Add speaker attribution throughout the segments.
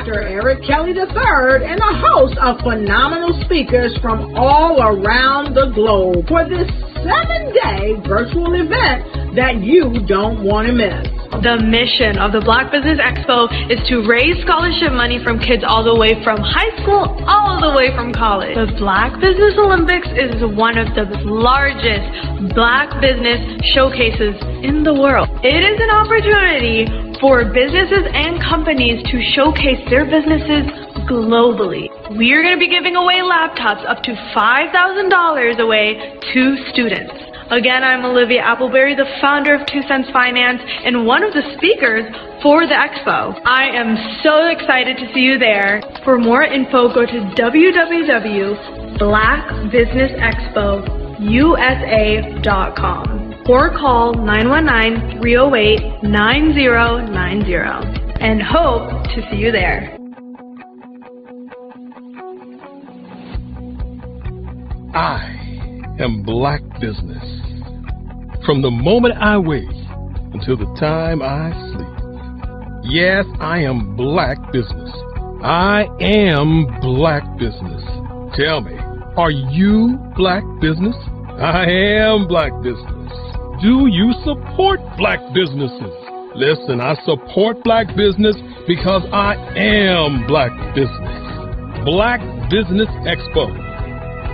Speaker 1: Dr. Eric Kelly III and a host of phenomenal speakers from all around the globe for this 7-day virtual event that you don't want to miss.
Speaker 2: The mission of the Black Business Expo is to raise scholarship money from kids all the way from high school all the way from college. The Black Business Olympics is one of the largest Black business showcases in the world. It is an opportunity for businesses and companies to showcase their businesses globally. We are going to be giving away laptops up to $5,000 away to students. Again, I'm Olivia Appleberry, the founder of 2 Cents Finance and one of the speakers for the expo. I am so excited to see you there. For more info, go to www.blackbusinessexpousa.com or call 919-308-9090 and hope to see you there.
Speaker 3: I am Black Business. From the moment I wake until the time I sleep. Yes, I am Black Business. I am Black Business. Tell me, are you Black Business? I am Black Business. Do you support Black businesses? Listen, I support Black business because I am Black Business. Black Business Expo,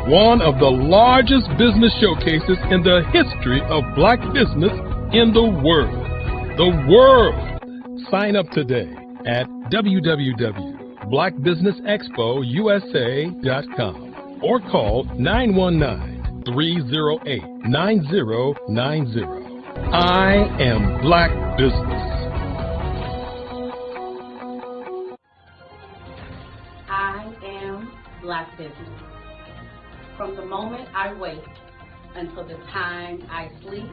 Speaker 3: one of the largest business showcases in the history of Black business in the world. The world! Sign up today at www.blackbusinessexpousa.com or call 919-308-9090. I am Black Business.
Speaker 4: I am Black Business. From the moment I wake until the time I sleep,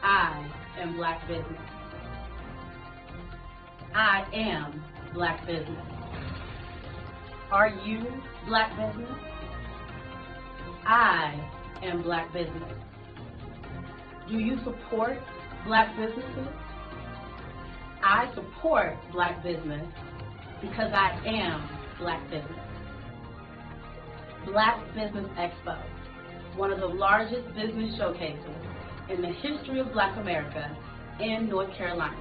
Speaker 4: I am Black Business. I am Black Business. Are you Black Business? I am Black Business. Do you support Black businesses? I support Black business because I am Black Business. Black Business Expo, one of the largest business showcases in the history of Black America in North Carolina.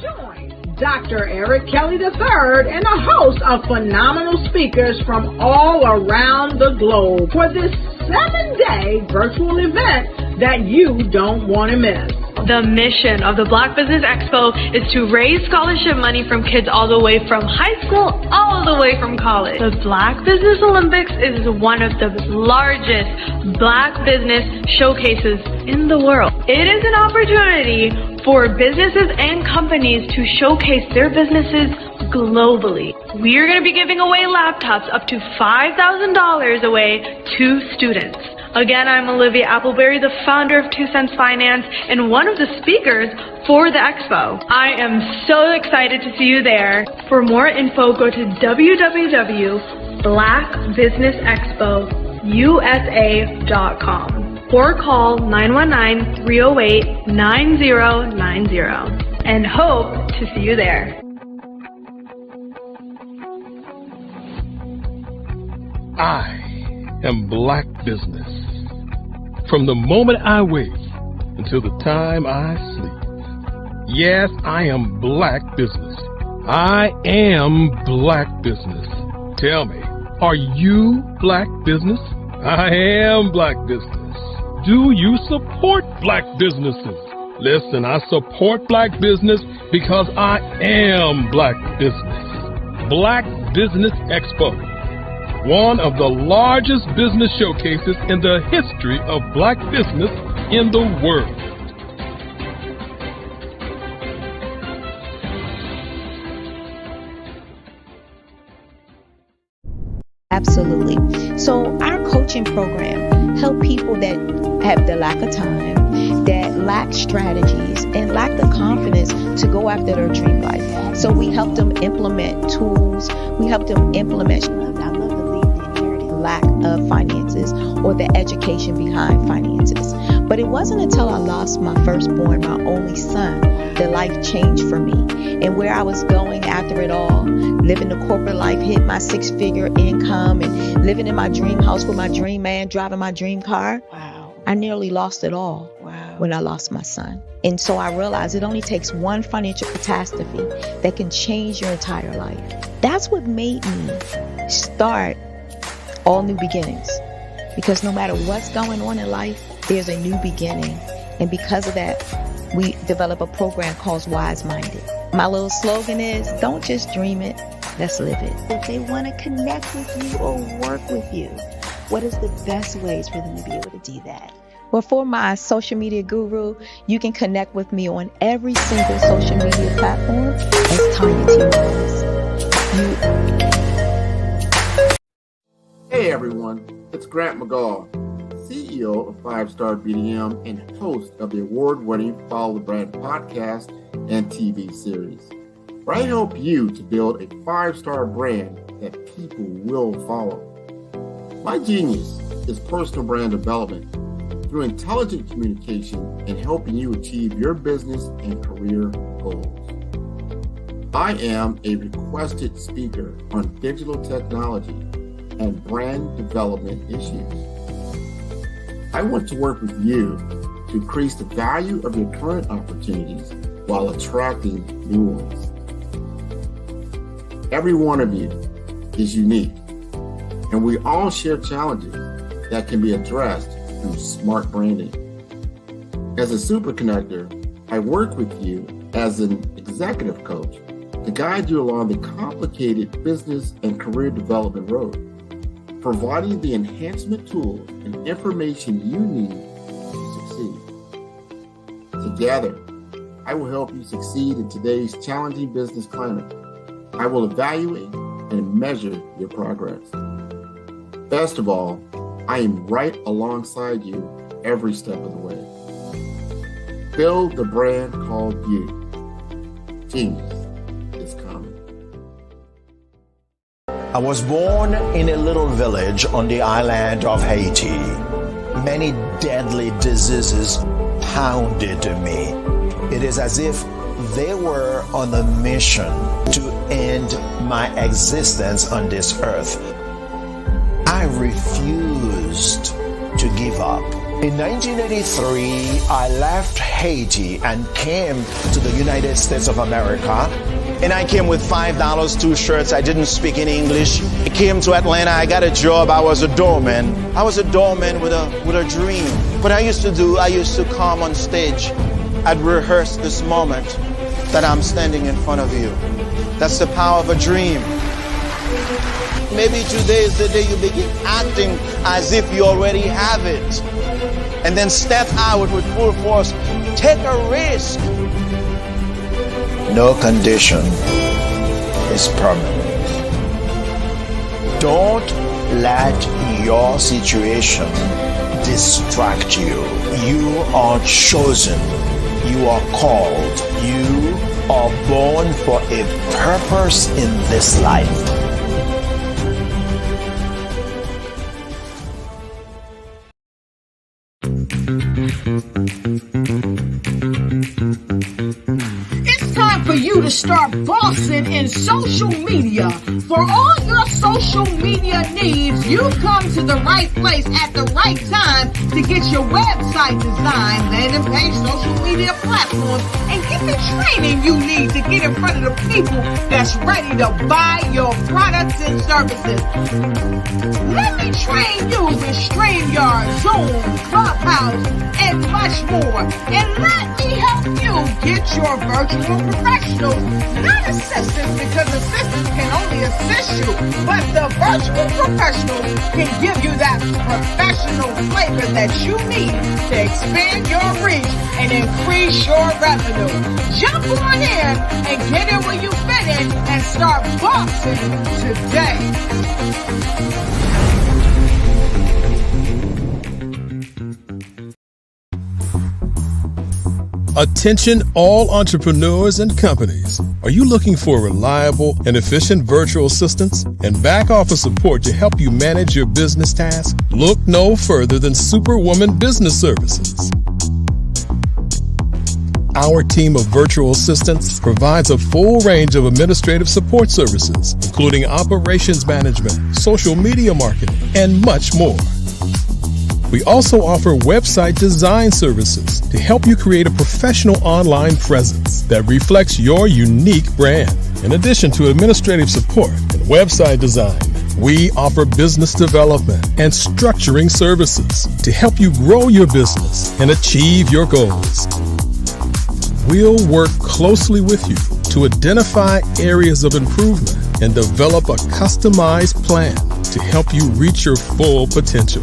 Speaker 1: Join Dr. Eric Kelly III and a host of phenomenal speakers from all around the globe for this 7-day virtual event that you don't want to miss.
Speaker 2: The mission of the Black Business Expo is to raise scholarship money from kids all the way from high school all the way from college. The Black Business Olympics is one of the largest Black business showcases in the world. It is an opportunity for businesses and companies to showcase their businesses globally. We are going to be giving away laptops up to $5,000 away to students. Again, I'm Olivia Appleberry, the founder of 2 Cents Finance and one of the speakers for the expo. I am so excited to see you there. For more info, go to www.blackbusinessexpousa.com or call 919-308-9090 and hope to see you there.
Speaker 3: I am Black Business. From the moment I wake until the time I sleep. Yes, I am Black Business. I am Black Business. Tell me, are you Black Business? I am Black Business. Do you support Black businesses? Listen, I support Black business because I am Black Business. Black Business Expo, one of the largest business showcases in the history of Black business in the world.
Speaker 5: Absolutely. So our coaching program help people that have the lack of time, that lack strategies, and lack the confidence to go after their dream life. So we help them implement tools. We help them implement. I love to leave the inherited lack of finances or the education behind finances. But it wasn't until I lost my firstborn, my only son, that life changed for me. And where I was going after it all, living the corporate life, hit my 6-figure income, and living in my dream house with my dream man, driving my dream car.
Speaker 6: Wow.
Speaker 5: I nearly lost it all.
Speaker 6: Wow.
Speaker 5: When I lost my son. And so I realized it only takes one financial catastrophe that can change your entire life. That's what made me start All New Beginnings. Because no matter what's going on in life, there's a new beginning. And because of that, we develop a program called Wise Minded. My little slogan is, don't just dream it, let's live it. If they want to connect with you or work with you, what is the best ways for them to be able to do that? Well, for my social media guru, you can connect with me on every single social media platform as Tanya T. Rose.
Speaker 7: Hey everyone, it's Grant McGaw, CEO of 5-Star BDM and host of the award-winning Follow the Brand podcast and TV series, where I help you to build a 5-star brand that people will follow. My genius is personal brand development through intelligent communication and helping you achieve your business and career goals. I am a requested speaker on digital technology and brand development issues. I want to work with you to increase the value of your current opportunities while attracting new ones. Every one of you is unique, and we all share challenges that can be addressed through smart branding. As a super connector, I work with you as an executive coach to guide you along the complicated business and career development road, providing the enhancement tools and information you need to succeed. Together, I will help you succeed in today's challenging business climate. I will evaluate and measure your progress. Best of all, I am right alongside you every step of the way. Build the brand called you. Genius is coming.
Speaker 8: I was born in a little village on the island of Haiti. Many deadly diseases pounded me. It is as if they were on a mission to end my existence on this earth. I refused to give up. In 1983, I left Haiti and came to the United States of America. And I came with $5, 2 shirts. I didn't speak in English. I came to Atlanta. I got a job. I was a doorman. I was a doorman with a dream. What I used to come on stage. I'd rehearse this moment that I'm standing in front of you. That's the power of a dream. Maybe today is the day you begin acting as if you already have it. And then step out with full force. Take a risk. No condition is permanent. Don't let your situation distract you. You are chosen. You are called. You are born for a purpose in this life.
Speaker 1: It's time for you to start bossing in social media. For all your social media needs, you've come to the right place at the right time to get your website designed, landing page, social media platforms, and get the training you need to get in front of the people that's ready to buy your products and services. Let me train you with StreamYard, Zoom, Clubhouse, and much more. And let me help you get your virtual professionals, not assistants, because assistants can only assist you, but the virtual professionals can give you that professional flavor that you need to expand your reach and increase your revenue. Jump on in and get in where you fit in and start boxing today.
Speaker 3: Attention all entrepreneurs and companies. Are you looking for reliable and efficient virtual assistants and back office support to help you manage your business tasks? Look no further than Superwoman Business Services. Our team of virtual assistants provides a full range of administrative support services, including operations management, social media marketing, and much more. We also offer website design services to help you create a professional online presence that reflects your unique brand. In addition to administrative support and website design, we offer business development and structuring services to help you grow your business and achieve your goals. We'll work closely with you to identify areas of improvement and develop a customized plan to help you reach your full potential.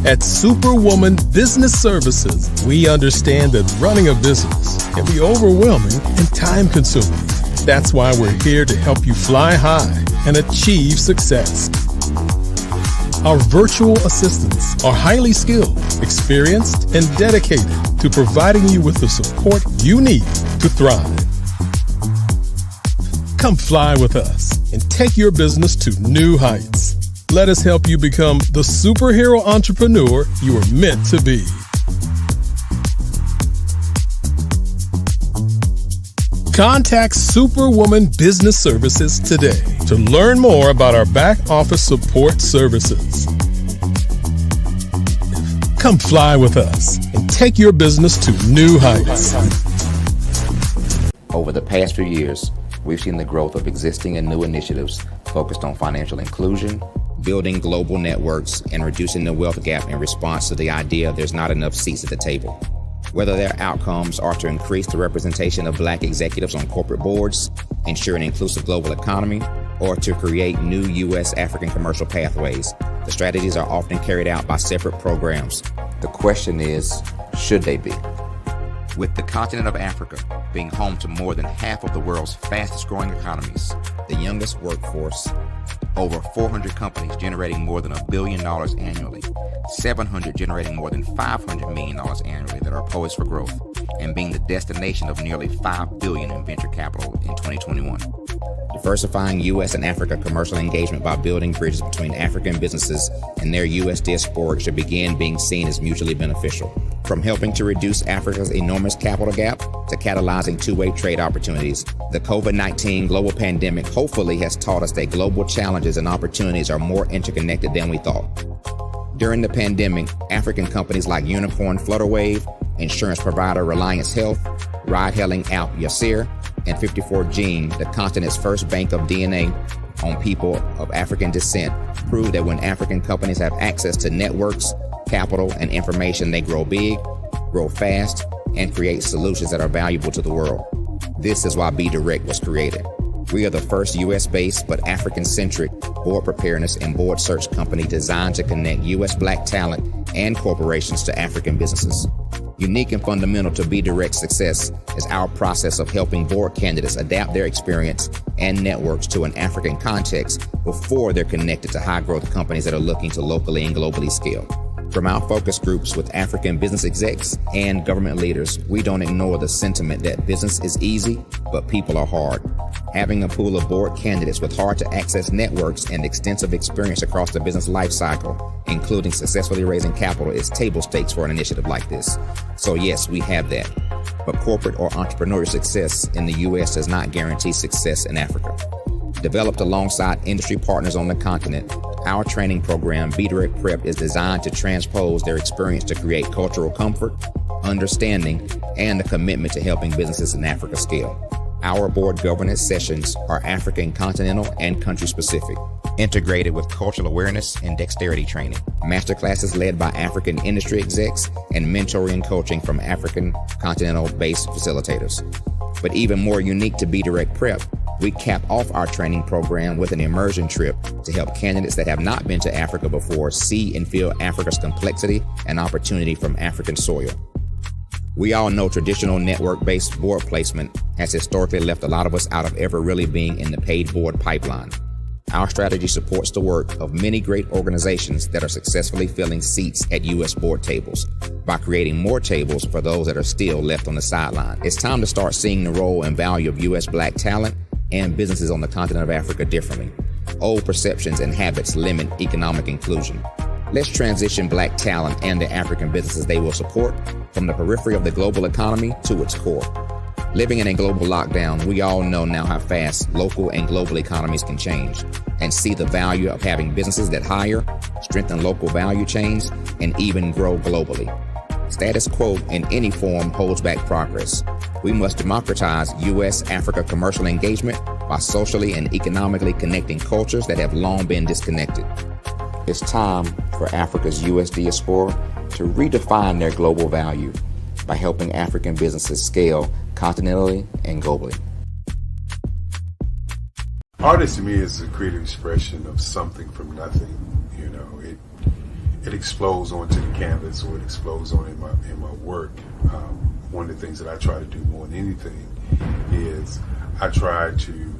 Speaker 3: At Superwoman Business Services, we understand that running a business can be overwhelming and time-consuming. That's why we're here to help you fly high and achieve success. Our virtual assistants are highly skilled, experienced, and dedicated to providing you with the support you need to thrive. Come fly with us and take your business to new heights. Let us help you become the superhero entrepreneur you are meant to be. Contact Superwoman Business Services today to learn more about our back office support services. Come fly with us and take your business to new heights.
Speaker 6: Over the past few years, we've seen the growth of existing and new initiatives focused on financial inclusion, building global networks, and reducing the wealth gap in response to the idea there's not enough seats at the table. Whether their outcomes are to increase the representation of Black executives on corporate boards, ensure an inclusive global economy, or to create new U.S. African commercial pathways, the strategies are often carried out by separate programs. The question is, should they be? With the continent of Africa being home to more than half of the world's fastest growing economies, the youngest workforce, over 400 companies generating more than $1 billion annually, 700 generating more than $500 million annually that are poised for growth, and being the destination of nearly $5 billion in venture capital in 2021. Diversifying U.S. and Africa commercial engagement by building bridges between African businesses and their U.S. diaspora should begin being seen as mutually beneficial. From helping to reduce Africa's enormous capital gap to catalyzing two-way trade opportunities, the COVID-19 global pandemic hopefully has taught us that global challenges and opportunities are more interconnected than we thought. During the pandemic, African companies like Unicorn Flutterwave, insurance provider Reliance Health, ride-hailing app Yasir, and 54Gene, the continent's first bank of DNA on people of African descent, proved that when African companies have access to networks, capital, and information, they grow big, grow fast, and create solutions that are valuable to the world. This is why BDirect was created. We are the first U.S.-based but African-centric board preparedness and board search company designed to connect U.S. Black talent and corporations to African businesses. Unique and fundamental to BDirect's success is our process of helping board candidates adapt their experience and networks to an African context before they're connected to high-growth companies that are looking to locally and globally scale. From our focus groups with African business execs and government leaders, we don't ignore the sentiment that business is easy, but people are hard. Having a pool of board candidates with hard-to-access networks and extensive experience across the business lifecycle, including successfully raising capital, is table stakes for an initiative like this. So yes, we have that. But corporate or entrepreneurial success in the U.S. does not guarantee success in Africa. Developed alongside industry partners on the continent, our training program, BDirect Prep, is designed to transpose their experience to create cultural comfort, understanding, and a commitment to helping businesses in Africa scale. Our board governance sessions are African continental and country specific, integrated with cultural awareness and dexterity training, masterclasses led by African industry execs, and mentoring and coaching from African continental-based facilitators. But even more unique to BDirect Prep, we cap off our training program with an immersion trip to help candidates that have not been to Africa before see and feel Africa's complexity and opportunity from African soil. We all know traditional network-based board placement has historically left a lot of us out of ever really being in the paid board pipeline. Our strategy supports the work of many great organizations that are successfully filling seats at U.S. board tables by creating more tables for those that are still left on the sideline. It's time to start seeing the role and value of U.S. Black talent and businesses on the continent of Africa differently. Old perceptions and habits limit economic inclusion. Let's transition Black talent and the African businesses they will support from the periphery of the global economy to its core. Living in a global lockdown, we all know now how fast local and global economies can change, and see the value of having businesses that hire, strengthen local value chains, and even grow globally. Status quo in any form holds back progress. We must democratize U.S.-Africa commercial engagement by socially and economically connecting cultures that have long been disconnected. It's time for Africa's U.S. diaspora to redefine their global value by helping African businesses scale continentally and globally.
Speaker 9: Artist to me is a creative expression of something from nothing. You know, it explodes onto the canvas, or it explodes on in my work. One of the things that I try to do more than anything is I try to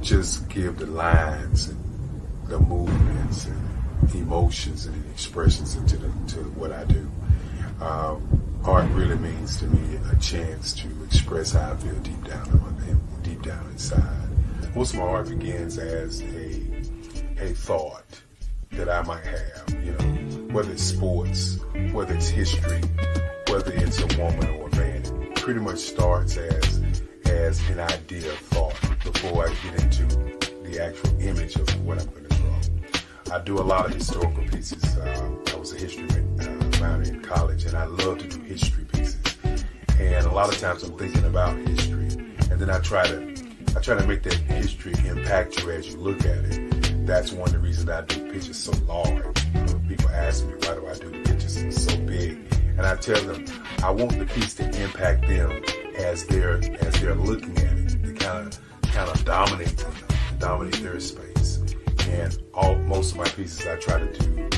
Speaker 9: just give the lines and the movements and emotions and expressions into to what I do. Art really means to me a chance to express how I feel deep down inside. Most of my art begins as a thought that I might have, you know, whether it's sports, whether it's history, whether it's a woman or a man. It pretty much starts as an idea of thought before I get into the actual image of what I'm going to draw. I do a lot of historical pieces. I was a history minor in college, and I love to do history pieces. And a lot of times I'm thinking about history, and then I try to make that history impact you as you look at it. That's one of the reasons I do pictures so large. People ask me, why do I do the pictures so big? And I tell them, I want the piece to impact them as they're looking at it. To kind of dominate them, dominate their space. And most of my pieces I try to do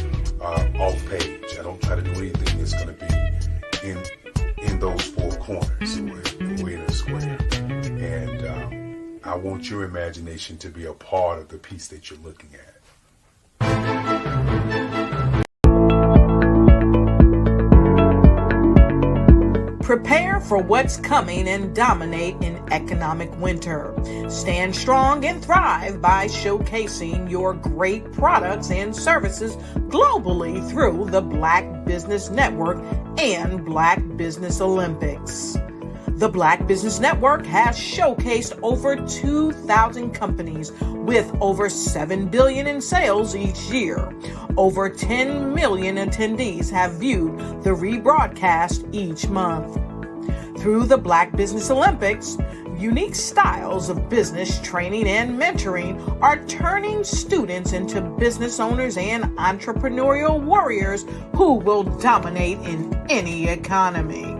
Speaker 9: off page. I don't try to do anything that's going to be in those four corners or in a square. And I want your imagination to be a part of the piece that you're looking at.
Speaker 1: Prepare for what's coming and dominate in economic winter. Stand strong and thrive by showcasing your great products and services globally through the Black Business Network and Black Business Olympics. The Black Business Network has showcased over 2,000 companies with over $7 billion in sales each year. Over 10 million attendees have viewed the rebroadcast each month. Through the Black Business Olympics, unique styles of business training and mentoring are turning students into business owners and entrepreneurial warriors who will dominate in any economy.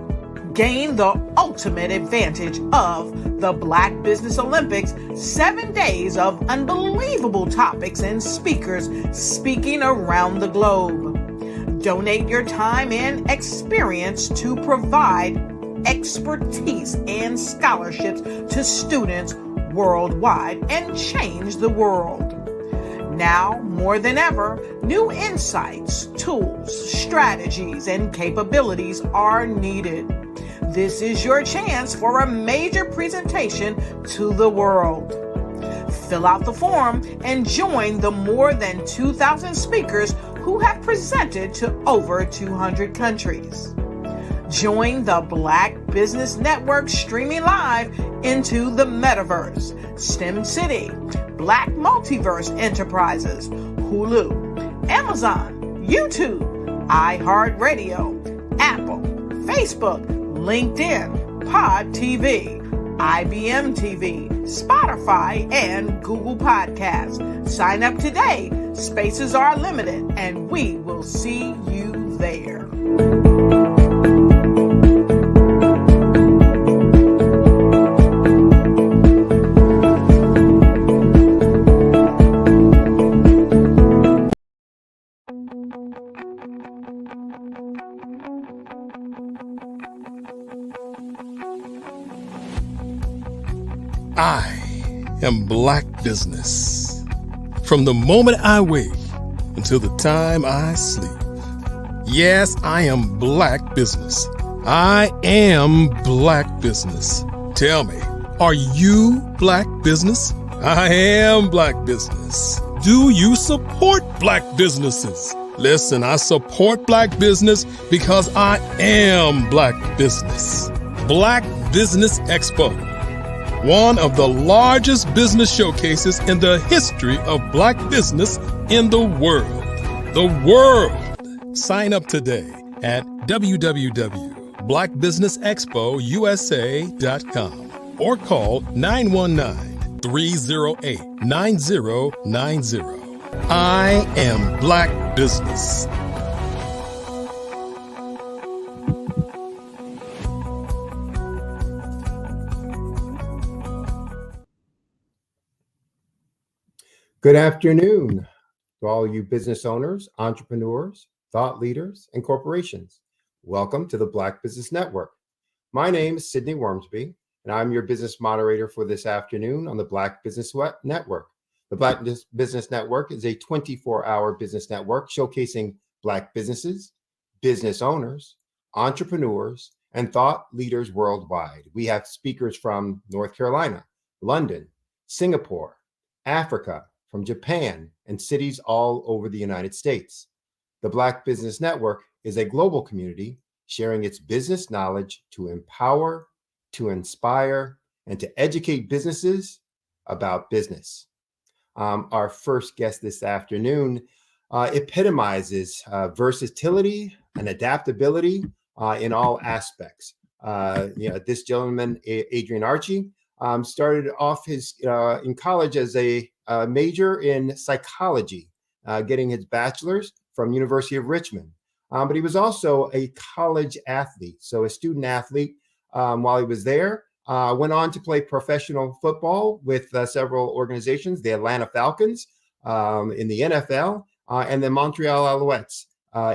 Speaker 1: Gain the ultimate advantage of the Black Business Olympics, 7 days of unbelievable topics and speakers speaking around the globe. Donate your time and experience to provide expertise and scholarships to students worldwide and change the world. Now, more than ever, new insights, tools, strategies, and capabilities are needed. This is your chance for a major presentation to the world. Fill out the form and join the more than 2,000 speakers who have presented to over 200 countries. Join the Black Business Network streaming live into the Metaverse, STEM City, Black Multiverse Enterprises, Hulu, Amazon, YouTube, iHeartRadio, Apple, Facebook, LinkedIn, Pod TV, IBM TV, Spotify, and Google Podcasts. Sign up today. Spaces are limited, and we will see you there.
Speaker 3: I am Black Business. From the moment I wake until the time I sleep. Yes, I am Black Business. I am Black Business. Tell me, are you Black Business? I am Black Business. Do you support Black businesses? Listen, I support Black business because I am Black business. Black Business Expo, one of the largest business showcases in the history of Black business in the world. The world! Sign up today at www.blackbusinessexpousa.com or call 919-308-9090. I am Black business.
Speaker 10: Good afternoon to all you business owners, entrepreneurs, thought leaders, and corporations. Welcome to the Black Business Network. My name is Sidney Wormsby, and I'm your business moderator for this afternoon on the Black Business Network. The Black Business Network is a 24-hour business network showcasing Black businesses, business owners, entrepreneurs, and thought leaders worldwide. We have speakers from North Carolina, London, Singapore, Africa, from Japan, and cities all over the United States. The Black Business Network is a global community sharing its business knowledge to empower, to inspire, and to educate businesses about business. Our first guest this afternoon epitomizes versatility and adaptability in all aspects. This gentleman, Adrian Archie, started off in college as a major in psychology, getting his bachelor's from University of Richmond. But he was also a college athlete, so a student athlete while he was there. Went on to play professional football with several organizations, the Atlanta Falcons in the NFL, and the Montreal Alouettes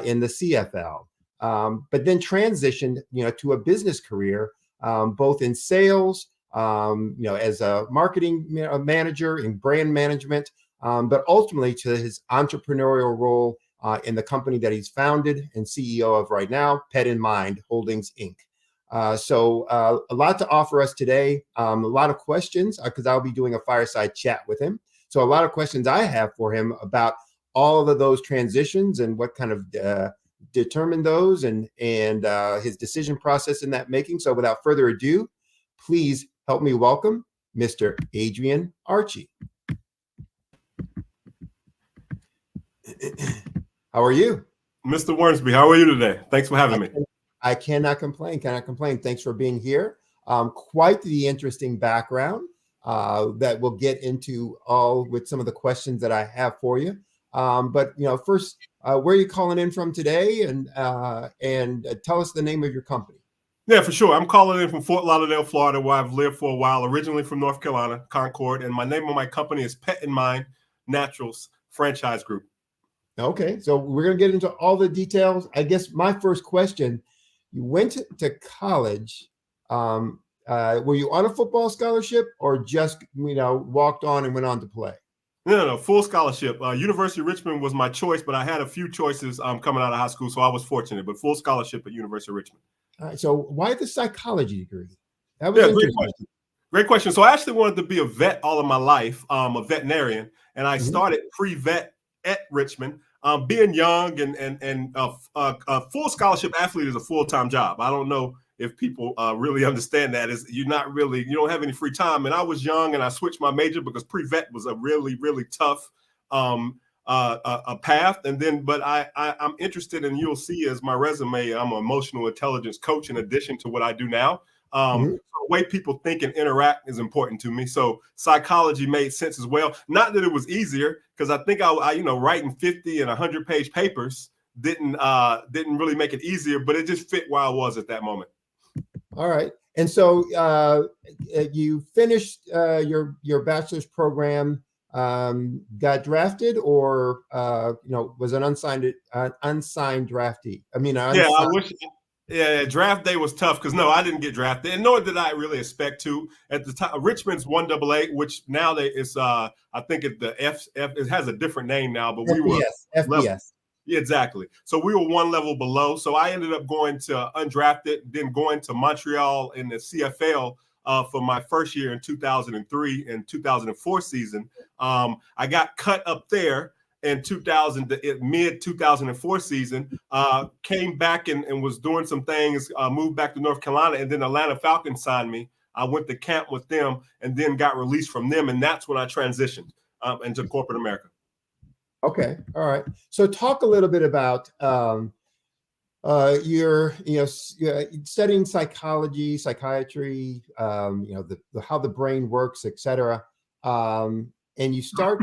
Speaker 10: in the CFL. But then transitioned, to a business career, both in sales, as a marketing manager in brand management, but ultimately to his entrepreneurial role in the company that he's founded and CEO of right now, Pet in Mind Holdings, Inc. So a lot to offer us today, a lot of questions because I'll be doing a fireside chat with him. So a lot of questions I have for him about all of those transitions and what kind of determined those and his decision process in that making. So without further ado, please help me welcome Mr. Adrian Archie. How are you?
Speaker 11: Mr. Wormsby, how are you today? Thanks for having me.
Speaker 10: I cannot complain. Thanks for being here. Quite the interesting background that we'll get into all with some of the questions that I have for you. But first, where are you calling in from today, and tell us the name of your company.
Speaker 11: Yeah, for sure. I'm calling in from Fort Lauderdale, Florida, where I've lived for a while. Originally from North Carolina, Concord, and my name of my company is Pet in Mind Naturals Franchise Group.
Speaker 10: Okay, so we're going to get into all the details. I guess my first question. You went to college. Were you on a football scholarship or just, walked on and went on to play?
Speaker 11: No, full scholarship. University of Richmond was my choice, but I had a few choices coming out of high school, so I was fortunate, but full scholarship at University of Richmond. All
Speaker 10: right, so why the psychology degree? That was
Speaker 11: interesting. Great question. So I actually wanted to be a vet all of my life, a veterinarian, and I started pre-vet at Richmond. Being young and a full scholarship athlete is a full-time job. I don't know if people really understand that. You don't have any free time. And I was young and I switched my major because pre-vet was a really, really tough a path. And then, but I'm interested, and you'll see as my resume, I'm an emotional intelligence coach in addition to what I do now. The way people think and interact is important to me. So psychology made sense as well. Not that it was easier, because I think I writing 50 and 100-page papers didn't really make it easier, but it just fit where I was at that moment.
Speaker 10: All right. And so you finished your bachelor's program, got drafted, or was an unsigned draftee?
Speaker 11: I wish. Yeah, draft day was tough because I didn't get drafted, and nor did I really expect to. At the time, Richmond's 1AA, which now I think the F it has a different name now, but we were
Speaker 10: FBS.
Speaker 11: Yeah, exactly. So we were one level below. So I ended up going to undrafted, then going to Montreal in the CFL for my first year in 2003 and 2004 season. I got cut up there. in mid 2004 season, came back and was doing some things, moved back to North Carolina, and then Atlanta Falcons signed me. I went to camp with them and then got released from them. And that's when I transitioned into corporate America.
Speaker 10: Okay. All right. So talk a little bit about you're studying psychology, psychiatry, how the brain works, etc. And you start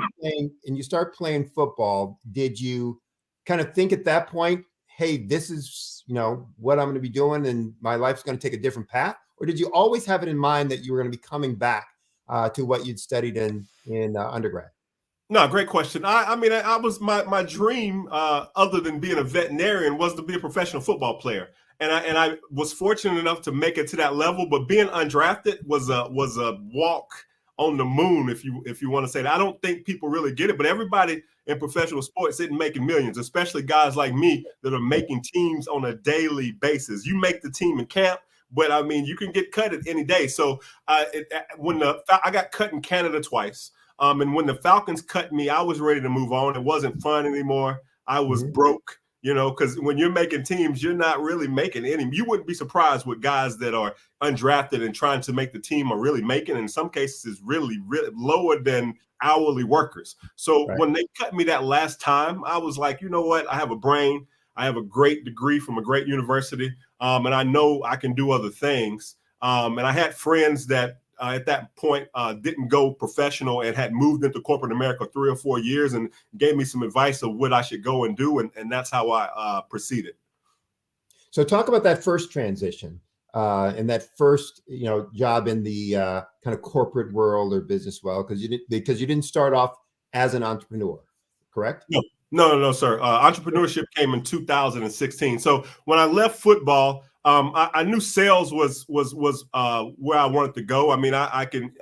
Speaker 10: playing football. Did you kind of think at that point, hey, this is what I'm going to be doing, and my life's going to take a different path? Or did you always have it in mind that you were going to be coming back to what you'd studied in undergrad?
Speaker 11: No, great question. I mean, I was my dream, other than being a veterinarian, was to be a professional football player, and I was fortunate enough to make it to that level. But being undrafted was a walk on the moon, if you want to say that. I don't think people really get it, but everybody in professional sports isn't making millions, especially guys like me that are making teams on a daily basis. You make the team in camp, but I mean, you can get cut at any day. So I got cut in Canada twice. And when the Falcons cut me, I was ready to move on. It wasn't fun anymore. I was broke, because when you're making teams, you're not really making any. You wouldn't be surprised what guys that are undrafted and trying to make the team are really making. In some cases, it's really, really lower than hourly workers. So when they cut me that last time, I was like, you know what? I have a brain. I have a great degree from a great university. And I know I can do other things. And I had friends that at that point didn't go professional and had moved into corporate America 3 or 4 years and gave me some advice of what I should go and do. And that's how I proceeded.
Speaker 10: So talk about that first transition and that first, job in the kind of corporate world or business world, because you didn't start off as an entrepreneur, correct?
Speaker 11: No, sir. Entrepreneurship came in 2016. So when I left football, I knew sales was where I wanted to go. I mean, I can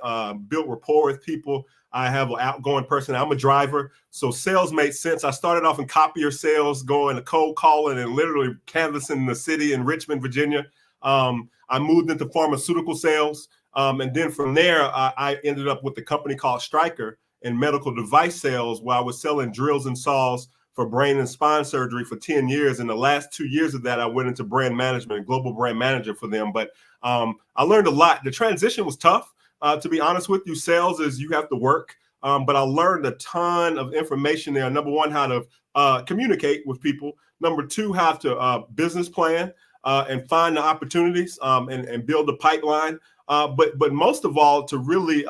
Speaker 11: build rapport with people. I have an outgoing person. I'm a driver. So sales made sense. I started off in copier sales, going to cold calling and literally canvassing the city in Richmond, Virginia. I moved into pharmaceutical sales. And then from there, I ended up with a company called Stryker in medical device sales, where I was selling drills and saws for brain and spine surgery for 10 years. And the last 2 years of that, I went into brand management, global brand manager for them. But I learned a lot. The transition was tough. To be honest with you, sales is you have to work. But I learned a ton of information there. Number one, how to communicate with people. Number two, how to business plan and find the opportunities and build a pipeline. But most of all, to really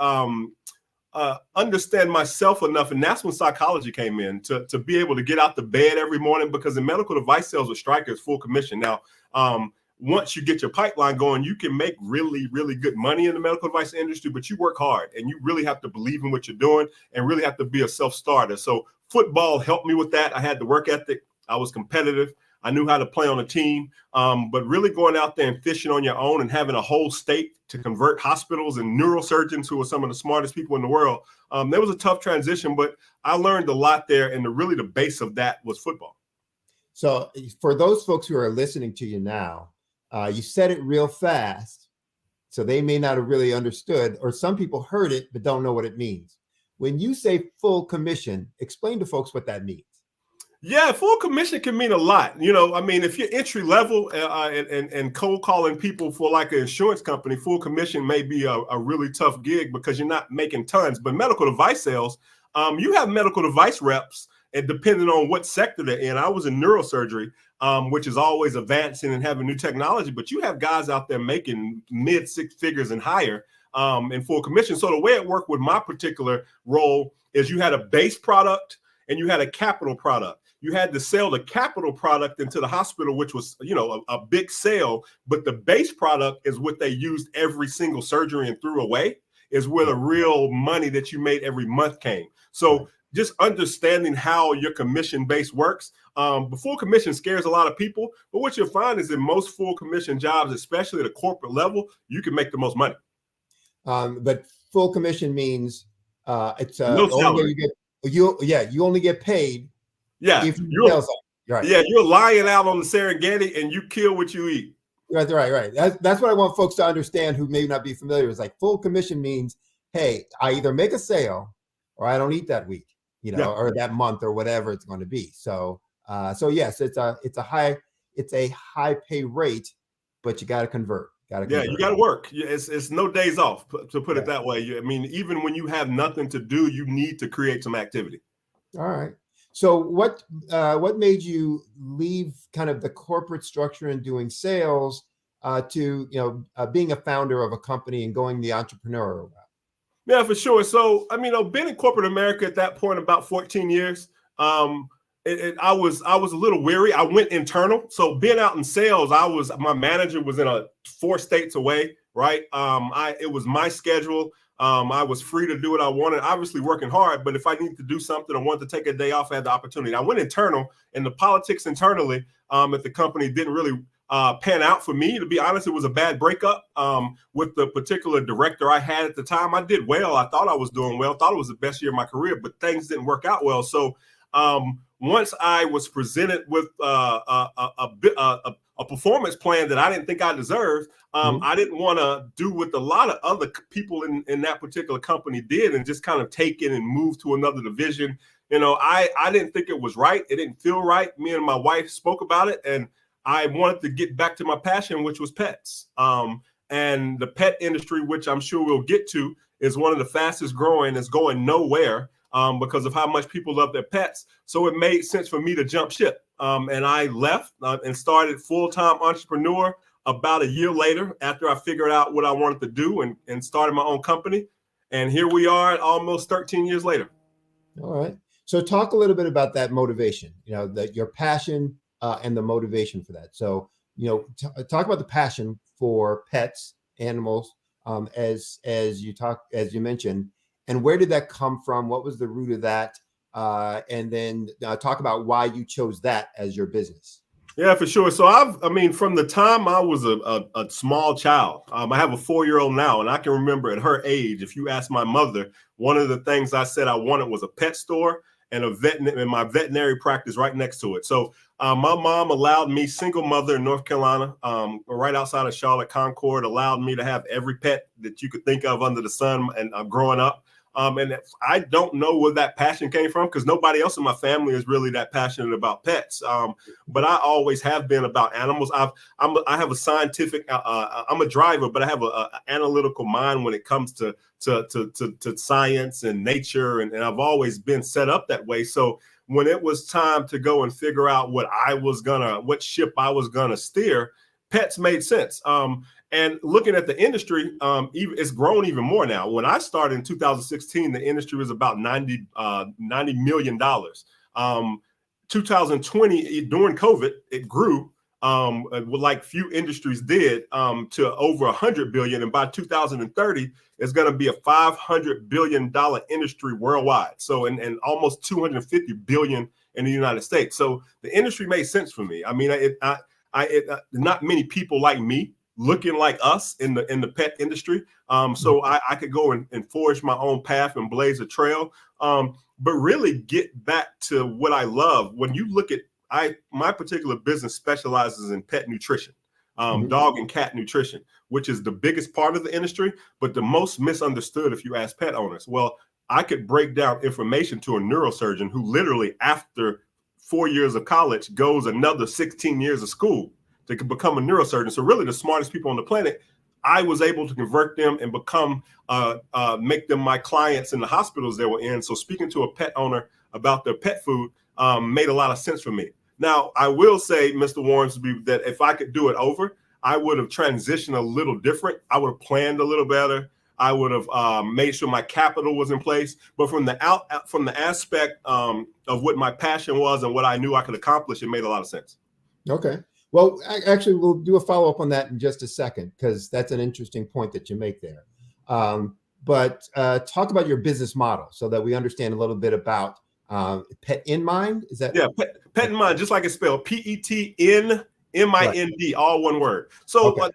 Speaker 11: understand myself enough. And that's when psychology came in, to be able to get out the bed every morning, because in medical device sales with Stryker is full commission. Now, once you get your pipeline going, you can make really, really good money in the medical device industry, but you work hard and you really have to believe in what you're doing and really have to be a self-starter. So football helped me with that. I had the work ethic. I was competitive. I knew how to play on a team, but really going out there and fishing on your own and having a whole state to convert hospitals and neurosurgeons who are some of the smartest people in the world. There was a tough transition, but I learned a lot there. And really the base of that was football.
Speaker 10: So for those folks who are listening to you now, you said it real fast, so they may not have really understood, or some people heard it but don't know what it means. When you say full commission, explain to folks what that means.
Speaker 11: Yeah, full commission can mean a lot. I mean, if you're entry level and cold calling people for like an insurance company, full commission may be a really tough gig because you're not making tons. But medical device sales, you have medical device reps, and depending on what sector they're in. I was in neurosurgery, which is always advancing and having new technology. But you have guys out there making mid six figures and higher in full commission. So the way it worked with my particular role is you had a base product and you had a capital product. You had to sell the capital product into the hospital, which was, a big sale. But the base product is what they used every single surgery and threw away, is where the real money that you made every month came. So just understanding how your commission base works. The full commission scares a lot of people. But what you'll find is in most full commission jobs, especially at a corporate level, you can make the most money.
Speaker 10: But full commission means it's
Speaker 11: no salary.
Speaker 10: You only get paid.
Speaker 11: Yeah, you're lying out on the Serengeti and you kill what you eat.
Speaker 10: Right. That's what I want folks to understand who may not be familiar. It's like full commission means, hey, I either make a sale or I don't eat that week. or that month or whatever it's going to be. So, yes, it's a high pay rate, but you got to convert.
Speaker 11: You got to work. It's no days off, to put it that way. I mean, even when you have nothing to do, you need to create some activity.
Speaker 10: All right. So what made you leave kind of the corporate structure and doing sales to being a founder of a company and going the entrepreneurial route?
Speaker 11: Yeah, for sure. So, I mean, I've been in corporate America at that point about 14 years. I was a little weary. I went internal. So being out in sales, my manager was in 4 states away, right? It was my schedule. I was free to do what I wanted, obviously working hard, but if I needed to do something or wanted to take a day off, I had the opportunity. I went internal, and the politics internally at the company didn't really pan out for me. To be honest, it was a bad breakup with the particular director I had at the time. I did well. I thought I was doing well, thought it was the best year of my career, but things didn't work out well. So once I was presented with a performance plan that I didn't think I deserved, I didn't want to do what a lot of other people in that particular company did and just kind of take it and move to another division. I didn't think it was right. It didn't feel right. Me and my wife spoke about it, and I wanted to get back to my passion, which was pets. And the pet industry, which I'm sure we'll get to, is one of the fastest growing. It's going nowhere because of how much people love their pets. So it made sense for me to jump ship. And I left and started full-time entrepreneur about a year later after I figured out what I wanted to do and started my own company. And here we are almost 13 years later.
Speaker 10: All right. So talk a little bit about that motivation, your passion and the motivation for that. So, talk about the passion for pets, animals, as you mentioned, and where did that come from? What was the root of that? And then talk about why you chose that as your business.
Speaker 11: Yeah, for sure. So from the time I was a small child, I have a 4-year-old now, and I can remember at her age, if you ask my mother, one of the things I said I wanted was a pet store and my veterinary practice right next to it. So my mom allowed me, single mother in North Carolina, right outside of Charlotte, Concord, allowed me to have every pet that you could think of under the sun and growing up. And I don't know where that passion came from because nobody else in my family is really that passionate about pets. But I always have been about animals. I have a scientific, I'm a driver, but I have an analytical mind when it comes to science and nature. And I've always been set up that way. So when it was time to go and figure out what ship I was gonna steer, pets made sense. And looking at the industry, it's grown even more now. When I started in 2016, the industry was about $90 million. 2020, during COVID, it grew like few industries did to over 100 billion. And by 2030, it's going to be a $500 billion industry worldwide. So, and almost 250 billion in the United States. So the industry made sense for me. I mean, not many people like me looking like us in the pet industry. So I could go and forge my own path and blaze a trail, but really get back to what I love. When you look at my particular business specializes in pet nutrition, dog and cat nutrition, which is the biggest part of the industry, but the most misunderstood if you ask pet owners. Well, I could break down information to a neurosurgeon who literally after 4 years of college goes another 16 years of school to become a neurosurgeon. So really the smartest people on the planet, I was able to convert them and make them my clients in the hospitals they were in. So speaking to a pet owner about their pet food made a lot of sense for me. Now, I will say, Mr. Warrensby, that if I could do it over, I would have transitioned a little different. I would have planned a little better. I would have made sure my capital was in place. But from the aspect of what my passion was and what I knew I could accomplish, it made a lot of sense.
Speaker 10: Okay. Well, actually, we'll do a follow-up on that in just a second, because that's an interesting point that you make there. But talk about your business model so that we understand a little bit about Pet in Mind. Is that?
Speaker 11: Yeah, pet in Mind, just like it's spelled, PETNMIND, right. All one word. So,
Speaker 10: okay.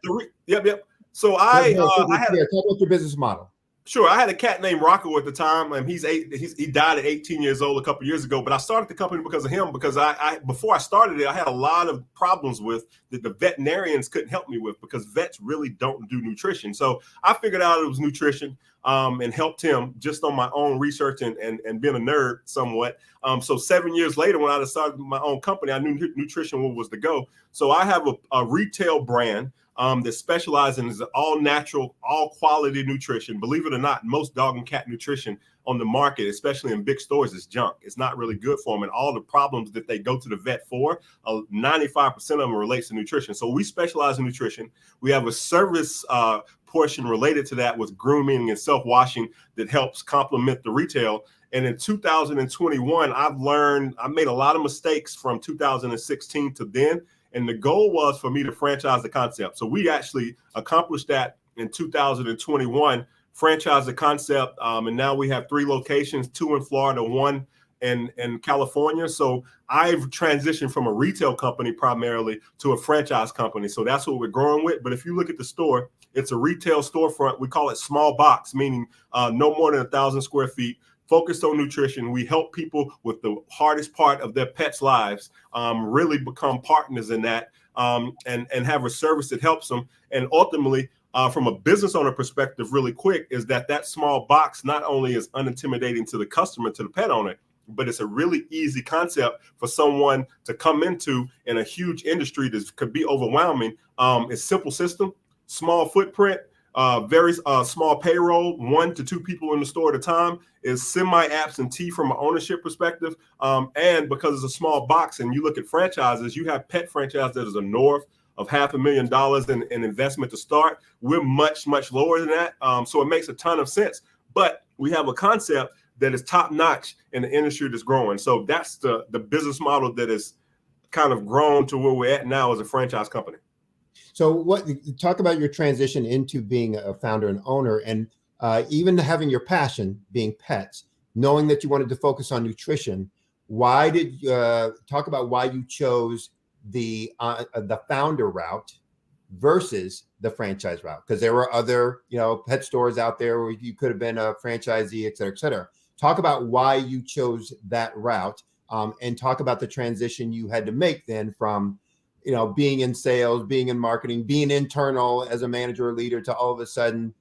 Speaker 11: Yep. So I had
Speaker 10: talk about your business model.
Speaker 11: Sure. I had a cat named Rocco at the time, and he died at 18 years old a couple years ago. But I started the company because of him, because I before I started it, I had a lot of problems with that the veterinarians couldn't help me with, because vets really don't do nutrition. So I figured out it was nutrition, and helped him just on my own research and being a nerd somewhat. So 7 years later, when I started my own company, I knew nutrition was the go. So I have a retail brand that specializes in all natural, all quality nutrition. Believe it or not, most dog and cat nutrition on the market, especially in big stores, is junk. It's not really good for them. And all the problems that they go to the vet for, 95% of them relates to nutrition. So we specialize in nutrition. We have a service portion related to that with grooming and self-washing that helps complement the retail. And in 2021, I made a lot of mistakes from 2016 to then. And the goal was for me to franchise the concept. So we actually accomplished that in 2021, franchise the concept. And now we have 3 locations, 2 in Florida, 1 in California. So I've transitioned from a retail company primarily to a franchise company. So that's what we're growing with. But if you look at the store, it's a retail storefront. We call it small box, meaning no more than 1,000 square feet. Focused on nutrition. We help people with the hardest part of their pets' lives really become partners in that, and have a service that helps them. And ultimately, from a business owner perspective, really quick, is that small box not only is unintimidating to the customer, to the pet owner, but it's a really easy concept for someone to come into in a huge industry that could be overwhelming. It's simple system, small footprint, very small payroll, 1 to 2 people in the store at a time, is semi-absentee from an ownership perspective. And because it's a small box, and you look at franchises, you have pet franchise that is north of $500,000 in investment to start. We're much, much lower than that. So it makes a ton of sense. But we have a concept that is top notch in the industry that's growing. So that's the business model that is kind of grown to where we're at now as a franchise company.
Speaker 10: So talk about your transition into being a founder and owner, and even having your passion being pets, knowing that you wanted to focus on nutrition. Why did talk about why you chose the founder route versus the franchise route? Because there were other, pet stores out there where you could have been a franchisee, et cetera, et cetera. Talk about why you chose that route, and talk about the transition you had to make then from being in sales, being in marketing, being internal as a manager or leader, to all of a sudden,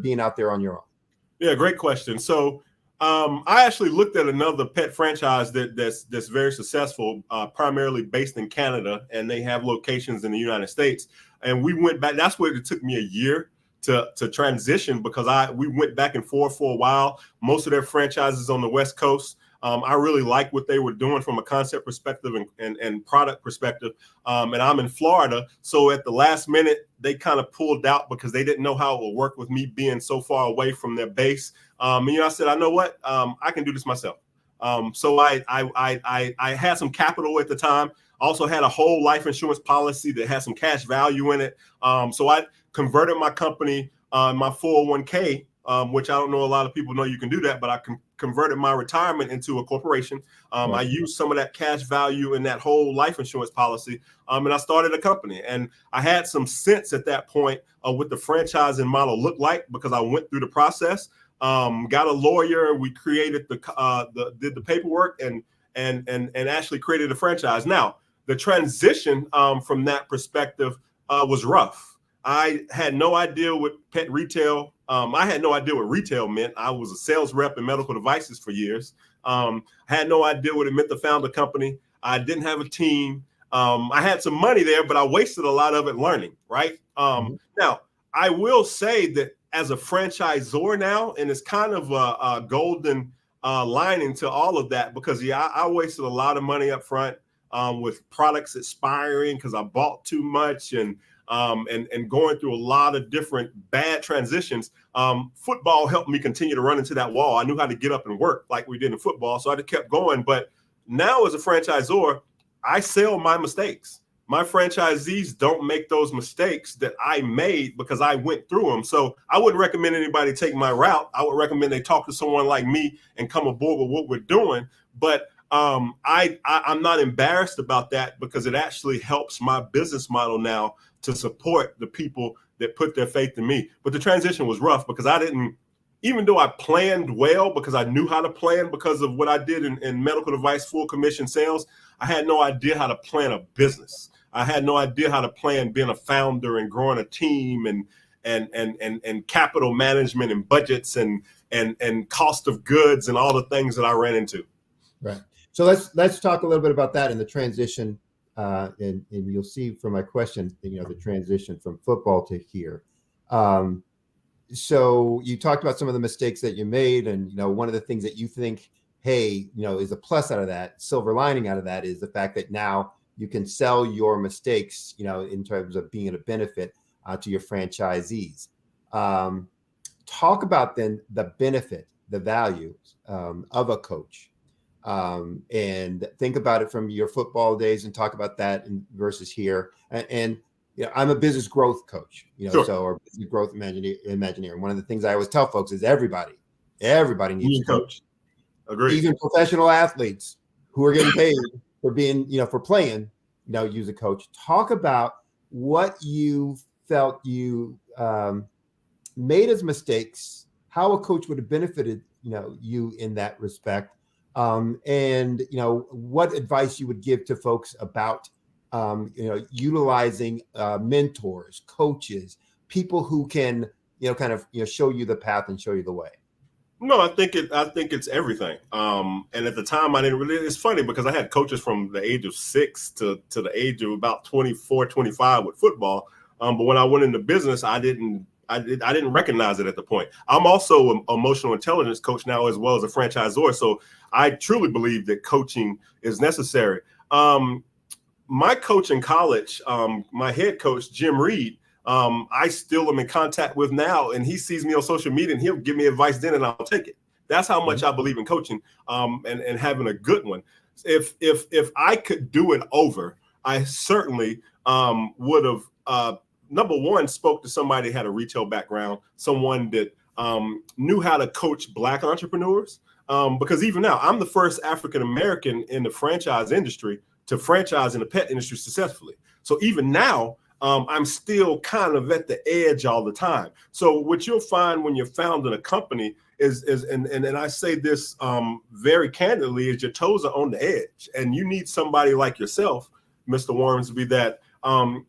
Speaker 10: being out there on your own.
Speaker 11: Yeah, great question. So I actually looked at another pet franchise that's very successful, primarily based in Canada, and they have locations in the United States. And we went back. That's where it took me a year to transition, because we went back and forth for a while. Most of their franchises on the West Coast. I really like what they were doing from a concept perspective and product perspective. And I'm in Florida. So at the last minute, they kind of pulled out because they didn't know how it would work with me being so far away from their base. And I said, I know what, I can do this myself. So I had some capital at the time. Also had a whole life insurance policy that had some cash value in it. So I converted my company, my 401k, which I don't know a lot of people know you can do that, but I converted my retirement into a corporation. I used some of that cash value in that whole life insurance policy, and I started a company. And I had some sense at that point of what the franchising model looked like, because I went through the process, got a lawyer, we created did the paperwork and actually created a franchise. Now, the transition from that perspective was rough. I had no idea what pet retail. I had no idea what retail meant. I was a sales rep in medical devices for years. Had no idea what it meant to found a company. I didn't have a team. I had some money there, but I wasted a lot of it learning, right? Now, I will say that as a franchisor now, and it's kind of a golden lining to all of that, because I wasted a lot of money up front with products expiring because I bought too much, and going through a lot of different bad transitions. Football helped me continue to run into that wall. I knew how to get up and work like we did in football, so I just kept going. But now as a franchisor, I sell my mistakes. My franchisees don't make those mistakes that I made because I went through them. So I wouldn't recommend anybody take my route. I would recommend they talk to someone like me and come aboard with what we're doing. But I'm not embarrassed about that, because it actually helps my business model now to support the people that put their faith in me. But the transition was rough because I didn't, even though I planned well because I knew how to plan because of what I did in medical device full commission sales, I had no idea how to plan a business. I had no idea how to plan being a founder and growing a team and capital management and budgets and cost of goods and all the things that I ran into.
Speaker 10: Right. So let's talk a little bit about that in the transition. And you'll see from my question, the transition from football to here. So you talked about some of the mistakes that you made, and one of the things that you think, hey, is a plus out of that, silver lining out of that, is the fact that now you can sell your mistakes, in terms of being a benefit to your franchisees. Talk about then the benefit, the values of a coach, and think about it from your football days and talk about that versus here. And I'm a business growth coach,
Speaker 11: Sure.
Speaker 10: So or business growth imagineer. And one of the things I always tell folks is everybody needs a coach.
Speaker 11: Agreed.
Speaker 10: Even professional athletes who are getting paid for being, for playing, use a coach. Talk about what you felt you made as mistakes, how a coach would have benefited, you in that respect. And what advice you would give to folks about utilizing mentors, coaches, people who can show you the path and show you the way.
Speaker 11: No, I think it's everything. And at the time, I didn't really. It's funny because I had coaches from the age of 6 to the age of about 24, 25 with football. But when I went into business, I didn't recognize it at the point. I'm also an emotional intelligence coach now, as well as a franchisor. So I truly believe that coaching is necessary. My coach in college, my head coach, Jim Reed, I still am in contact with now, and he sees me on social media and he'll give me advice then and I'll take it. That's how much I believe in coaching, and having a good one. If I could do it over, I certainly would have, number one, spoke to somebody that had a retail background, someone that knew how to coach Black entrepreneurs. Because even now, I'm the first African-American in the franchise industry to franchise in the pet industry successfully. So even now, I'm still kind of at the edge all the time. So what you'll find when you're founding a company is and I say this very candidly, is your toes are on the edge, and you need somebody like yourself, Mr. Wormsby, that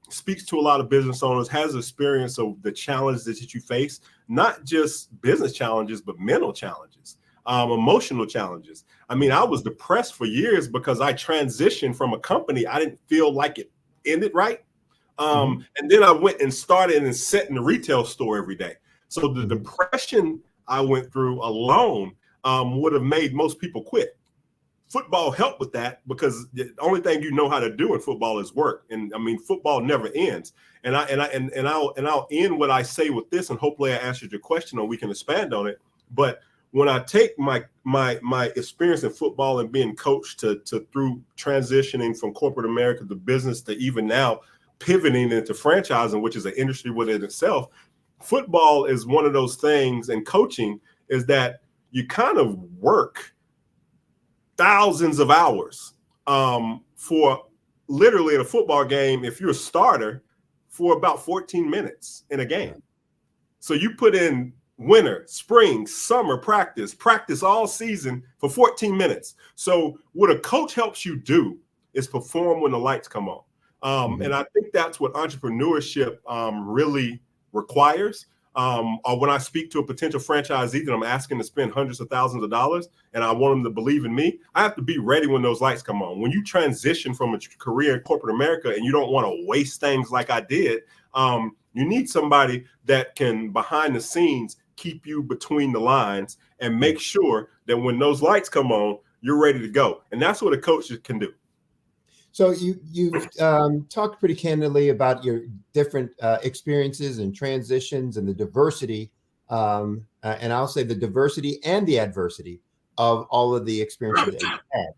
Speaker 11: speaks to a lot of business owners, has experience of the challenges that you face, not just business challenges, but mental challenges, emotional challenges. I mean, I was depressed for years because I transitioned from a company. I didn't feel like it ended right. And then I went and started and sat in the retail store every day. So the depression I went through alone would have made most people quit. Football helped with that because the only thing you know how to do in football is work. And I mean, football never ends. And I'll end what I say with this, and hopefully I answered your question or we can expand on it. But when I take my experience in football and being coached to through transitioning from corporate America to business to even now pivoting into franchising, which is an industry within itself, football is one of those things, and coaching is that you kind of work thousands of hours for literally in a football game, if you're a starter, for about 14 minutes in a game. So you put in winter, spring, summer practice all season for 14 minutes. So what a coach helps you do is perform when the lights come on. And I think that's what entrepreneurship really requires. Or when I speak to a potential franchisee that I'm asking to spend hundreds of thousands of dollars and I want them to believe in me, I have to be ready when those lights come on. When you transition from a career in corporate America and you don't want to waste things like I did, you need somebody that can, behind the scenes, keep you between the lines and make sure that when those lights come on, you're ready to go. And that's what a coach can do.
Speaker 10: So you've talked pretty candidly about your different experiences and transitions and the diversity, and I'll say the diversity and the adversity of all of the experiences that you've had.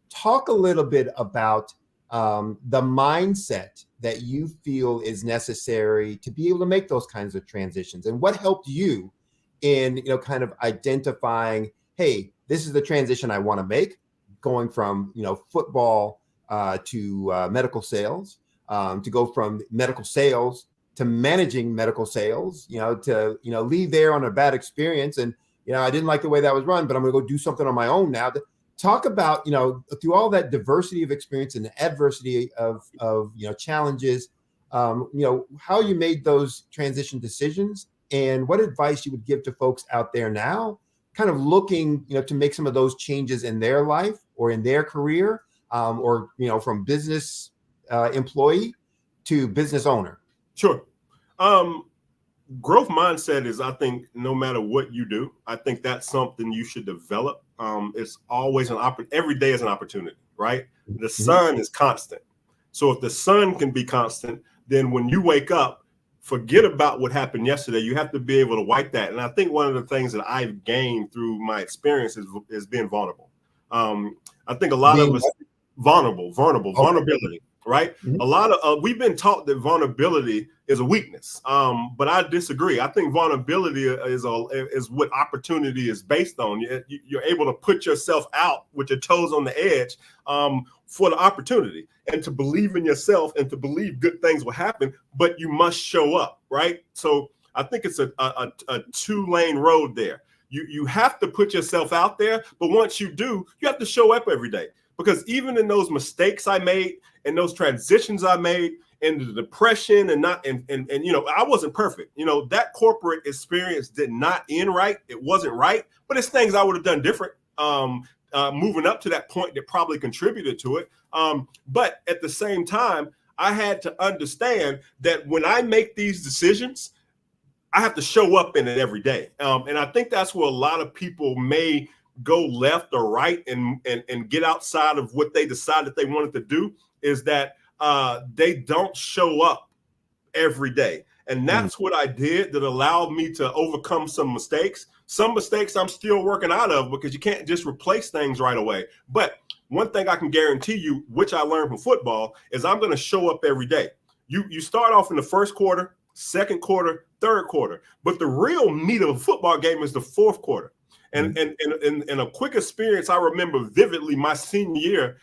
Speaker 10: Talk a little bit about the mindset that you feel is necessary to be able to make those kinds of transitions, and what helped you in kind of identifying, hey, this is the transition I want to make, going from football to medical sales, to go from medical sales to managing medical sales, to, leave there on a bad experience. And, I didn't like the way that was run, but I'm going to go do something on my own now. Talk about, through all that diversity of experience and the adversity of challenges, how you made those transition decisions and what advice you would give to folks out there now, kind of looking, to make some of those changes in their life or in their career, or, from business employee to business owner.
Speaker 11: Sure. Growth mindset is, I think, no matter what you do, I think that's something you should develop. It's always every day is an opportunity, right? The sun is constant. So if the sun can be constant, then when you wake up, forget about what happened yesterday. You have to be able to wipe that. And I think one of the things that I've gained through my experience is being vulnerable. I think a lot of us vulnerability, right? A lot of we've been taught that vulnerability is a weakness, but I disagree. I think vulnerability is what opportunity is based on. You're able to put yourself out with your toes on the edge for the opportunity, and to believe in yourself and to believe good things will happen, but you must show up, right? So I think it's a 2-lane road there. You have to put yourself out there, but once you do, you have to show up every day. Because even in those mistakes I made and those transitions I made and the depression and I wasn't perfect. That corporate experience did not end right. It wasn't right, but it's things I would have done different moving up to that point that probably contributed to it. But at the same time, I had to understand that when I make these decisions, I have to show up in it every day. And I think that's where a lot of people may go left or right and get outside of what they decided they wanted to do, is that they don't show up every day. And that's what I did that allowed me to overcome some mistakes. Some mistakes I'm still working out of, because you can't just replace things right away. But one thing I can guarantee you, which I learned from football, is I'm going to show up every day. You start off in the first quarter, second quarter, third quarter, but the real meat of a football game is the fourth quarter. And in a quick experience, I remember vividly my senior year.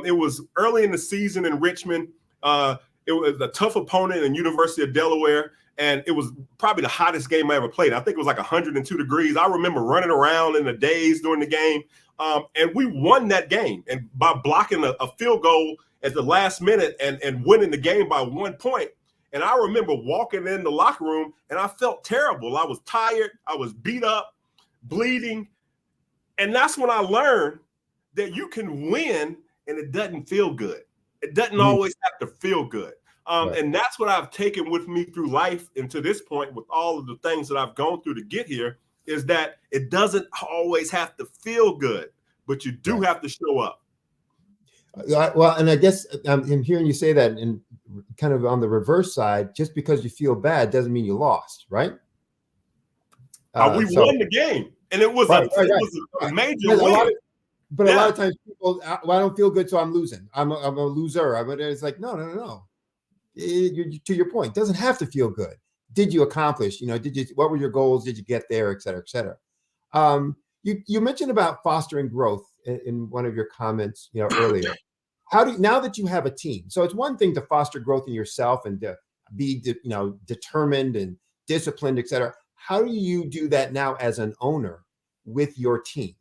Speaker 11: It was early in the season in Richmond. It was a tough opponent in University of Delaware, and it was probably the hottest game I ever played. I think it was like 102 degrees. I remember running around in the days during the game, and we won that game, and by blocking a field goal at the last minute and winning the game by 1 point. And I remember walking in the locker room, and I felt terrible. I was tired. I was beat up, bleeding. And that's when I learned that you can win and it doesn't feel good. It doesn't always have to feel good. Right. And that's what I've taken with me through life and to this point with all of the things that I've gone through to get here, is that it doesn't always have to feel good, but you do have to show up.
Speaker 10: Well, and I guess I'm hearing you say that, and kind of on the reverse side, just because you feel bad doesn't mean you lost, right?
Speaker 11: We won the game, and it was a major win.
Speaker 10: A lot of times people, I don't feel good, so I'm losing. I'm a loser. It's like, no. To your point, it doesn't have to feel good. Did you accomplish? What were your goals? Did you get there, et cetera, et cetera? You mentioned about fostering growth in one of your comments, earlier. Now that you have a team, so it's one thing to foster growth in yourself and to be, determined and disciplined, et cetera. How do you do that now as an owner with your team?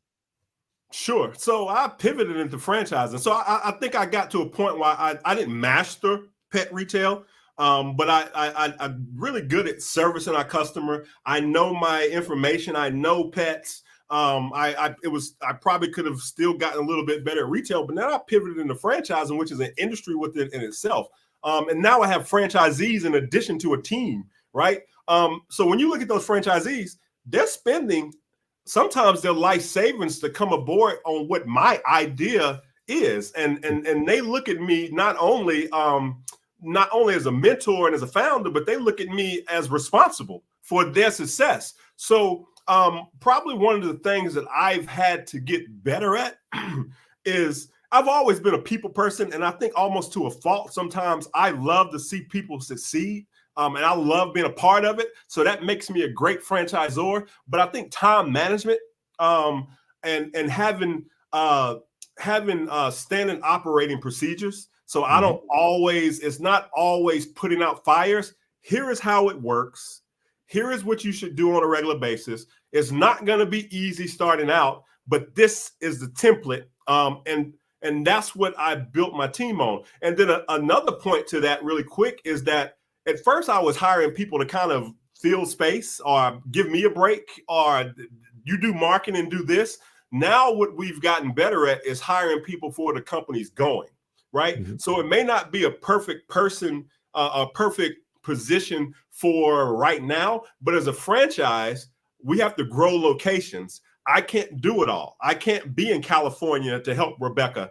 Speaker 11: Sure. So I pivoted into franchising. So I think I got to a point where I didn't master pet retail, but I'm really good at servicing our customer. I know my information. I know pets. I probably could have still gotten a little bit better at retail, but now I pivoted into franchising, which is an industry within in itself. And now I have franchisees in addition to a team, right? So when you look at those franchisees, they're spending sometimes their life savings to come aboard on what my idea is. And they look at me not only as a mentor and as a founder, but they look at me as responsible for their success. So probably one of the things that I've had to get better at is I've always been a people person. And I think almost to a fault, sometimes I love to see people succeed. And I love being a part of it. So that makes me a great franchisor. But I think time management and having standard operating procedures. So I don't always, it's not always putting out fires. here is how it works. Here is what you should do on a regular basis. It's not going to be easy starting out, but this is the template. And that's what I built my team on. And then another point to that really quick is that at first I was hiring people to kind of fill space or give me a break, or you do marketing, do this. Now what we've gotten better at is hiring people for the company's going, right? Mm-hmm. So it may not be a perfect person, a perfect position for right now, but as a franchise, we have to grow locations. I can't do it all. I can't be in California to help Rebecca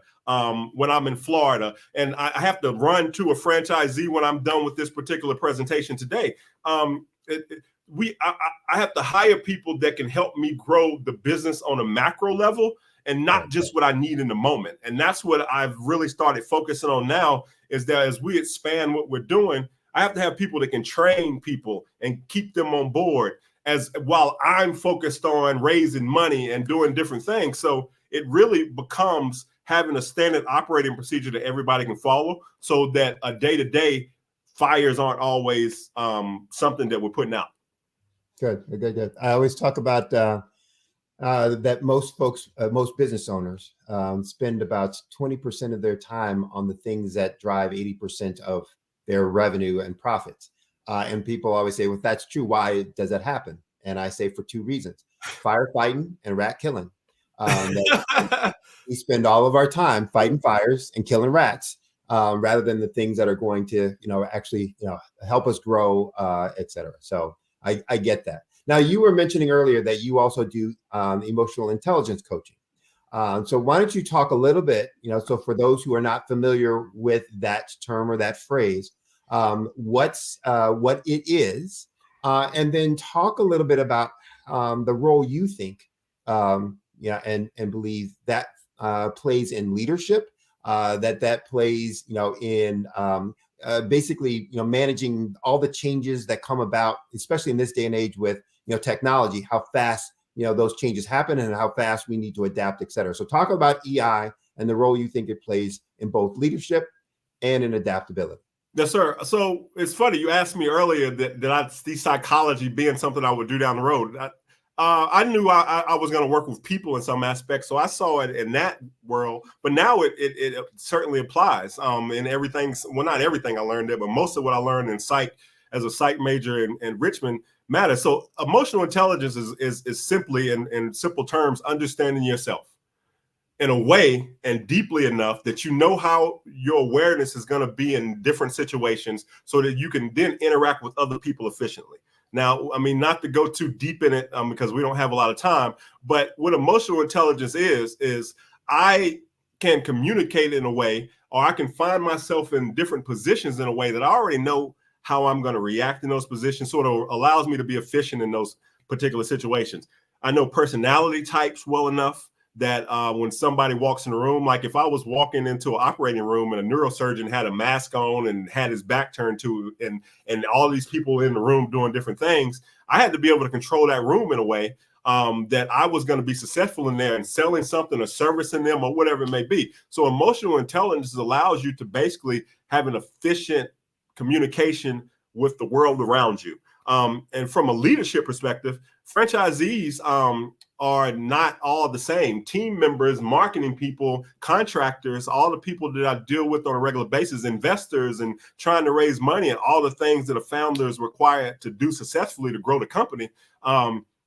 Speaker 11: when I'm in Florida, and I have to run to a franchisee when I'm done with this particular presentation today. I have to hire people that can help me grow the business on a macro level and not just what I need in the moment. And that's what I've really started focusing on now, is that as we expand what we're doing, I have to have people that can train people and keep them on board as while I'm focused on raising money and doing different things. So it really becomes having a standard operating procedure that everybody can follow, so that a day-to-day fires aren't always something that we're putting out.
Speaker 10: Good. I always talk about that most folks, most business owners spend about 20% of their time on the things that drive 80% of their revenue and profits. And people always say, well, if that's true, why does that happen? And I say for two reasons: firefighting and rat killing. We spend all of our time fighting fires and killing rats rather than the things that are going to, actually, help us grow, et cetera. So I get that. Now, you were mentioning earlier that you also do emotional intelligence coaching. So why don't you talk a little bit, so for those who are not familiar with that term or that phrase, what it is, and then talk a little bit about the role you think, and believe that plays in leadership, that plays, in basically, managing all the changes that come about, especially in this day and age with, technology, how fast, those changes happen and how fast we need to adapt, et cetera. So talk about EI and the role you think it plays in both leadership and in adaptability.
Speaker 11: Yes, sir. So it's funny. You asked me earlier that I see psychology being something I would do down the road. I knew I was going to work with people in some aspects, so I saw it in that world. But now it certainly applies in everything. Well, not everything I learned there, but most of what I learned in psych as a psych major in Richmond matters. So emotional intelligence is simply, in simple terms, understanding yourself in a way and deeply enough that you know how your awareness is going to be in different situations, so that you can then interact with other people efficiently. Now, I mean, not to go too deep in it because we don't have a lot of time, but what emotional intelligence is I can communicate in a way, or I can find myself in different positions in a way that I already know how I'm going to react in those positions, sort of allows me to be efficient in those particular situations. I know personality types well enough that when somebody walks in the room, like if I was walking into an operating room and a neurosurgeon had a mask on and had his back turned to, and all these people in the room doing different things, I had to be able to control that room in a way that I was going to be successful in there and selling something or servicing them or whatever it may be. So emotional intelligence allows you to basically have an efficient communication with the world around you. And from a leadership perspective, franchisees are not all the same. Team members, marketing people, contractors, all the people that I deal with on a regular basis, investors, and trying to raise money, and all the things that a founder is required to do successfully to grow the company.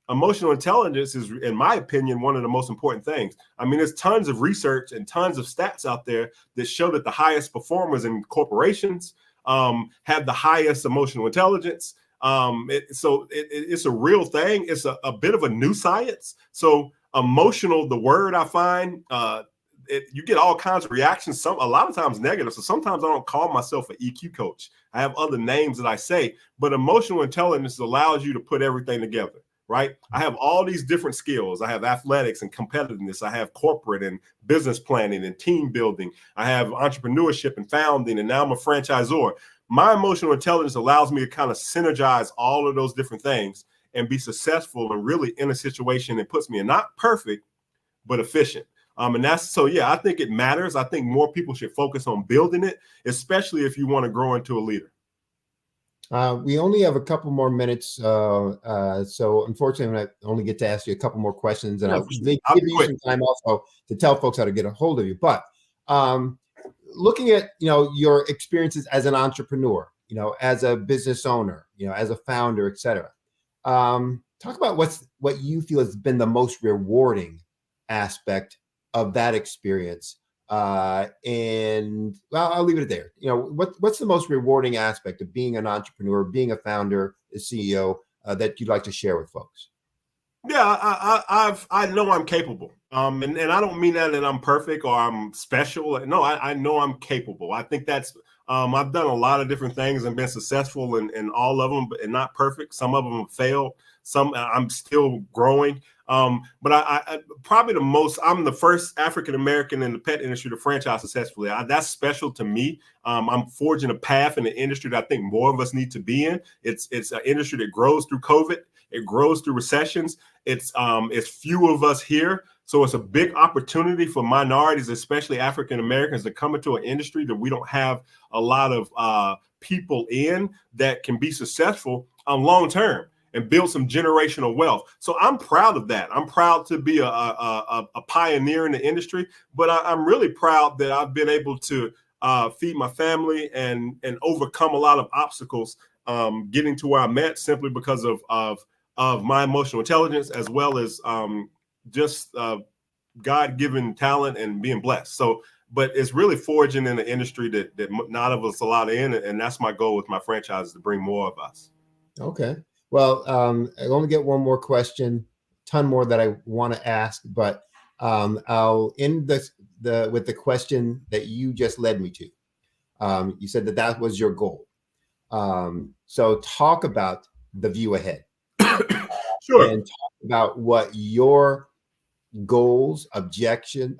Speaker 11: Emotional intelligence is, in my opinion, one of the most important things. I mean, there's tons of research and tons of stats out there that show that the highest performers in corporations have the highest emotional intelligence. It's a real thing. It's a bit of a new science. So emotional, the word, I find, you get all kinds of reactions, a lot of times negative. So sometimes I don't call myself an EQ coach. I have other names that I say, but emotional intelligence allows you to put everything together, right? I have all these different skills. I have athletics and competitiveness. I have corporate and business planning and team building. I have entrepreneurship and founding, and now I'm a franchisor. My emotional intelligence allows me to kind of synergize all of those different things and be successful and really in a situation that puts me in not perfect, but efficient. And that's, so yeah, I think it matters. I think more people should focus on building it, especially if you want to grow into a leader.
Speaker 10: We only have a couple more minutes, so unfortunately, I only get to ask you a couple more questions, and
Speaker 11: Yeah,
Speaker 10: I'll
Speaker 11: for sure.
Speaker 10: give
Speaker 11: I'll be
Speaker 10: you
Speaker 11: quick.
Speaker 10: some time also to tell folks how to get a hold of you. But looking at your experiences as an entrepreneur, as a business owner, as a founder, etc. Talk about what you feel has been the most rewarding aspect of that experience. And well, I'll leave it there. What's the most rewarding aspect of being an entrepreneur, being a founder, a CEO, that you'd like to share with folks?
Speaker 11: Yeah, I know I'm capable. And I don't mean that I'm perfect or I'm special. No, I know I'm capable. I think that's I've done a lot of different things and been successful in all of them, but and not perfect. Some of them have failed. Some I'm still growing. But I probably I'm the first African American in the pet industry to franchise successfully. That's special to me. I'm forging a path in the industry that I think more of us need to be in. It's an industry that grows through COVID. It grows through recessions. It's few of us here. So it's a big opportunity for minorities, especially African Americans, to come into an industry that we don't have a lot of people in that can be successful long term and build some generational wealth. So I'm proud of that. I'm proud to be a pioneer in the industry, but I'm really proud that I've been able to feed my family and overcome a lot of obstacles getting to where I'm at simply because of my emotional intelligence, as well as just God-given talent and being blessed. So, but it's really forging in an industry that not of us allowed in, and that's my goal with my franchise, is to bring more of us.
Speaker 10: Okay. Well, I only get one more question, ton more that I want to ask, but I'll end with the question that you just led me to. You said that was your goal. So talk about the view ahead.
Speaker 11: Sure.
Speaker 10: And talk about what your goals, objectives,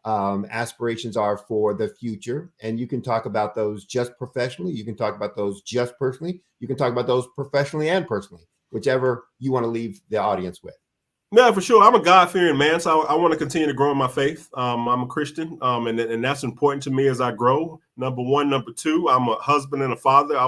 Speaker 10: aspirations are for the future. And you can talk about those just professionally. You can talk about those just personally. You can talk about those professionally and personally, whichever you want to leave the audience with.
Speaker 11: Yeah, for sure. I'm a God-fearing man, so I want to continue to grow in my faith. I'm a Christian, and that's important to me as I grow. Number one. Number two, I'm a husband and a father.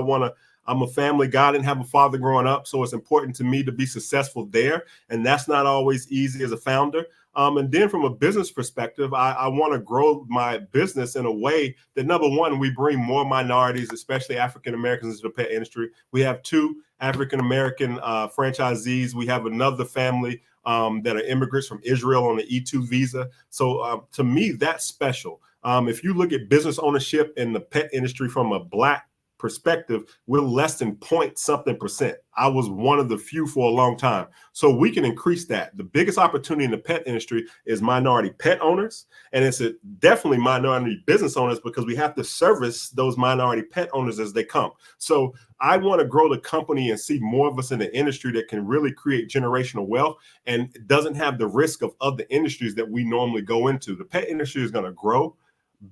Speaker 11: I'm a family guy. I didn't have a father growing up, so it's important to me to be successful there, and that's not always easy as a founder. And then from a business perspective, I want to grow my business in a way that, number one, we bring more minorities, especially African Americans, into the pet industry. We have 2 African American franchisees. We have another family that are immigrants from Israel on the E2 visa. So to me, that's special. If you look at business ownership in the pet industry from a Black perspective, we're less than .something%. I was one of the few for a long time. So we can increase that. The biggest opportunity in the pet industry is minority pet owners. And it's definitely minority business owners, because we have to service those minority pet owners as they come. So I want to grow the company and see more of us in the industry that can really create generational wealth and doesn't have the risk of other industries that we normally go into. The pet industry is going to grow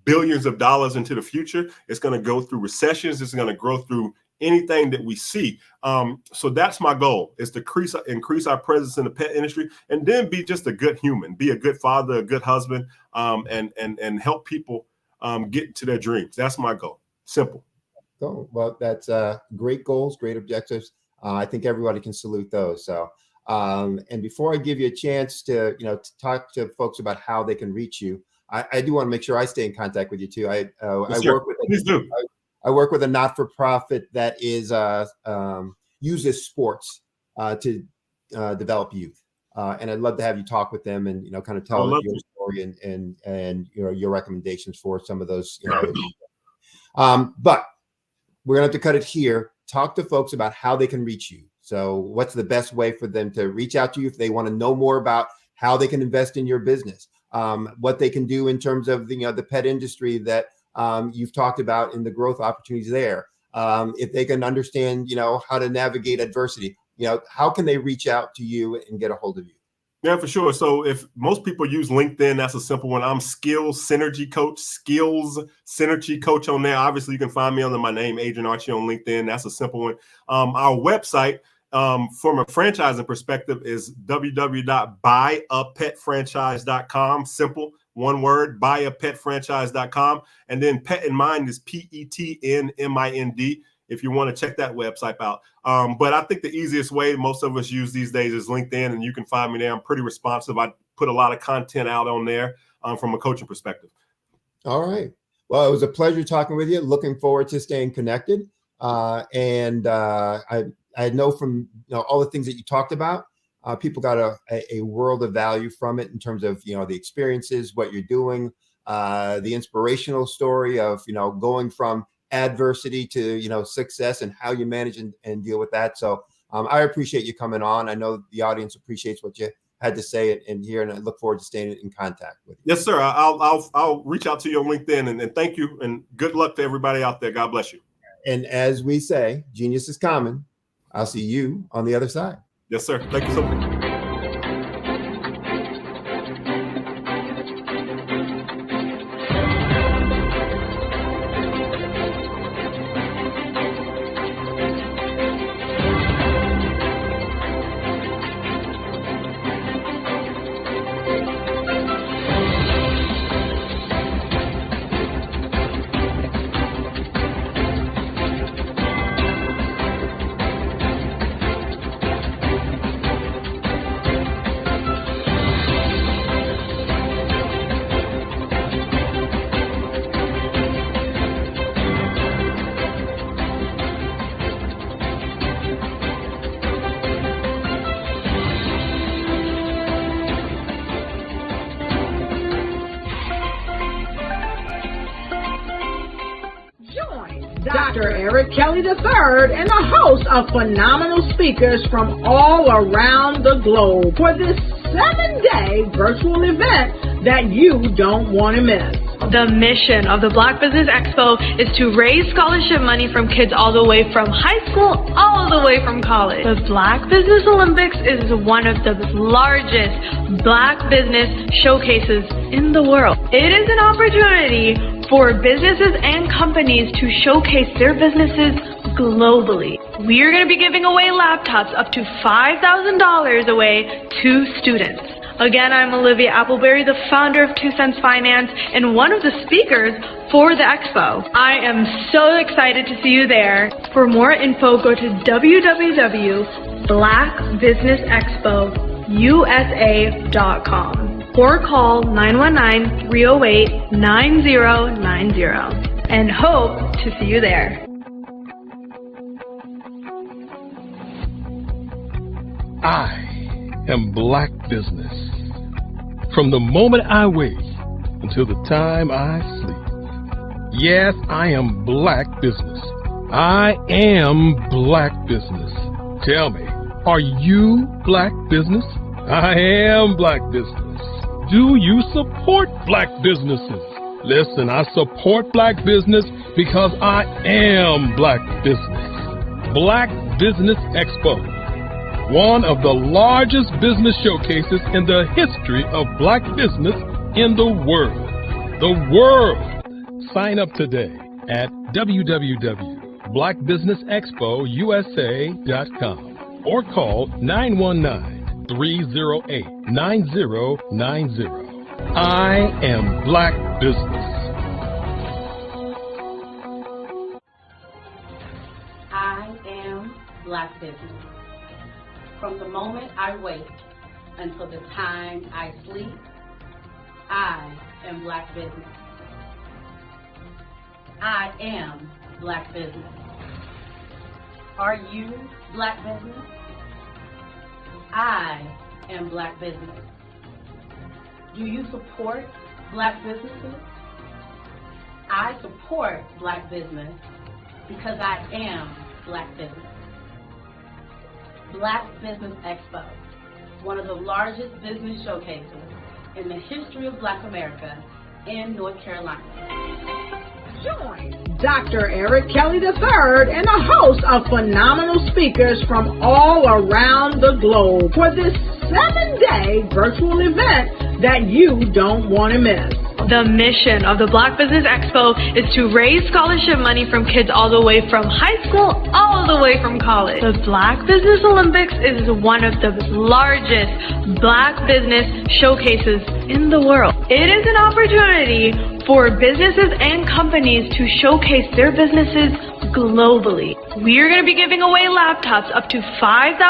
Speaker 11: billions of dollars into the future. It's going to go through recessions. It's going to grow through anything that we see. So that's my goal, is to increase our presence in the pet industry, and then be just a good human, be a good father, a good husband, and help people get to their dreams. That's my goal. Simple.
Speaker 10: Cool. Well, that's great goals, great objectives. I think everybody can salute those. So, and before I give you a chance to talk to folks about how they can reach you, I do want to make sure I stay in contact with you too. I work with a not-for-profit that is uses sports to develop youth, and I'd love to have you talk with them and kind of tell your story and your recommendations for some of those. But we're gonna have to cut it here. Talk to folks about how they can reach you. So, what's the best way for them to reach out to you if they want to know more about how they can invest in your business? What they can do in terms of the pet industry that you've talked about in the growth opportunities there. If they can understand, how to navigate adversity, how can they reach out to you and get a hold of you?
Speaker 11: Yeah, for sure. So if most people use LinkedIn, that's a simple one. I'm Skills Synergy Coach on there. Obviously, you can find me under my name, Adrian Archie, on LinkedIn. That's a simple one. Our website, from a franchising perspective, is www.buyapetfranchise.com. Simple. one word, buyapetfranchise.com. And then Pet in Mind is PETNMIND if you want to check that website out. But I think the easiest way most of us use these days is LinkedIn, and you can find me there. I'm pretty responsive. I put a lot of content out on there from a coaching perspective.
Speaker 10: All right. Well, it was a pleasure talking with you. Looking forward to staying connected. I know from all the things that you talked about, people got a world of value from it in terms of the experiences, what you're doing, the inspirational story of going from adversity to success and how you manage and deal with that. So I appreciate you coming on. I know the audience appreciates what you had to say and hear, and I look forward to staying in contact with you.
Speaker 11: Yes, sir. I'll reach out to you on LinkedIn, and thank you, and good luck to everybody out there. God bless you.
Speaker 10: And as we say, genius is common. I'll see you on the other side.
Speaker 11: Yes, sir. Thank you so much.
Speaker 1: Dr. Eric Kelly III and the host of phenomenal speakers from all around the globe for this 7-day virtual event that you don't want to miss.
Speaker 2: The mission of the Black Business Expo is to raise scholarship money from kids all the way from high school, all the way from college. The Black Business Olympics is one of the largest Black business showcases in the world. It is an opportunity for businesses and companies to showcase their businesses globally. We are going to be giving away laptops up to $5,000 away to students. Again, I'm Olivia Appleberry, the founder of 2 Cents Finance and one of the speakers for the expo. I am so excited to see you there. For more info, go to www.blackbusinessexpousa.com or call 919-308-9090 and hope to see you there.
Speaker 3: I am Black Business. From the moment I wake until the time I sleep. Yes, I am Black Business. I am Black Business. Tell me, are you Black Business? I am Black Business. Do you support Black businesses? Listen, I support Black business because I am Black Business. Black Business Expo, one of the largest business showcases in the history of Black business in the world. The world! Sign up today at www.blackbusinessexpousa.com or call 919-308-9090. I am Black Business.
Speaker 4: I am Black Business. From the moment I wake until the time I sleep, I am Black Business. I am Black Business. Are you Black Business? I am Black Business. Do you support Black businesses? I support Black business because I am Black Business. Black Business Expo, one of the largest business showcases in the history of Black America in North Carolina.
Speaker 1: Join Dr. Eric Kelly III and a host of phenomenal speakers from all around the globe for this 7-day virtual event that you don't want to miss.
Speaker 2: The mission of the Black Business Expo is to raise scholarship money from kids all the way from high school, all the way from college. The Black Business Olympics is one of the largest Black business showcases in the world. It is an opportunity for businesses and companies to showcase their businesses globally. We are going to be giving away laptops up to $5,000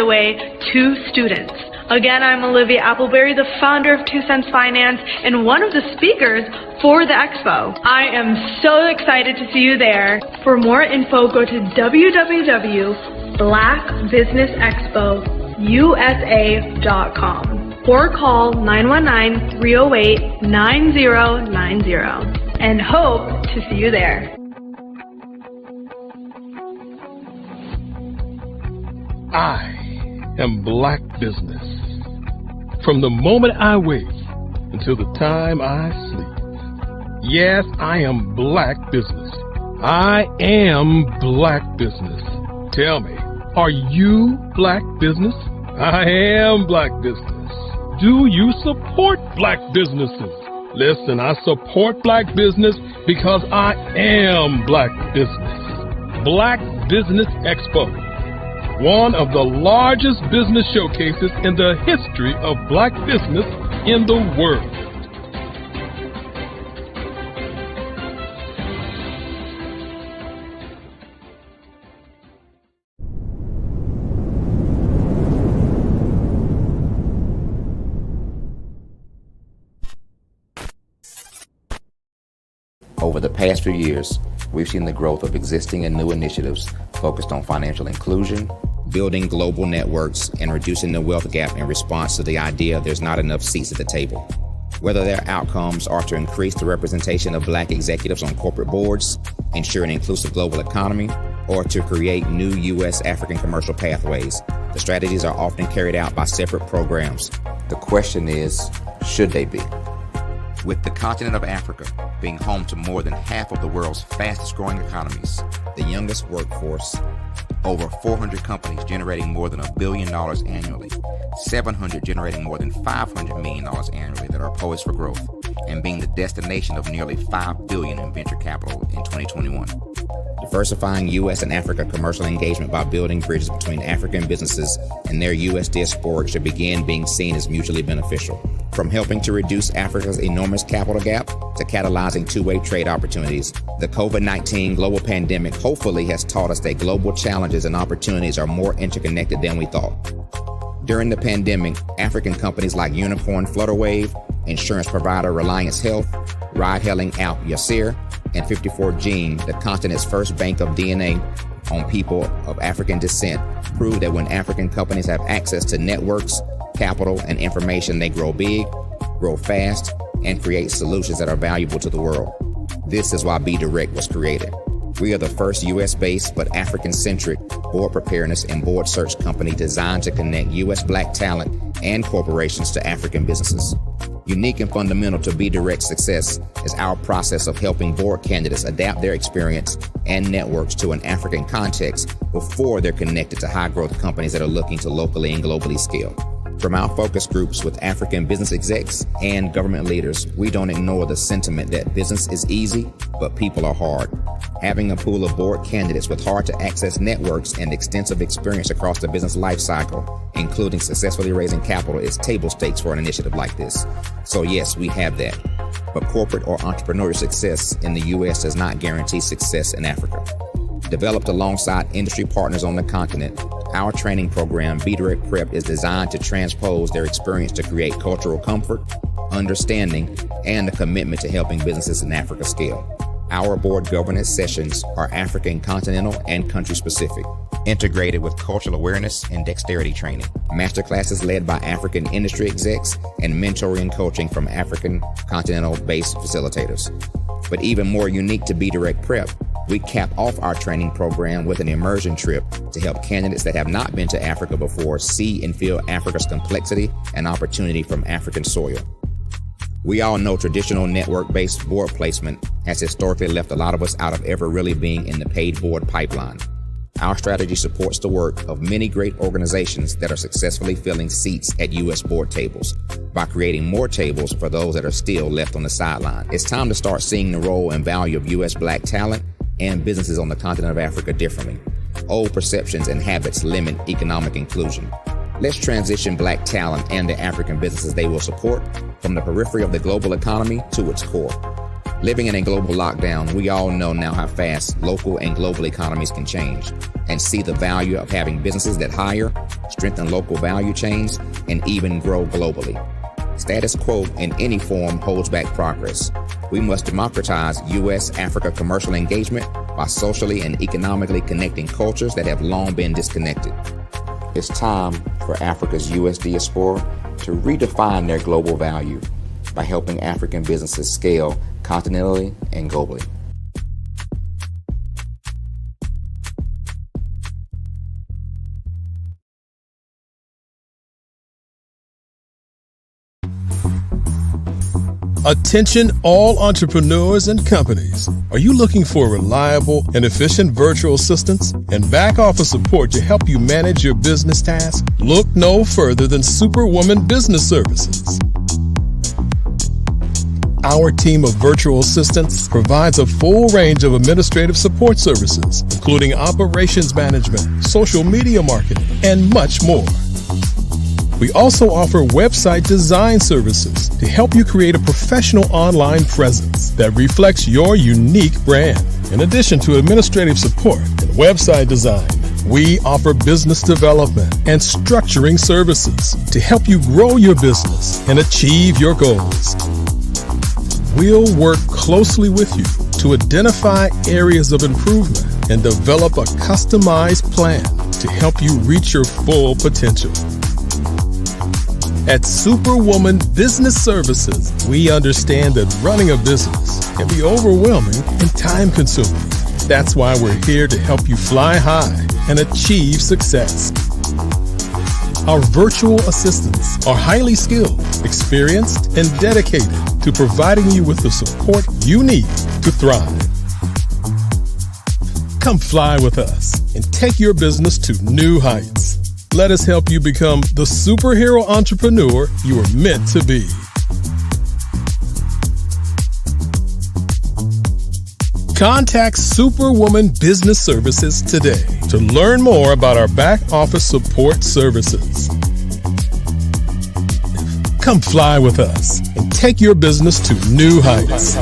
Speaker 2: away to students. Again, I'm Olivia Appleberry, the founder of 2 Cents Finance and one of the speakers for the expo. I am so excited to see you there. For more info, go to www.blackbusinessexpousa.com or call 919-308-9090 and hope to see you there.
Speaker 3: I am Black Business. From the moment I wake until the time I sleep. Yes, I am Black Business. I am Black Business. Tell me, are you Black Business? I am Black Business. Do you support Black businesses? Listen, I support Black business because I am Black Business. Black Business Expo, one of the largest business showcases in the history of Black business in the world.
Speaker 6: Over the past few years, we've seen the growth of existing and new initiatives focused on financial inclusion, building global networks, and reducing the wealth gap in response to the idea there's not enough seats at the table. Whether their outcomes are to increase the representation of Black executives on corporate boards, ensure an inclusive global economy, or to create new U.S. African commercial pathways, the strategies are often carried out by separate programs. The question is, should they be? With the continent of Africa being home to more than half of the world's fastest growing economies, the youngest workforce, over 400 companies generating more than $1 billion annually, 700 generating more than $500 million annually that are poised for growth, and being the destination of nearly $5 billion in venture capital in 2021. Diversifying U.S. and Africa commercial engagement by building bridges between African businesses and their U.S. diaspora should begin being seen as mutually beneficial. From helping to reduce Africa's enormous capital gap to catalyzing two-way trade opportunities, the COVID-19 global pandemic hopefully has taught us that global challenges and opportunities are more interconnected than we thought. During the pandemic, African companies like Unicorn Flutterwave, insurance provider Reliance Health, ride-hailing app Yasir, and 54Gene, the continent's first bank of DNA on people of African descent, proved that when African companies have access to networks, capital, and information, they grow big, grow fast, and create solutions that are valuable to the world. This is why Be Direct was created. We are the first U.S.-based but African-centric board preparedness and board search company designed to connect U.S. Black talent and corporations to African businesses. Unique and fundamental to Be Direct's success is our process of helping board candidates adapt their experience and networks to an African context before they're connected to high-growth companies that are looking to locally and globally scale. From our focus groups with African business execs and government leaders, we don't ignore the sentiment that business is easy, but people are hard. Having a pool of board candidates with hard-to-access networks and extensive experience across the business life cycle, including successfully raising capital, is table stakes for an initiative like this. So yes, we have that. But corporate or entrepreneurial success in the U.S. does not guarantee success in Africa. Developed alongside industry partners on the continent, our training program, Be Direct Prep, is designed to transpose their experience to create cultural comfort, understanding, and a commitment to helping businesses in Africa scale. Our board governance sessions are African, continental, and country-specific, integrated with cultural awareness and dexterity training, masterclasses led by African industry execs, and mentoring coaching from African continental-based facilitators. But even more unique to Be Direct Prep, we cap off our training program with an immersion trip to help candidates that have not been to Africa before see and feel Africa's complexity and opportunity from African soil. We all know traditional network-based board placement has historically left a lot of us out of ever really being in the paid board pipeline. Our strategy supports the work of many great organizations that are successfully filling seats at U.S. board tables by creating more tables for those that are still left on the sideline. It's time to start seeing the role and value of U.S. Black talent and businesses on the continent of Africa differently. Old perceptions and habits limit economic inclusion. Let's transition Black talent and the African businesses they will support from the periphery of the global economy to its core. Living in a global lockdown, we all know now how fast local and global economies can change and see the value of having businesses that hire, strengthen local value chains, and even grow globally. Status quo in any form holds back progress. We must democratize U.S.-Africa commercial engagement by socially and economically connecting cultures that have long been disconnected. It's time for Africa's U.S. diaspora to redefine their global value by helping African businesses scale continentally and globally.
Speaker 3: Attention all entrepreneurs and companies. Are you looking for reliable and efficient virtual assistants and back office support to help you manage your business tasks? Look no further than Superwoman Business Services. Our team of virtual assistants provides a full range of administrative support services, including operations management, social media marketing, and much more. We also offer website design services to help you create a professional online presence that reflects your unique brand. In addition to administrative support and website design, we offer business development and structuring services to help you grow your business and achieve your goals. We'll work closely with you to identify areas of improvement and develop a customized plan to help you reach your full potential. At Superwoman Business Services, we understand that running a business can be overwhelming and time-consuming. That's why we're here to help you fly high and achieve success. Our virtual assistants are highly skilled, experienced, and dedicated to providing you with the support you need to thrive. Come fly with us and take your business to new heights. Let us help you become the superhero entrepreneur you are meant to be. Contact Superwoman Business Services today to learn more about our back office support services. Come fly with us and take your business to new heights.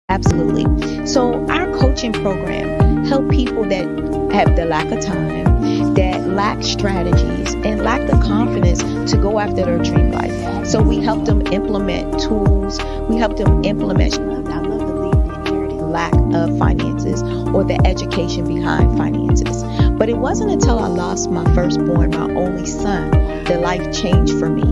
Speaker 5: Absolutely. So our coaching program help people that have the lack of time, that lack strategies, and lack the confidence to go after their dream life. So we help them implement tools. We help them implement, I love to leave the inherited lack of finances or the education behind finances. But it wasn't until I lost my firstborn, my only son, that life changed for me.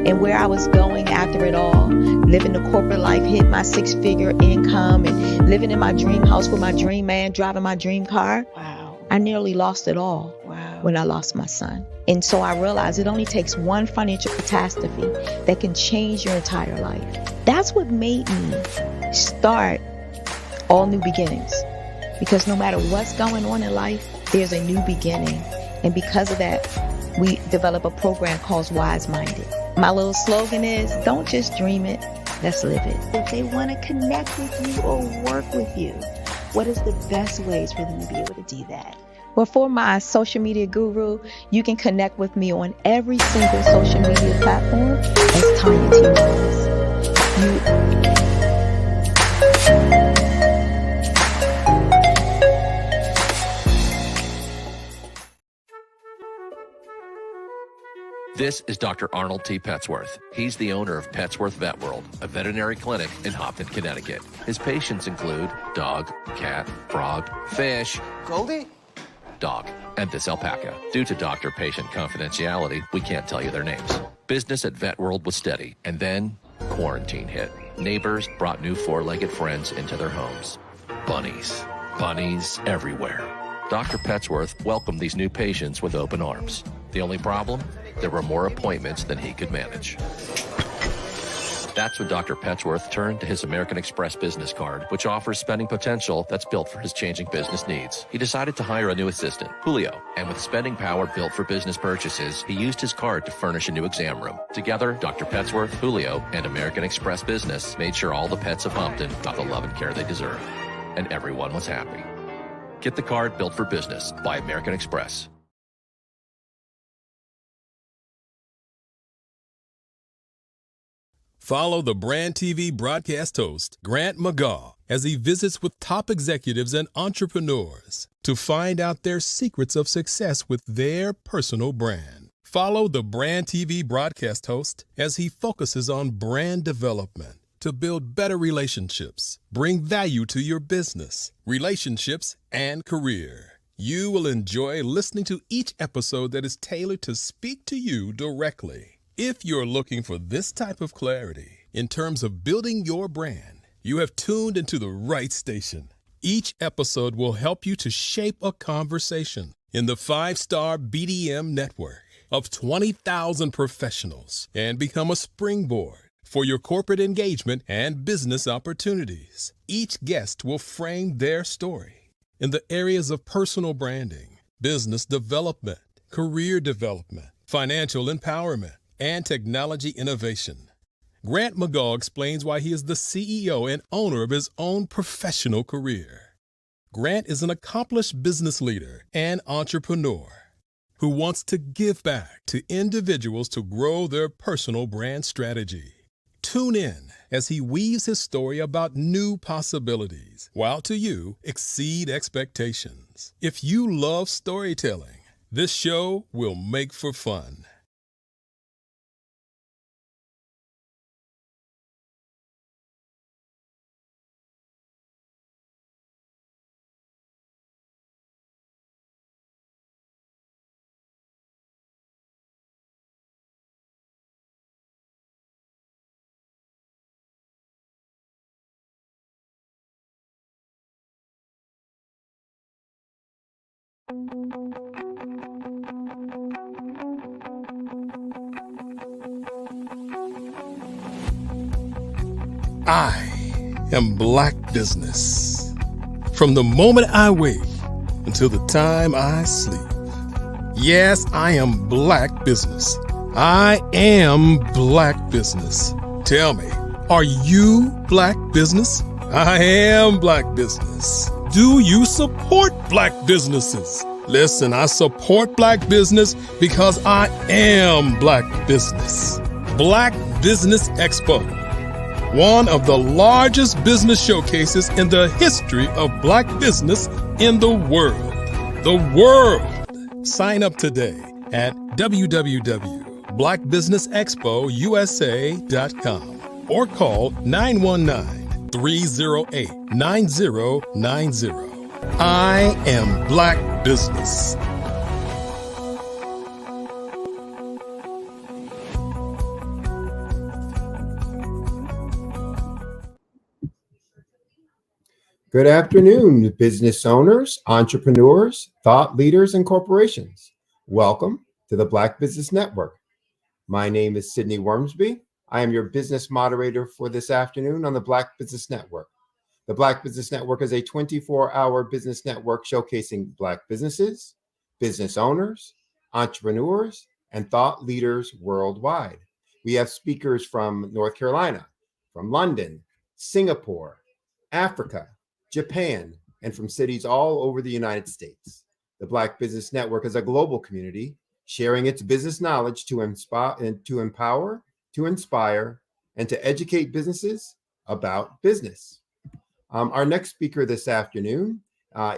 Speaker 5: And where I was going after it all, living the corporate life, hit my 6-figure income, and living in my dream house with my dream man, driving my dream car. Wow. I nearly lost it all. Wow. When I lost my son. And so I realized it only takes one financial catastrophe that can change your entire life. That's what made me start All New Beginnings. Because no matter what's going on in life, there's a new beginning. And because of that, we develop a program called Wise Minded. My little slogan is, don't just dream it, let's live it. If they want to connect with you or work with you, what is the best ways for them to be able to do that? Well, for my social media guru, you can connect with me on every single social media platform as Tanya T. Wallace.
Speaker 12: This is Dr. Arnold T. Petsworth. He's the owner of Petsworth Vet World, a veterinary clinic in Hopton, Connecticut. His patients include dog, cat, frog, fish, Goldie, dog, and this alpaca. Due to doctor-patient confidentiality, we can't tell you their names. Business at Vet World was steady, and then Quarantine hit. Neighbors brought new four-legged friends into their homes. Bunnies. Bunnies everywhere. Dr. Petsworth welcomed these new patients with open arms. The only problem? There were more appointments than he could manage. That's when Dr. Petsworth turned to his American Express business card, which offers spending potential that's built for his changing business needs. He decided to hire a new assistant, Julio, and with spending power built for business purchases, he used his card to furnish a new exam room. Together, Dr. Petsworth, Julio, and American Express Business made sure all the pets of Humpton got the love and care they deserve. And everyone was happy. Get the card built for business by American Express.
Speaker 3: Follow the Brand TV broadcast host, Grant McGaw, as he visits with top executives and entrepreneurs to find out their secrets of success with their personal brand. Follow the Brand TV broadcast host as he focuses on brand development to build better relationships, bring value to your business, relationships, and career. You will enjoy listening to each episode that is tailored to speak to you directly. If you're looking for this type of clarity in terms of building your brand, you have tuned into the right station. Each episode will help you to shape a conversation in the 5-star BDM network of 20,000 professionals and become a springboard for your corporate engagement and business opportunities. Each guest will frame their story in the areas of personal branding, business development, career development, financial empowerment, and technology innovation. Grant McGaw explains why he is the CEO and owner of his own professional career. Grant is an accomplished business leader and entrepreneur who wants to give back to individuals to grow their personal brand strategy. Tune in as he weaves his story about new possibilities, while to you exceed expectations. If you love storytelling, this show will make for fun. I am Black Business. From the moment I wake until the time I sleep. Yes, I am Black Business. I am Black Business. Tell me, are you Black Business? I am Black Business. Do you support Black businesses? Listen, I support Black business because I am Black Business. Black Business Expo, one of the largest business showcases in the history of Black business in the world. The world! Sign up today at www.blackbusinessexpousa.com or call 919-308-9090. I am Black Business.
Speaker 10: Good afternoon, business owners, entrepreneurs, thought leaders, and corporations. Welcome to the Black Business Network. My name is Sidney Wormsby. I am your business moderator for this afternoon on the Black Business Network. The Black Business Network is a 24-hour business network showcasing Black businesses, business owners, entrepreneurs, and thought leaders worldwide. We have speakers from North Carolina, from London, Singapore, Africa, Japan, and from cities all over the United States. The Black Business Network is a global community sharing its business knowledge to empower, to inspire, and to educate businesses about business. Our next speaker this afternoon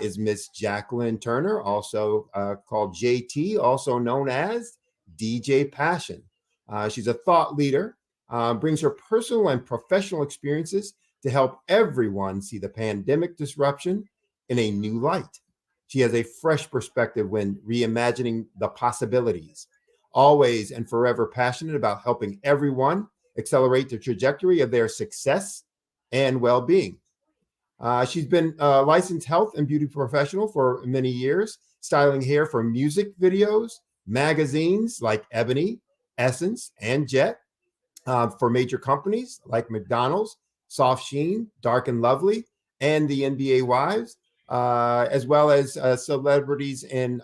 Speaker 10: is Miss Jacqueline Turner, also called JT, also known as DJ Passion. She's a thought leader, brings her personal and professional experiences to help everyone see the pandemic disruption in a new light. She has a fresh perspective when reimagining the possibilities, always and forever passionate about helping everyone accelerate the trajectory of their success and well-being. She's been a licensed health and beauty professional for many years, styling hair for music videos, magazines like Ebony, Essence, and Jet, for major companies like McDonald's, Soft Sheen, Dark and Lovely, and the NBA Wives, as well as celebrities and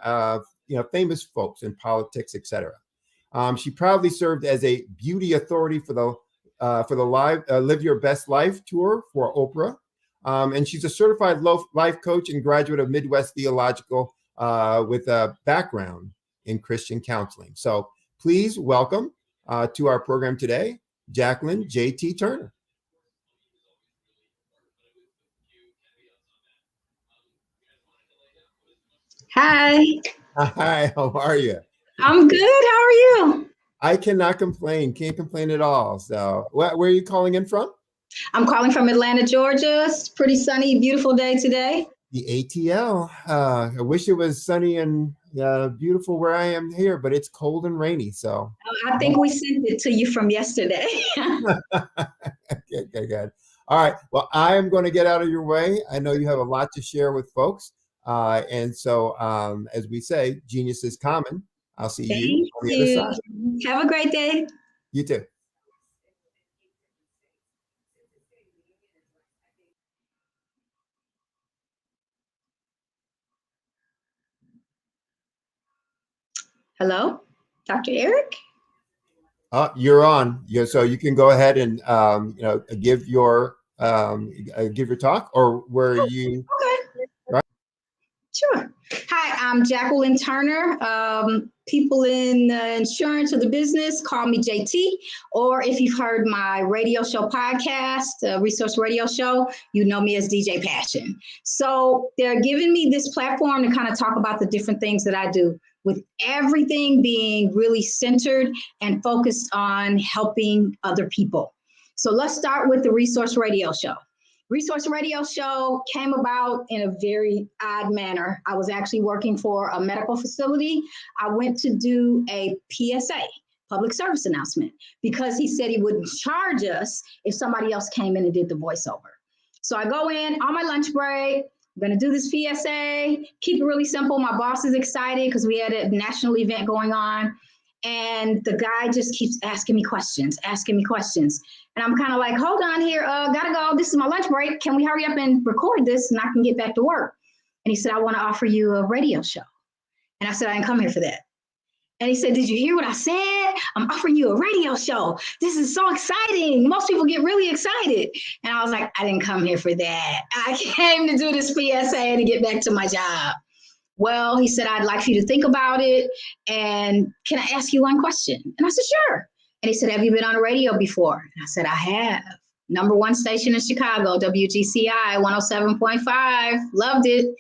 Speaker 10: famous folks in politics, etc. She proudly served as a beauty authority for the Live Your Best Life tour for Oprah. And she's a certified life coach and graduate of Midwest Theological with a background in Christian counseling. So please welcome to our program today, Jacqueline J.T. Turner.
Speaker 13: Hi.
Speaker 10: Hi, how are you?
Speaker 13: I'm good. How are you?
Speaker 10: I cannot complain. Can't complain at all. So where are you calling in from?
Speaker 13: I'm calling from Atlanta, Georgia. It's a pretty sunny, beautiful day today.
Speaker 10: The ATL. I wish it was sunny and beautiful where I am here, but it's cold and rainy. So
Speaker 13: I think we sent it to you from yesterday.
Speaker 10: Okay, good. All right. Well, I am going to get out of your way. I know you have a lot to share with folks. And so, as we say, genius is common. I'll see you on the other side.
Speaker 13: Have a great day.
Speaker 10: You too.
Speaker 13: Hello, Dr. Eric?
Speaker 10: You're on. So you can go ahead and give your talk, or were you?
Speaker 13: Okay.
Speaker 10: Right?
Speaker 13: Sure. Hi, I'm Jacqueline Turner. People in insurance or the business call me JT, or if you've heard my radio show podcast, Resource Radio Show, you know me as DJ Passion. So they're giving me this platform to kind of talk about the different things that I do, with everything being really centered and focused on helping other people. So let's start with the Resource Radio Show. Resource Radio Show came about in a very odd manner. I was actually working for a medical facility. I went to do a PSA, public service announcement, because he said he wouldn't charge us if somebody else came in and did the voiceover. So I go in on my lunch break. I'm going to do this PSA, keep it really simple. My boss is excited because we had a national event going on. And the guy just keeps asking me questions. And I'm kind of like, hold on here, gotta go. This is my lunch break. Can we hurry up and record this and I can get back to work? And he said, I want to offer you a radio show. And I said, I didn't come here for that. And he said, did you hear what I said? I'm offering you a radio show. This is so exciting. Most people get really excited. And I was like, I didn't come here for that. I came to do this PSA and to get back to my job. Well, he said, I'd like for you to think about it. And can I ask you one question? And I said, sure. And he said, have you been on the radio before? And I said, I have. #1 station in Chicago, WGCI 107.5. Loved it.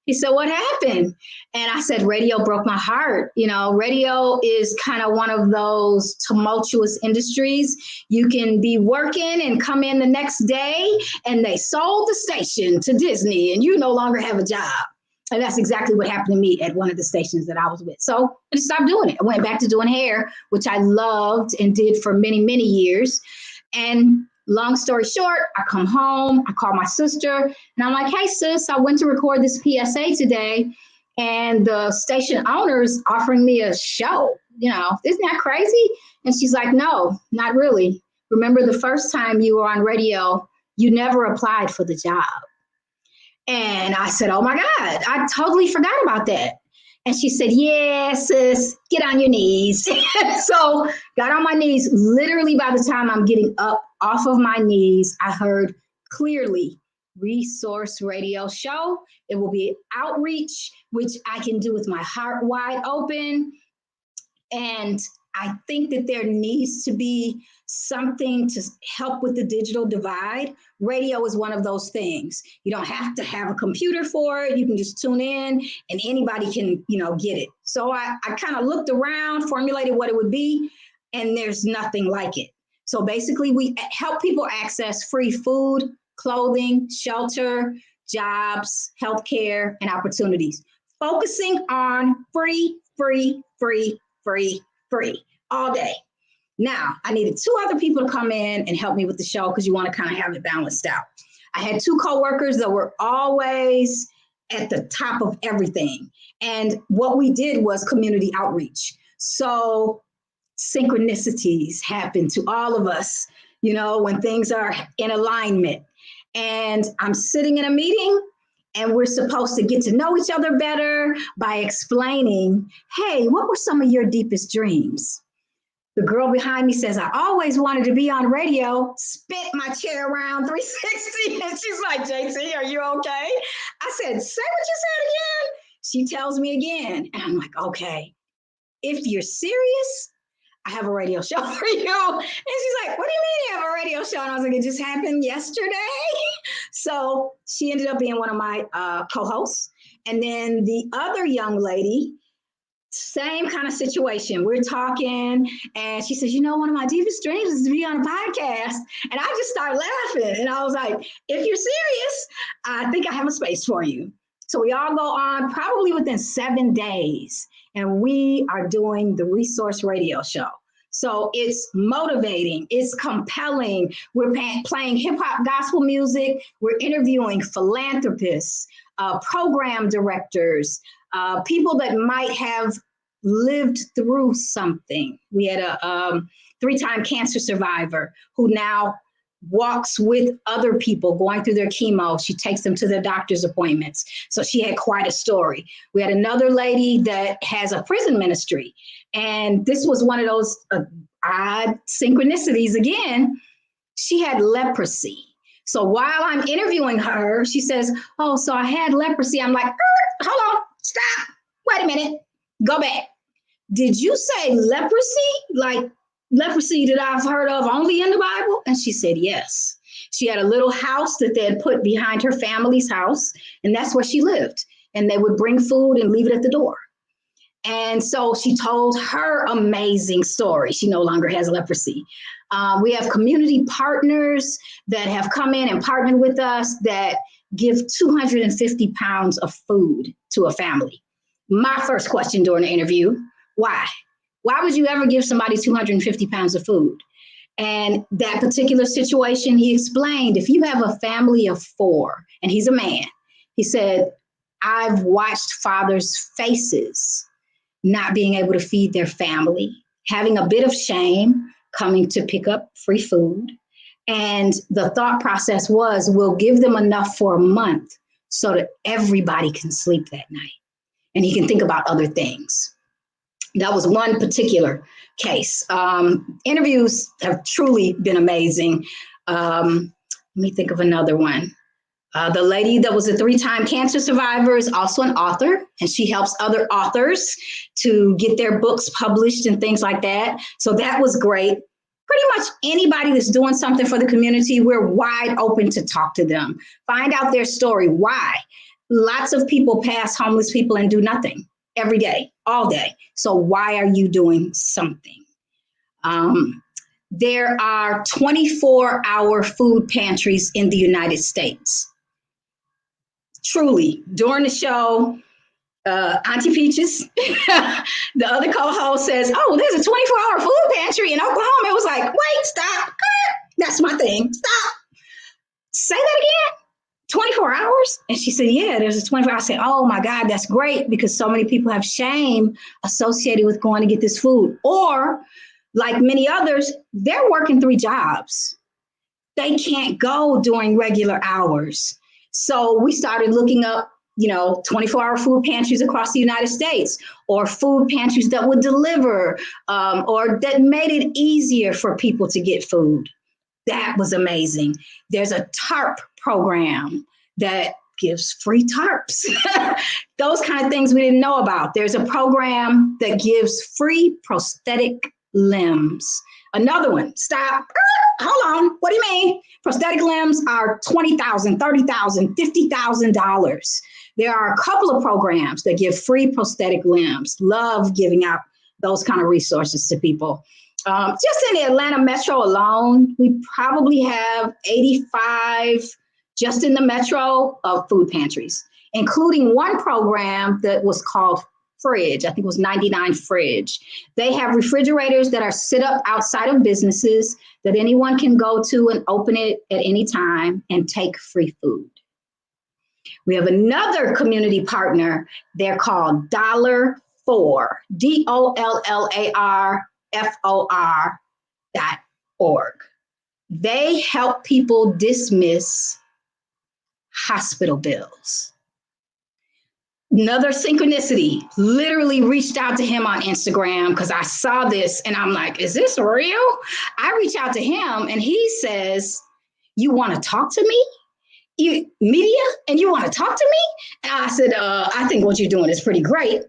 Speaker 13: He said, what happened? And I said, radio broke my heart. You know, radio is kind of one of those tumultuous industries. You can be working and come in the next day and they sold the station to Disney and you no longer have a job. And that's exactly what happened to me at one of the stations that I was with. So I just stopped doing it. I went back to doing hair, which I loved and did for many, many years. And long story short, I come home, I call my sister, and I'm like, hey, sis, I went to record this PSA today, and the station owner's offering me a show. You know, isn't that crazy? And she's like, no, not really. Remember the first time you were on radio, you never applied for the job. And I said, oh my God, I totally forgot about that. And she said, yeah, sis, get on your knees. So got on my knees. Literally by the time I'm getting up off of my knees, I heard clearly Resource Radio Show. It will be outreach, which I can do with my heart wide open. And I think that there needs to be something to help with the digital divide. Radio is one of those things. You don't have to have a computer for it. You can just tune in and anybody can, get it. So I kind of looked around, formulated what it would be, and there's nothing like it. So basically we help people access free food, clothing, shelter, jobs, healthcare, and opportunities. Focusing on free all day. Now, I needed 2 other people to come in and help me with the show because you want to kind of have it balanced out. I had 2 coworkers that were always at the top of everything. And what we did was community outreach. So synchronicities happen to all of us, you know, when things are in alignment. And I'm sitting in a meeting and we're supposed to get to know each other better by explaining, hey, what were some of your deepest dreams? The girl behind me says, I always wanted to be on radio, spit my chair around 360. And she's like, JT, are you okay? I said, say what you said again. She tells me again. And I'm like, okay, if you're serious, I have a radio show for you. And she's like, what do you mean you have a radio show? And I was like, it just happened yesterday. So she ended up being one of my co-hosts. And then the other young lady, same kind of situation. We're talking and she says, you know, one of my deepest dreams is to be on a podcast. And I just started laughing. And I was like, if you're serious, I think I have a space for you. So we all go on probably within 7 days. And we are doing the Resource Radio Show. So it's motivating, it's compelling. We're playing hip hop gospel music. We're interviewing philanthropists, program directors, people that might have lived through something. We had a 3-time cancer survivor who now walks with other people going through their chemo. She takes them to their doctor's appointments. So she had quite a story. We had another lady that has a prison ministry. And this was one of those odd synchronicities again. She had leprosy. So while I'm interviewing her, she says, oh, so I had leprosy. I'm like, hold on, stop. Wait a minute. Go back. Did you say leprosy? Like leprosy that I've heard of only in the Bible? And she said, yes. She had a little house that they had put behind her family's house, and that's where she lived. And they would bring food and leave it at the door. And so she told her amazing story. She no longer has leprosy. We have community partners that have come in and partnered with us that give 250 pounds of food to a family. My first question during the interview, why? Why would you ever give somebody 250 pounds of food? And that particular situation, he explained, if you have a family of 4, and he's a man, he said, I've watched fathers' faces not being able to feed their family, having a bit of shame, coming to pick up free food. And the thought process was, we'll give them enough for a month so that everybody can sleep that night. And he can think about other things. That was one particular case. Interviews have truly been amazing. Let me think of another one. The lady that was a 3-time cancer survivor is also an author, and she helps other authors to get their books published and things like that. So that was great. Pretty much anybody that's doing something for the community, we're wide open to talk to them. Find out their story. Why? Lots of people pass homeless people and do nothing every day, all day. So why are you doing something? There are 24-hour food pantries in the United States. Truly, during the show, Auntie Peaches, the other co-host says, oh, there's a 24-hour food pantry in Oklahoma. It was like, wait, stop. That's my thing. Stop. Say that again. 24 hours? And she said, yeah, there's a 24 hours. I said, oh my God, that's great, because so many people have shame associated with going to get this food. Or like many others, they're working 3 jobs. They can't go during regular hours. So we started looking up, 24-hour food pantries across the United States, or food pantries that would deliver, or that made it easier for people to get food. That was amazing. There's a TARP program that gives free tarps. Those kind of things we didn't know about. There's a program that gives free prosthetic limbs. Another one, stop, hold on, what do you mean? Prosthetic limbs are $20,000, $30,000, $50,000. There are a couple of programs that give free prosthetic limbs. Love giving out those kind of resources to people. Just in the Atlanta metro alone, we probably have 85 just in the metro of food pantries, including one program that was called Fridge. I think it was 99 Fridge. They have refrigerators that are set up outside of businesses that anyone can go to and open it at any time and take free food. We have another community partner. They're called $4, DOLLARFOR.org. They help people dismiss hospital bills. Another synchronicity, literally reached out to him on Instagram because I saw this and I'm like, is this real? I reach out to him and he says, you want to talk to me? Media, and you want to talk to me? And I said, I think what you're doing is pretty great.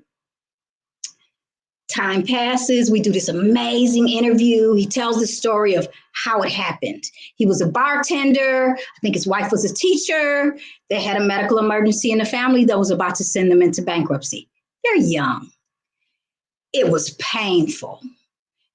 Speaker 13: Time passes. We do this amazing interview. He tells the story of how it happened. He was a bartender. I think his wife was a teacher. They had a medical emergency in the family that was about to send them into bankruptcy. They're young. It was painful.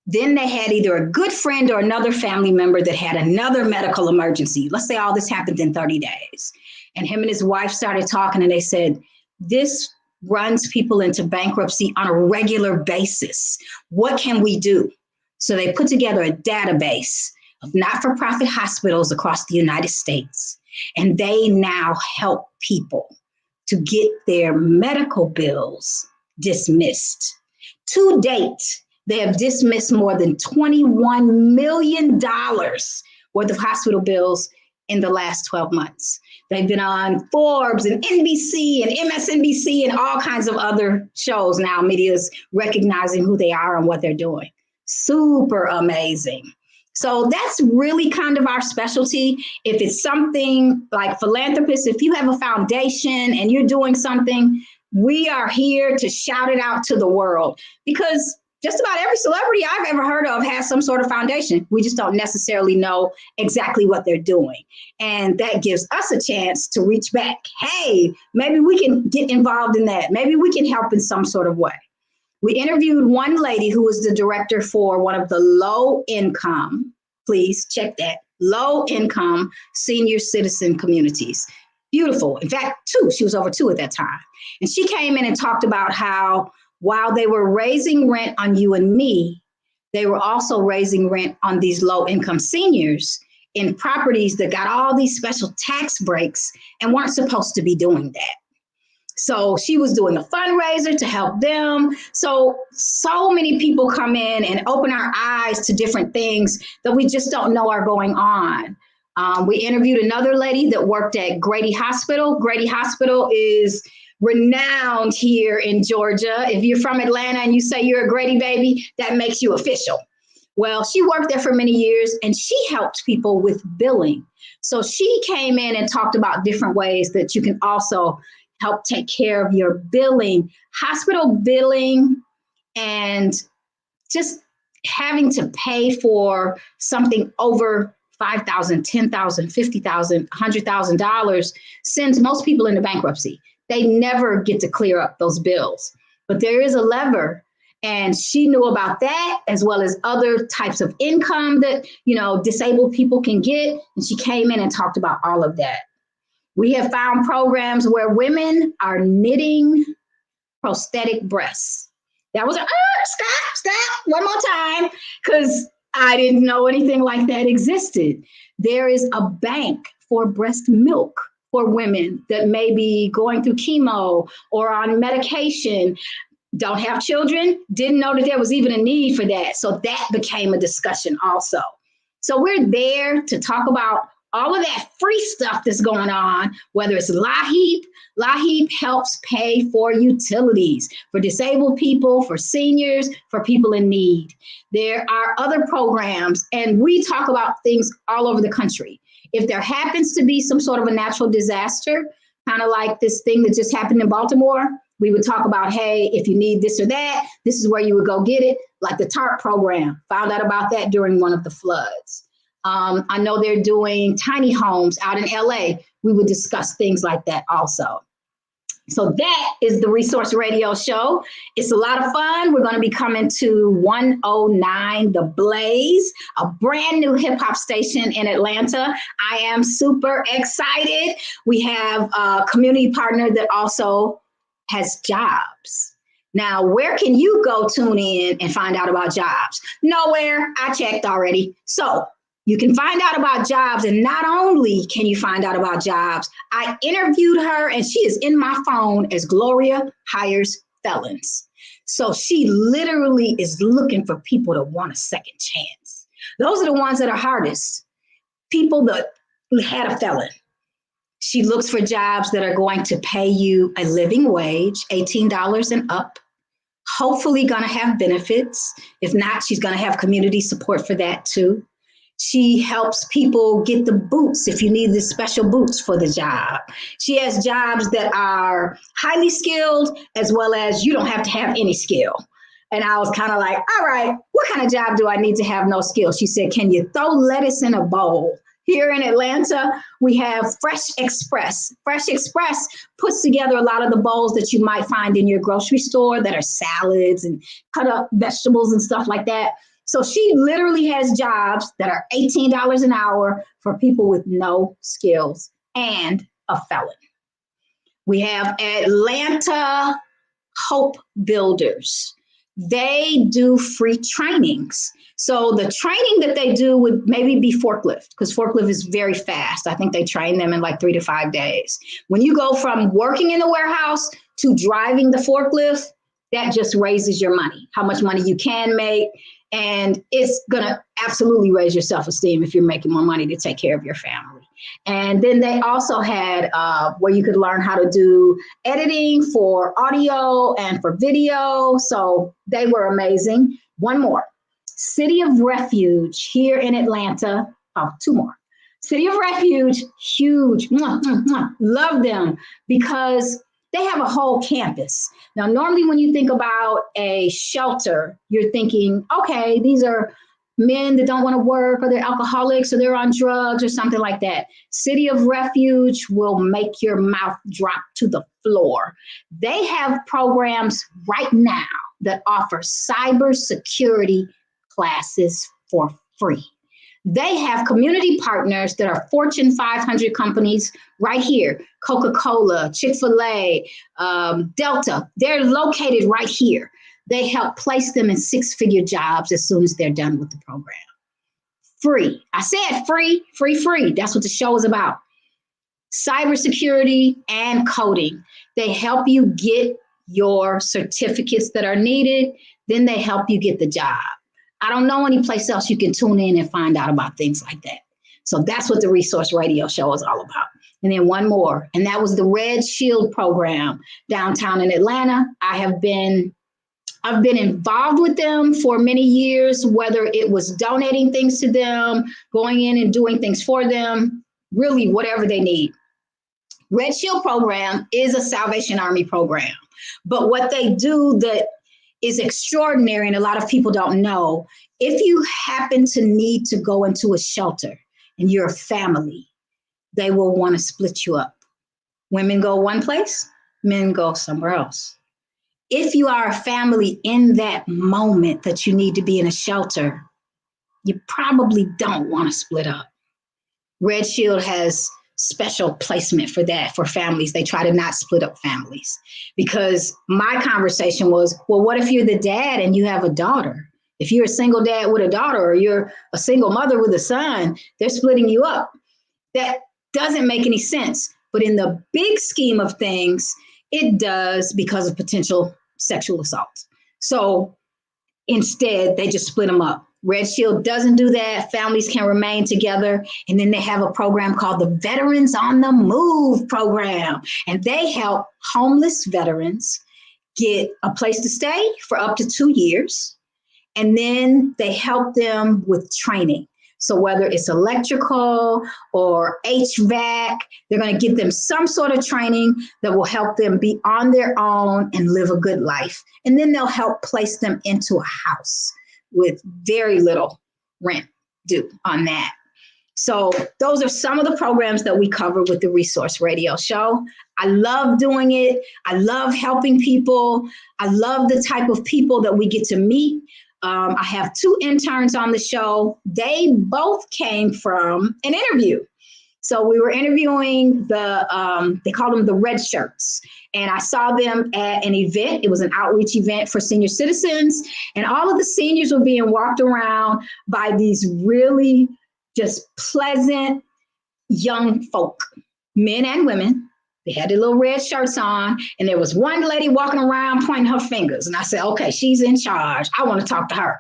Speaker 13: Then they had either a good friend or another family member that had another medical emergency. Let's say all this happened in 30 days. And him and his wife started talking and they said, this runs people into bankruptcy on a regular basis. What can we do? So they put together a database of not-for-profit hospitals across the United States. And they now help people to get their medical bills dismissed. To date, they have dismissed more than $21 million worth of hospital bills in the last 12 months. They've been on Forbes and NBC and MSNBC and all kinds of other shows now. Media is recognizing who they are and what they're doing. Super amazing. So that's really kind of our specialty. If it's something like philanthropists, if you have a foundation and you're doing something, we are here to shout it out to the world because just about every celebrity I've ever heard of has some sort of foundation. We just don't necessarily know exactly what they're doing. And that gives us a chance to reach back. Hey, maybe we can get involved in that. Maybe we can help in some sort of way. We interviewed one lady who was the director for one of the low income, please check that, low income senior citizen communities. Beautiful. In fact, she was over 2 at that time. And she came in and talked about how while they were raising rent on you and me, they were also raising rent on these low-income seniors in properties that got all these special tax breaks and weren't supposed to be doing that. So she was doing a fundraiser to help them. So many people come in and open our eyes to different things that we just don't know are going on. We interviewed another lady that worked at Grady Hospital. Grady Hospital is renowned here in Georgia. If you're from Atlanta and you say you're a Grady baby, that makes you official. Well, she worked there for many years and she helped people with billing. So she came in and talked about different ways that you can also help take care of your billing, hospital billing, and just having to pay for something over $5,000, $10,000, $50,000, $100,000 sends most people into bankruptcy. They never get to clear up those bills. But there is a lever, and she knew about that as well as other types of income that, disabled people can get. And she came in and talked about all of that. We have found programs where women are knitting prosthetic breasts. That was stop, one more time, because I didn't know anything like that existed. There is a bank for breast milk for women that may be going through chemo or on medication, don't have children, didn't know that there was even a need for that. So that became a discussion also. So we're there to talk about all of that free stuff that's going on, whether it's LAHEAP. LAHEAP helps pay for utilities for disabled people, for seniors, for people in need. There are other programs, and we talk about things all over the country. If there happens to be some sort of a natural disaster, kind of like this thing that just happened in Baltimore, we would talk about, hey, if you need this or that, this is where you would go get it, like the TARP program. Found out about that during one of the floods. I know they're doing tiny homes out in LA. We would discuss things like that also. So that is the Resource Radio Show. It's a lot of fun. We're going to be coming to 109 The Blaze, a brand new hip hop station in Atlanta. I am super excited. We have a community partner that also has jobs. Now, where can you go tune in and find out about jobs? Nowhere. I checked already. So you can find out about jobs, and not only can you find out about jobs, I interviewed her, and she is in my phone as Gloria Hires Felons. So she literally is looking for people that want a second chance. Those are the ones that are hardest. People that had a felon. She looks for jobs that are going to pay you a living wage, $18 and up. Hopefully going to have benefits. If not, she's going to have community support for that too. She helps people get the boots if you need the special boots for the job. She has jobs that are highly skilled as well as you don't have to have any skill. And I was kind of like, all right, what kind of job do I need to have no skill? She said, can you throw lettuce in a bowl? Here in Atlanta, we have Fresh Express. Fresh Express puts together a lot of the bowls that you might find in your grocery store that are salads and cut up vegetables and stuff like that. So she literally has jobs that are $18 an hour for people with no skills and a felon. We have Atlanta Hope Builders. They do free trainings. So the training that they do would maybe be forklift, because forklift is very fast. I think they train them in like 3 to 5 days. When you go from working in the warehouse to driving the forklift, that just raises your money, how much money you can make. And it's going to absolutely raise your self-esteem if you're making more money to take care of your family. And then they also had where you could learn how to do editing for audio and for video. So they were amazing. One more. City of Refuge here in Atlanta. Oh, 2 more. City of Refuge, huge. Mwah, mwah, mwah. Love them because they have a whole campus. Now, normally when you think about a shelter, you're thinking, okay, these are men that don't want to work, or they're alcoholics, or they're on drugs or something like that. City of Refuge will make your mouth drop to the floor. They have programs right now that offer cybersecurity classes for free. They have community partners that are Fortune 500 companies right here. Coca-Cola, Chick-fil-A, Delta, they're located right here. They help place them in 6-figure jobs as soon as they're done with the program. Free. I said free, free, free. That's what the show is about. Cybersecurity and coding. They help you get your certificates that are needed. Then they help you get the job. I don't know any place else you can tune in and find out about things like that. So that's what the Resource Radio Show is all about. And then one more, and that was the Red Shield program downtown in Atlanta. I've been involved with them for many years, whether it was donating things to them, going in and doing things for them, really whatever they need. Red Shield program is a Salvation Army program, but what they do that is extraordinary, and a lot of people don't know, if you happen to need to go into a shelter and you're a family, they will want to split you up. Women go one place, men go somewhere else. If you are a family in that moment that you need to be in a shelter, you probably don't want to split up. Red Shield has special placement for that, for families. They try to not split up families, because my conversation was, well, what if you're the dad and you have a daughter? If you're a single dad with a daughter, or you're a single mother with a son, they're splitting you up. That doesn't make any sense. But in the big scheme of things, it does, because of potential sexual assault. So instead, they just split them up. Red Shield doesn't do that. Families can remain together. And then they have a program called the Veterans on the Move program. And they help homeless veterans get a place to stay for up to 2 years. And then they help them with training. So whether it's electrical or HVAC, they're going to give them some sort of training that will help them be on their own and live a good life. And then they'll help place them into a house with very little rent due on that. So those are some of the programs that we cover with the Resource Radio Show. I love doing it. I love helping people. I love the type of people that we get to meet. I have 2 interns on the show. They both came from an interview. So we were interviewing they called them the red shirts. And I saw them at an event. It was an outreach event for senior citizens. And all of the seniors were being walked around by these really just pleasant young folk, men and women. They had their little red shirts on. And there was one lady walking around pointing her fingers. And I said, okay, she's in charge. I want to talk to her.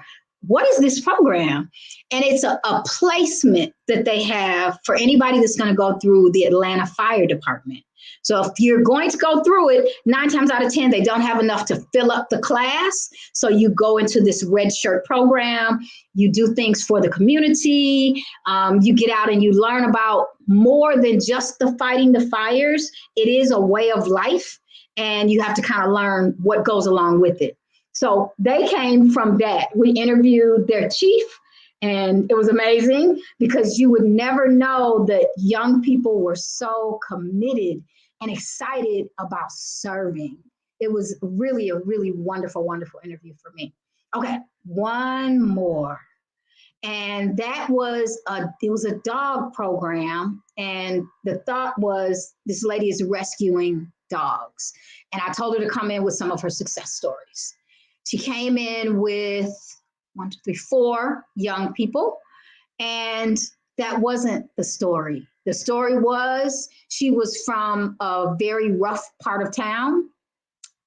Speaker 13: What is this program? And it's a placement that they have for anybody that's going to go through the Atlanta Fire Department. So if you're going to go through it, 9 times out of 10, they don't have enough to fill up the class. So you go into this red shirt program, you do things for the community, you get out and you learn about more than just the fighting the fires. It is a way of life, and you have to kind of learn what goes along with it. So they came from that. We interviewed their chief, and it was amazing because you would never know that young people were so committed and excited about serving. It was really a really wonderful, wonderful interview for me. Okay, one more. And that was it was a dog program. And the thought was this lady is rescuing dogs. And I told her to come in with some of her success stories. She came in with 4 young people, and that wasn't the story. The story was she was from a very rough part of town.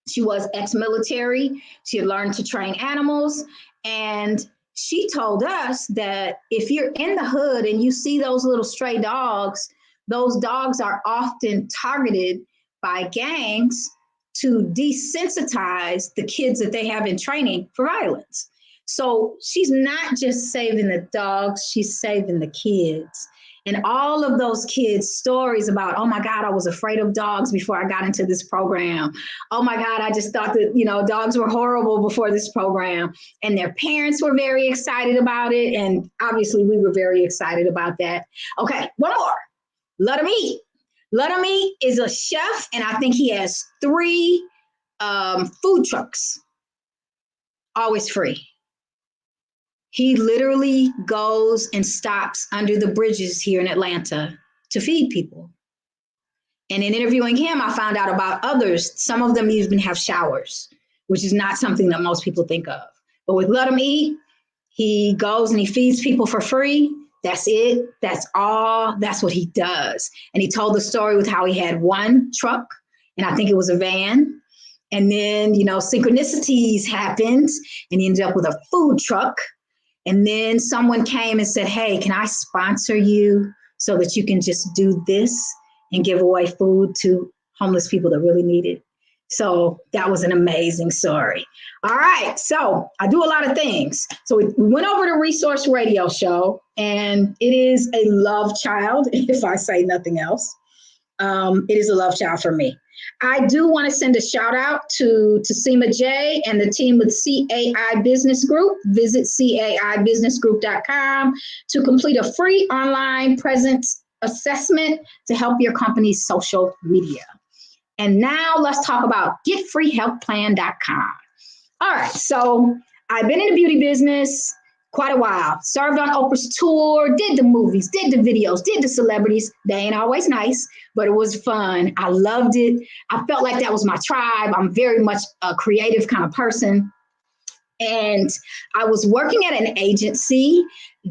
Speaker 13: She was ex-military. She had learned to train animals, and she told us that if you're in the hood and you see those little stray dogs, those dogs are often targeted by gangs to desensitize the kids that they have in training for violence. So she's not just saving the dogs, she's saving the kids. And all of those kids' stories about, oh my God, I was afraid of dogs before I got into this program. Oh my God, I just thought that, dogs were horrible before this program. And their parents were very excited about it. And obviously we were very excited about that. Okay, one more. Let Him Eat. Let Him Eat is a chef, and I think he has 3 food trucks, always free. He literally goes and stops under the bridges here in Atlanta to feed people. And in interviewing him, I found out about others. Some of them even have showers, which is not something that most people think of. But with Let Him Eat, he goes and he feeds people for free. That's it. That's all. That's what he does. And he told the story with how he had 1 truck, and I think it was a van. And then, synchronicities happened, and he ended up with a food truck. And then someone came and said, hey, can I sponsor you so that you can just do this and give away food to homeless people that really need it? So that was an amazing story. All right, so I do a lot of things. So we went over the Resource Radio Show, and it is a love child, if I say nothing else. It is a love child for me. I do want to send a shout out to Seema J and the team with CAI Business Group. Visit CAIbusinessgroup.com to complete a free online presence assessment to help your company's social media. And now let's talk about getfreehealthplan.com. All right, so I've been in the beauty business quite a while. Served on Oprah's tour, did the movies, did the videos, did the celebrities. They ain't always nice, but it was fun. I loved it. I felt like that was my tribe. I'm very much a creative kind of person. And I was working at an agency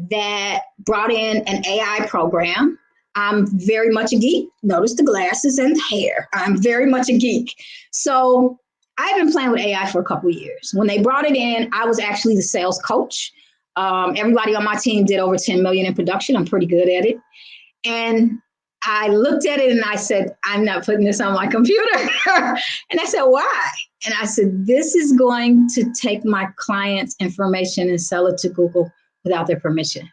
Speaker 13: that brought in an AI program. I'm very much a geek. Notice the glasses and the hair. I'm very much a geek. So I've been playing with AI for a couple of years. When they brought it in, I was actually the sales coach. Everybody on my team did over 10 million in production. I'm pretty good at it. And I looked at it and I said, I'm not putting this on my computer. And I said, why? And I said, this is going to take my client's information and sell it to Google without their permission.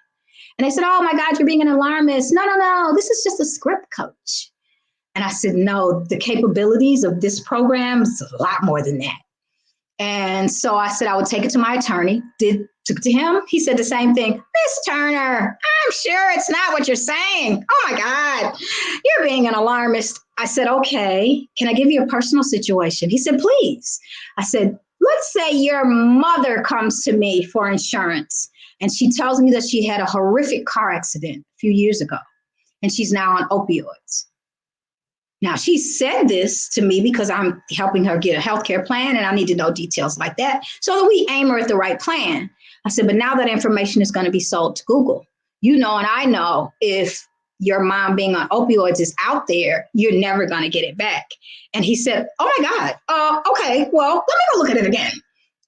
Speaker 13: And they said, oh my God, you're being an alarmist. No, this is just a script coach. And I said, no, the capabilities of this program is a lot more than that. And so I said I would take it to my attorney, took it to him. He said the same thing. Miss Turner, I'm sure it's not what you're saying. Oh my God, you're being an alarmist. I said, okay, can I give you a personal situation? He said, please. I said, let's say your mother comes to me for insurance and she tells me that she had a horrific car accident a few years ago. and she's now on opioids. Now, she said this to me because I'm helping her get a healthcare plan, and I need to know details like that so that we aim her at the right plan. I said, but now that information is going to be sold to Google. You know, and I know if your mom being on opioids is out there, you're never going to get it back. And he said, oh my God, okay, well, let me go look at it again.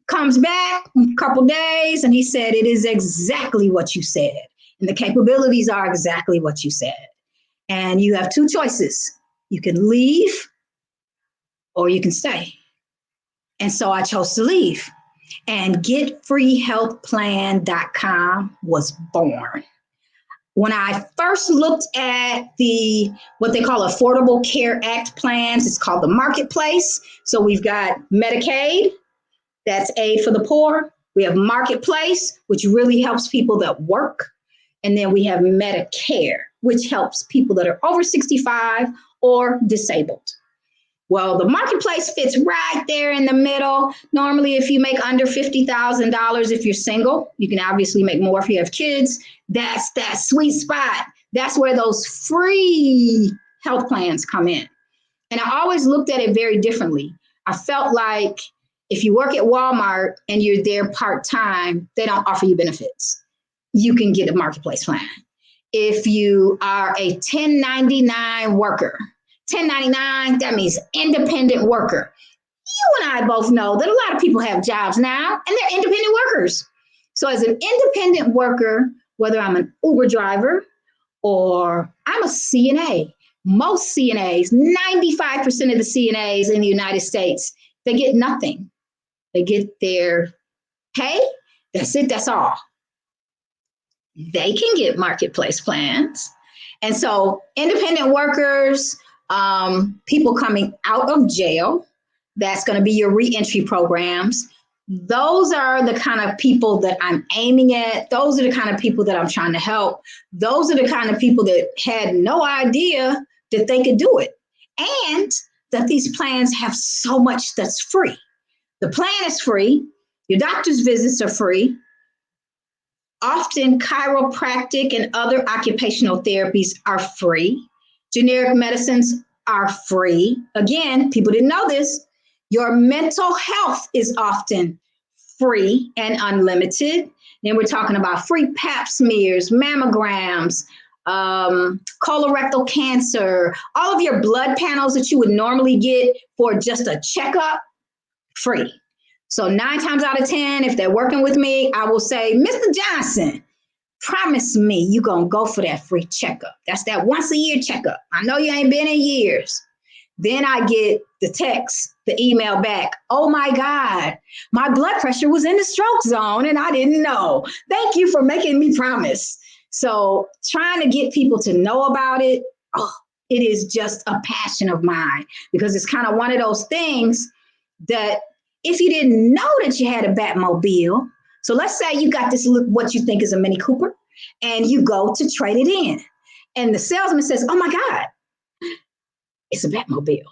Speaker 13: Comes back a couple days, and he said, it is exactly what you said. And the capabilities are exactly what you said. And you have two choices. You can leave or you can stay. And so I chose to leave. And getfreehealthplan.com was born. When I first looked at what they call Affordable Care Act plans, it's called the Marketplace. So we've got Medicaid, that's aid for the poor. We have Marketplace, which really helps people that work. And then we have Medicare, which helps people that are over 65 or disabled. Well, the Marketplace fits right there in the middle. Normally, if you make under $50,000, if you're single, you can obviously make more if you have kids. That's that sweet spot. That's where those free health plans come in. And I always looked at it very differently. I felt like if you work at Walmart and you're there part-time, they don't offer you benefits. You can get a Marketplace plan. If you are a 1099 worker, 1099, that means independent worker. You and I both know that a lot of people have jobs now and they're independent workers. So as an independent worker, whether I'm an Uber driver or I'm a CNA, most CNAs, 95% of the CNAs in the United States, they get nothing. They get their pay, that's it, that's all. They can get Marketplace plans. And so independent workers, people coming out of jail, that's going to be your reentry programs. Those are the kind of people that I'm aiming at. Those are the kind of people that I'm trying to help. Those are the kind of people that had no idea that they could do it. And that these plans have so much that's free. The plan is free. Your doctor's visits are free. Often chiropractic and other occupational therapies are free. Generic medicines are free. Again, people didn't know this. Your mental health is often free and unlimited. Then we're talking about free pap smears, mammograms, colorectal cancer, all of your blood panels that you would normally get for just a checkup, free. So 9 times out of 10, if they're working with me, I will say, Mr. Johnson, promise me you're going to go for that free checkup. That's that once a year checkup. I know you ain't been in years. Then I get the text, the email back. Oh my God, my blood pressure was in the stroke zone and I didn't know. Thank you for making me promise. So trying to get people to know about it, it is just a passion of mine because it's kind of one of those things that if you didn't know that you had a Batmobile, so let's say you got this, what you think is a Mini Cooper, and you go to trade it in. And the salesman says, oh my God, it's a Batmobile.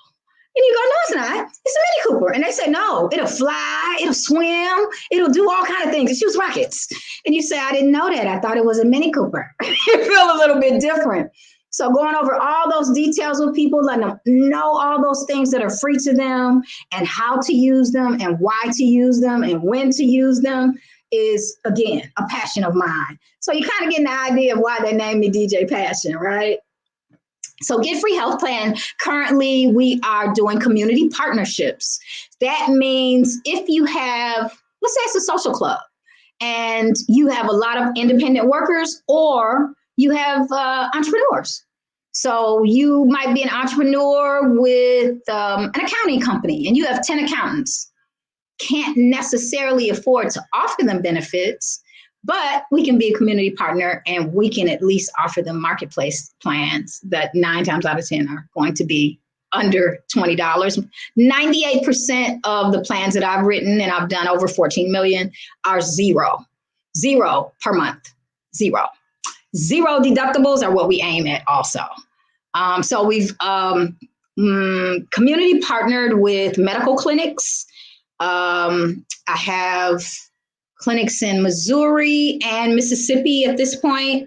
Speaker 13: And you go, no, it's not. It's a Mini Cooper. And they say, no, it'll fly, it'll swim, it'll do all kinds of things. It shoots rockets. And you say, I didn't know that. I thought it was a Mini Cooper. You feel a little bit different. So going over all those details with people, letting them know all those things that are free to them and how to use them and why to use them and when to use them is, again, a passion of mine. So you kind of get an idea of why they named me DJ Passion, right? So Get Free Health Plan, currently we are doing community partnerships. That means if you have, let's say it's a social club and you have a lot of independent workers or you have entrepreneurs. So you might be an entrepreneur with an accounting company and you have 10 accountants. Can't necessarily afford to offer them benefits, but we can be a community partner and we can at least offer them marketplace plans that 9 times out of 10 are going to be under $20. 98% of the plans that I've written, and I've done over 14 million, are zero per month, zero. Zero deductibles are what we aim at also. So we've community partnered with medical clinics. I have clinics in Missouri and Mississippi at this point.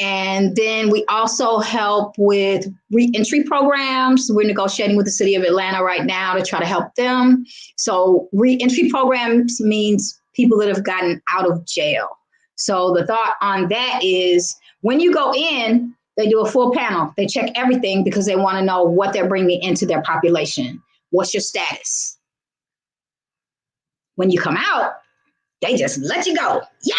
Speaker 13: And then we also help with reentry programs. We're negotiating with the city of Atlanta right now to try to help them. So reentry programs means people that have gotten out of jail. So the thought on that is when you go in, they do a full panel. They check everything because they want to know what they're bringing into their population. What's your status? When you come out, they just let you go. Yeah.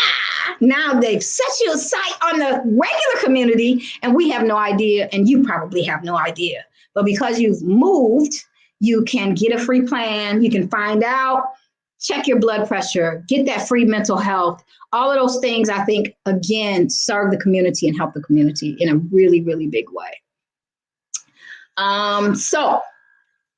Speaker 13: Now they've set you aside on the regular community, and we have no idea, and you probably have no idea. But because you've moved, you can get a free plan. You can find out, check your blood pressure, get that free mental health. All of those things, I think, again, serve the community and help the community in a really, really big way. So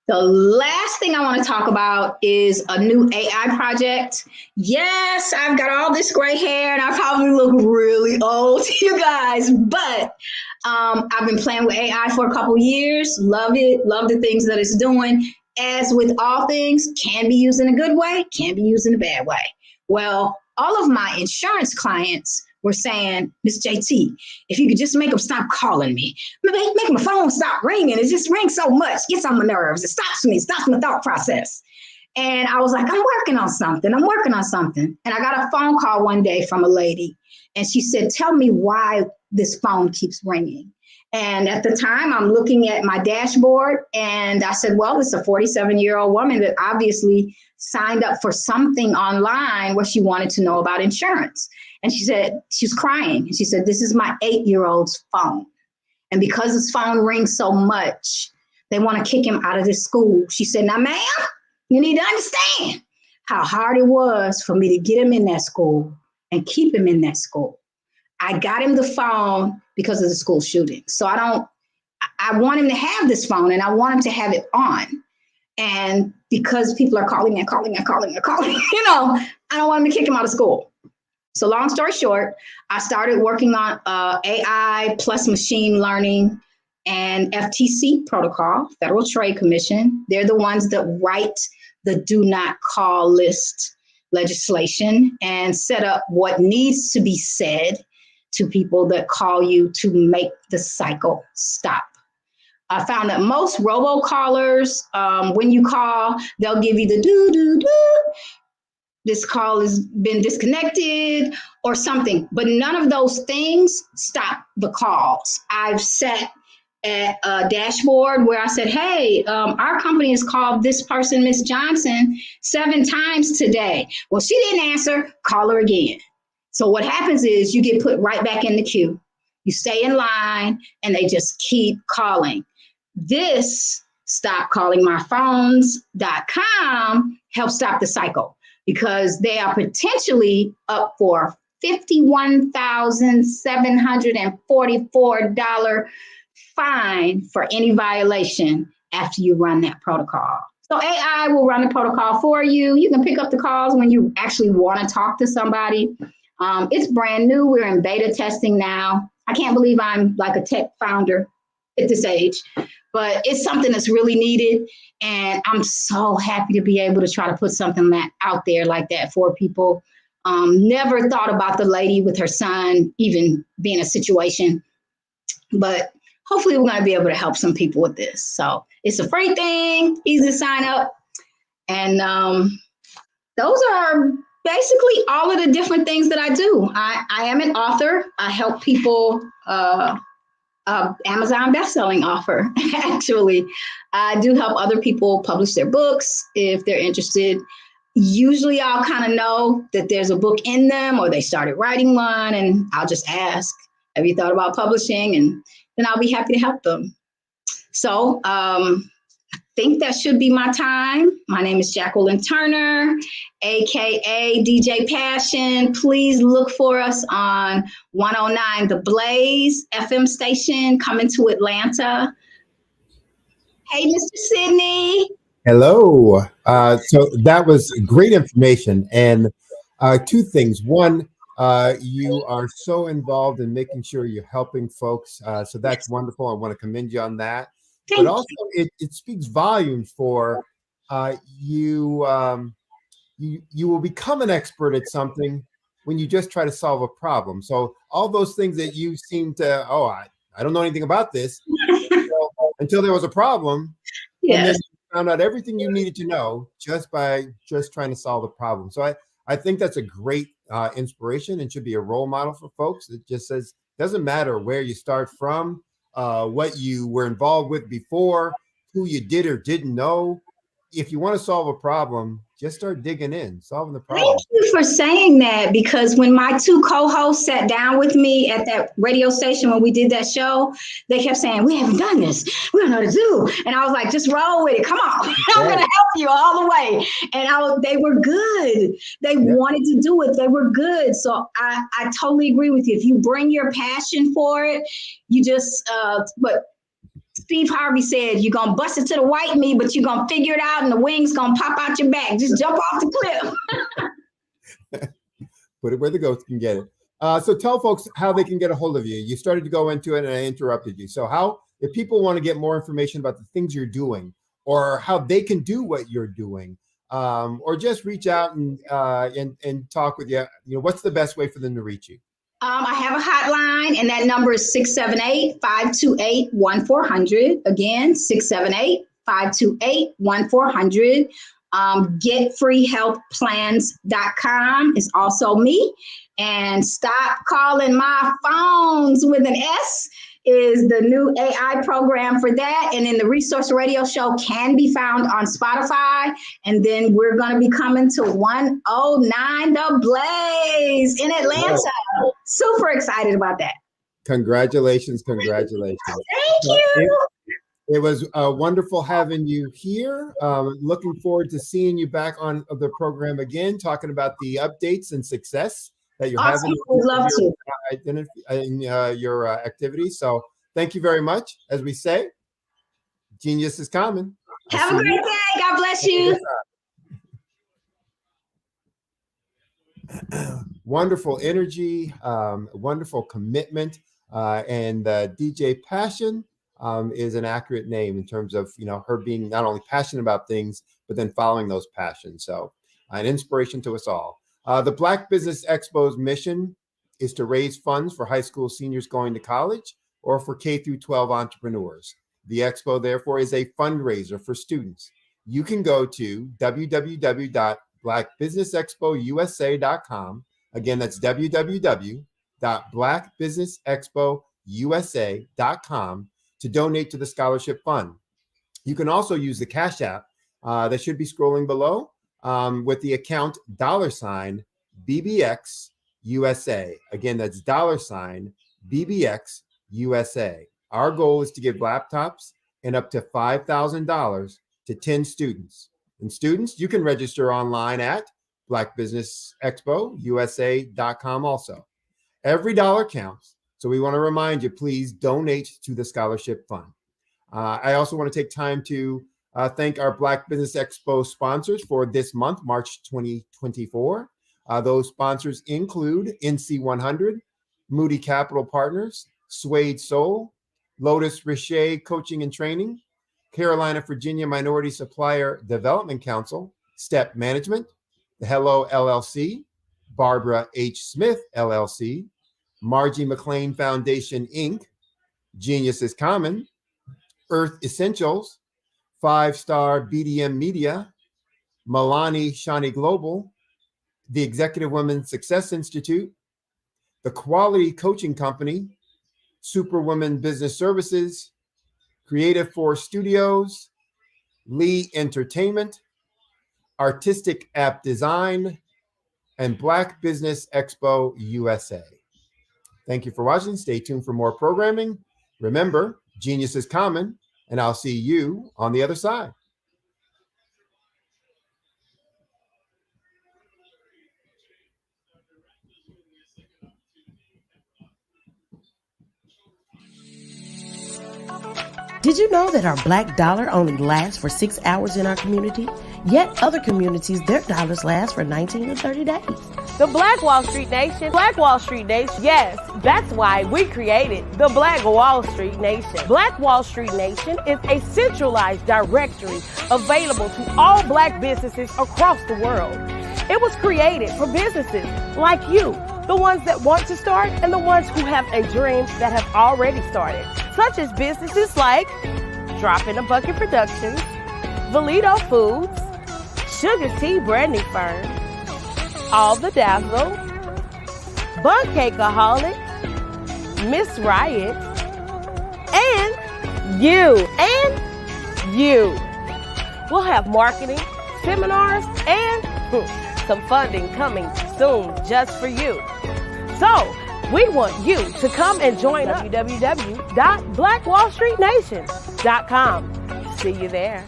Speaker 13: the last thing I want to talk about is a new AI project. Yes, I've got all this gray hair and I probably look really old to you guys, but I've been playing with AI for a couple years. Love it. Love the things that it's doing. As with all things, can be used in a good way, can be used in a bad way. Well, all of my insurance clients were saying, Miss JT, if you could just make them stop calling me, make my phone stop ringing. It just rings so much, gets on my nerves. It stops me, stops my thought process. And I was like, I'm working on something. And I got a phone call one day from a lady, and she said, tell me why this phone keeps ringing. And at the time, I'm looking at my dashboard, and I said, well, it's a 47-year-old woman that obviously signed up for something online where she wanted to know about insurance. And she said, she was crying. And she said, this is my 8-year-old's phone. And because his phone rings so much, they want to kick him out of this school. She said, now, ma'am, you need to understand how hard it was for me to get him in that school and keep him in that school. I got him the phone because of the school shooting. So I want him to have this phone, and I want him to have it on. And because people are calling, you know, I don't want him to kick him out of school. So long story short, I started working on AI plus machine learning and FTC protocol, Federal Trade Commission. They're the ones that write the do not call list legislation and set up what needs to be said to people that call you to make the cycle stop. I found that most robocallers, when you call, they'll give you the do. This call has been disconnected or something, but none of those things stop the calls. I've sat at a dashboard where I said, hey, our company has called this person, Miss Johnson, 7 times today. Well, she didn't answer, call her again. So what happens is you get put right back in the queue. You stay in line and they just keep calling. This stopcallingmyphones.com helps stop the cycle because they are potentially up for $51,744 fine for any violation after you run that protocol. So AI will run the protocol for you. You can pick up the calls when you actually want to talk to somebody. It's brand new. We're in beta testing now. I can't believe I'm like a tech founder at this age, but it's something that's really needed. And I'm so happy to be able to try to put something out there like that for people. Never thought about the lady with her son even being a situation, but hopefully we're going to be able to help some people with this. So it's a free thing, easy to sign up. And those are basically all of the different things that I do. I am an author. I help people, Amazon bestselling author, actually. I do help other people publish their books if they're interested. Usually I'll kind of know that there's a book in them or they started writing one, and I'll just ask, have you thought about publishing? And then I'll be happy to help them. So I think that should be my time. My name is Jacqueline Turner, AKA DJ Passion. Please look for us on 109 The Blaze FM station coming to Atlanta. Hey, Mr. Sidney.
Speaker 10: Hello. So that was great information. And 2 things. One, you are so involved in making sure you're helping folks. So that's wonderful. I want to commend you on that. But also it speaks volumes for you will become an expert at something, when you just try to solve a problem. So all those things that you seem to, I don't know anything about this until there was a problem.
Speaker 13: Yes.
Speaker 10: And then you found out everything you needed to know just by just trying to solve the problem. So I think that's a great inspiration and should be a role model for folks. It just says, doesn't matter where you start from, what you were involved with before, who you did or didn't know. If you want to solve a problem, just start digging in, solving the problem.
Speaker 13: Thank you for saying that, because when my two co-hosts sat down with me at that radio station when we did that show, they kept saying, we haven't done this. We don't know what to do. And I was like, just roll with it. Come on. I'm going to help you all the way. And they were good. They wanted to do it. They were good. So I totally agree with you. If you bring your passion for it, you just, but Steve Harvey said, you're going to bust it to the white meat, but you're going to figure it out and the wings going to pop out your back. Just jump off the cliff.
Speaker 10: Put it where the goats can get it. So tell folks how they can get a hold of you. You started to go into it and I interrupted you. So if people want to get more information about the things you're doing or how they can do what you're doing, or just reach out and talk with you, what's the best way for them to reach you?
Speaker 13: I have a hotline, and that number is 678-528-1400. Again, 678-528-1400. Getfreehealthplans.com is also me. And Stop Calling My Phones with an S is the new AI program for that. And then the Resource Radio Show can be found on Spotify. And then we're going to be coming to 109 The Blaze in Atlanta. Super excited about that.
Speaker 10: Congratulations.
Speaker 13: Thank you.
Speaker 10: It was wonderful having you here. Looking forward to seeing you back on the program again, talking about the updates and success that you're having in your activities. So thank you very much. As we say, genius is coming.
Speaker 13: Have a great day. God bless you.
Speaker 10: Wonderful energy, wonderful commitment, and DJ Passion is an accurate name in terms of her being not only passionate about things, but then following those passions. So an inspiration to us all. The Black Business Expo's mission is to raise funds for high school seniors going to college or for K through 12 entrepreneurs. The Expo, therefore, is a fundraiser for students. You can go to www.blackbusinessexpousa.com. Again, that's www.blackbusinessexpousa.com to donate to the scholarship fund. You can also use the Cash App that should be scrolling below with the account $BBXUSA. Again, that's $BBXUSA. Our goal is to give laptops and up to $5,000 to 10 students. And students, you can register online at blackbusinessexpousa.com also. Every dollar counts. So we want to remind you, please donate to the scholarship fund. I also want to take time to thank our Black Business Expo sponsors for this month, March 2024. Those sponsors include NC100, Moody Capital Partners, Suede Soul, Lotus Richey Coaching and Training, Carolina, Virginia Minority Supplier Development Council, Step Management, the Hello LLC, Barbara H. Smith LLC, Margie McLean Foundation, Inc., Genius is Common, Earth Essentials, 5-Star BDM Media, Milani Shani Global, the Executive Women Success Institute, the Quality Coaching Company, Superwoman Business Services, Creative Force Studios, Lee Entertainment, Artistic App Design, and Black Business Expo USA. Thank you for watching. Stay tuned for more programming. Remember, genius is common, and I'll see you on the other side.
Speaker 14: Did you know that our black dollar only lasts for 6 hours in our community? Yet other communities, their dollars last for 19 to 30 days.
Speaker 15: The Black Wall Street Nation. Black Wall Street Nation. Yes, that's why we created the Black Wall Street Nation. Black Wall Street Nation is a centralized directory available to all black businesses across the world. It was created for businesses like you, the ones that want to start and the ones who have a dream that have already started, such as businesses like Drop in a Bucket Productions, Valito Foods, Sugar Tea Branding Firm, All the Dazzle, Bun Cakeaholic, Miss Riot, and you. We'll have marketing, seminars, and some funding coming soon just for you. So, we want you to come and join us. www.blackwallstreetnation.com. See you there.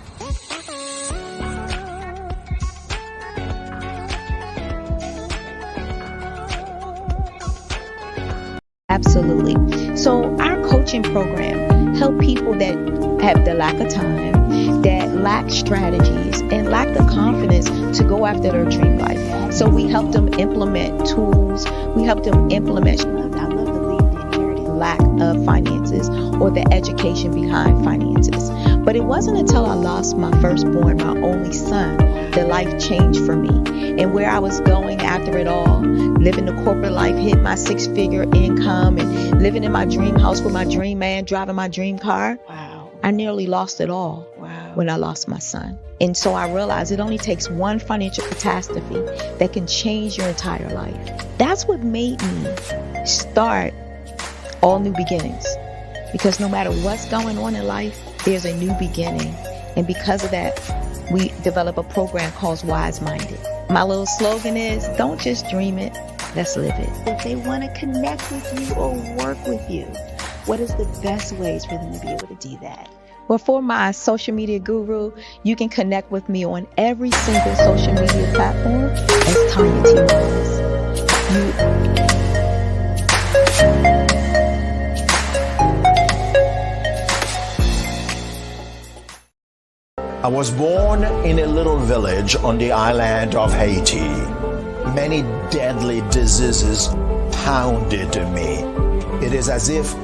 Speaker 5: Absolutely. So our coaching program help people that have the lack of time, that lack strategies, and lack the confidence to go after their dream life. So we help them implement tools. We help them implement, I love to leave the inherited lack of finances or the education behind finances. But it wasn't until I lost my firstborn, my only son, that life changed for me. And where I was going after it all, living the corporate life, hit my 6-figure income, and living in my dream house with my dream man, driving my dream car. Wow. I nearly lost it all when I lost my son. And so I realized it only takes one financial catastrophe that can change your entire life. That's what made me start All New Beginnings. Because no matter what's going on in life, there's a new beginning. And because of that, we develop a program called Wise Minded. My little slogan is, don't just dream it, let's live it. If they want to connect with you or work with you, what is the best ways for them to be able to do that? Well, for my social media guru, you can connect with me on every single social media platform as Tanya T. Wallace.
Speaker 8: I was born in a little village on the island of Haiti. Many deadly diseases pounded me. It is as if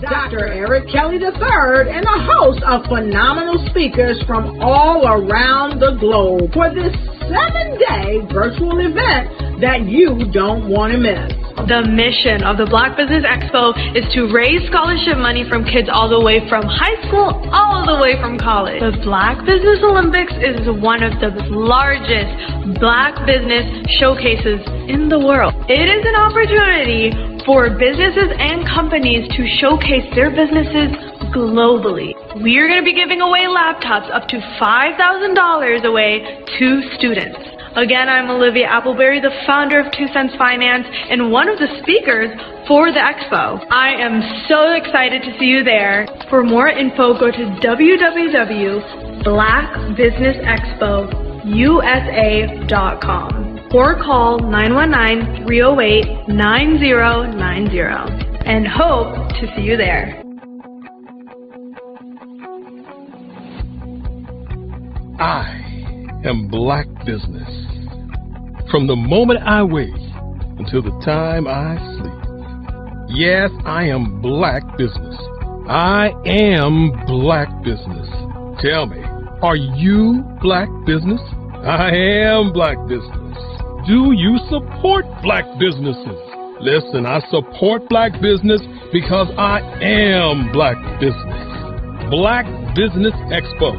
Speaker 1: Dr. Eric Kelly III and a host of phenomenal speakers from all around the globe for this 7-day virtual event that you don't want to miss.
Speaker 2: The mission of the Black Business Expo is to raise scholarship money from kids all the way from high school, all the way from college. The Black Business Olympics is one of the largest Black business showcases in the world. It is an opportunity for businesses and companies to showcase their businesses globally. We are going to be giving away laptops up to $5,000 away to students. Again, I'm Olivia Appleberry, the founder of 2 Cents Finance and one of the speakers for the expo. I am so excited to see you there. For more info, go to www.blackbusinessexpousa.com or call 919-308-9090 and hope to see you there.
Speaker 3: I am Black Business. From the moment I wake until the time I sleep. Yes, I am Black Business. I am Black Business. Tell me, are you Black Business? I am Black Business. Do you support Black businesses? Listen, I support Black business because I am Black Business. Black Business Expo,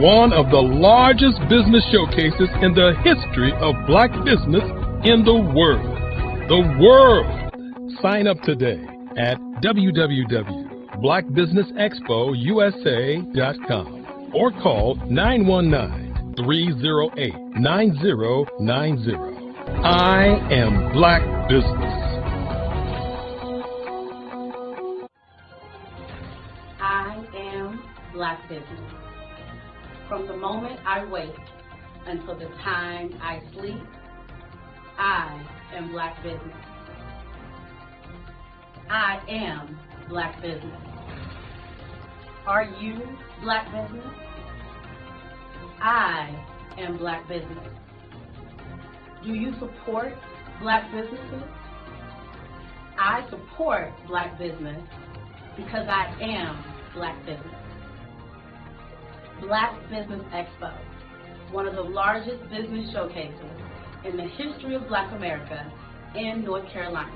Speaker 3: one of the largest business showcases in the history of Black business in the world. The world. Sign up today at www.blackbusinessexpousa.com or call 919-308-9090. I am Black Business.
Speaker 4: I am Black Business. From the moment I wake until the time I sleep, I am Black Business. I am Black Business. Are you Black Business? I am Black Business. Do you support Black businesses? I support Black business because I am Black business. Black Business Expo, one of the largest business showcases in the history of Black America in North Carolina.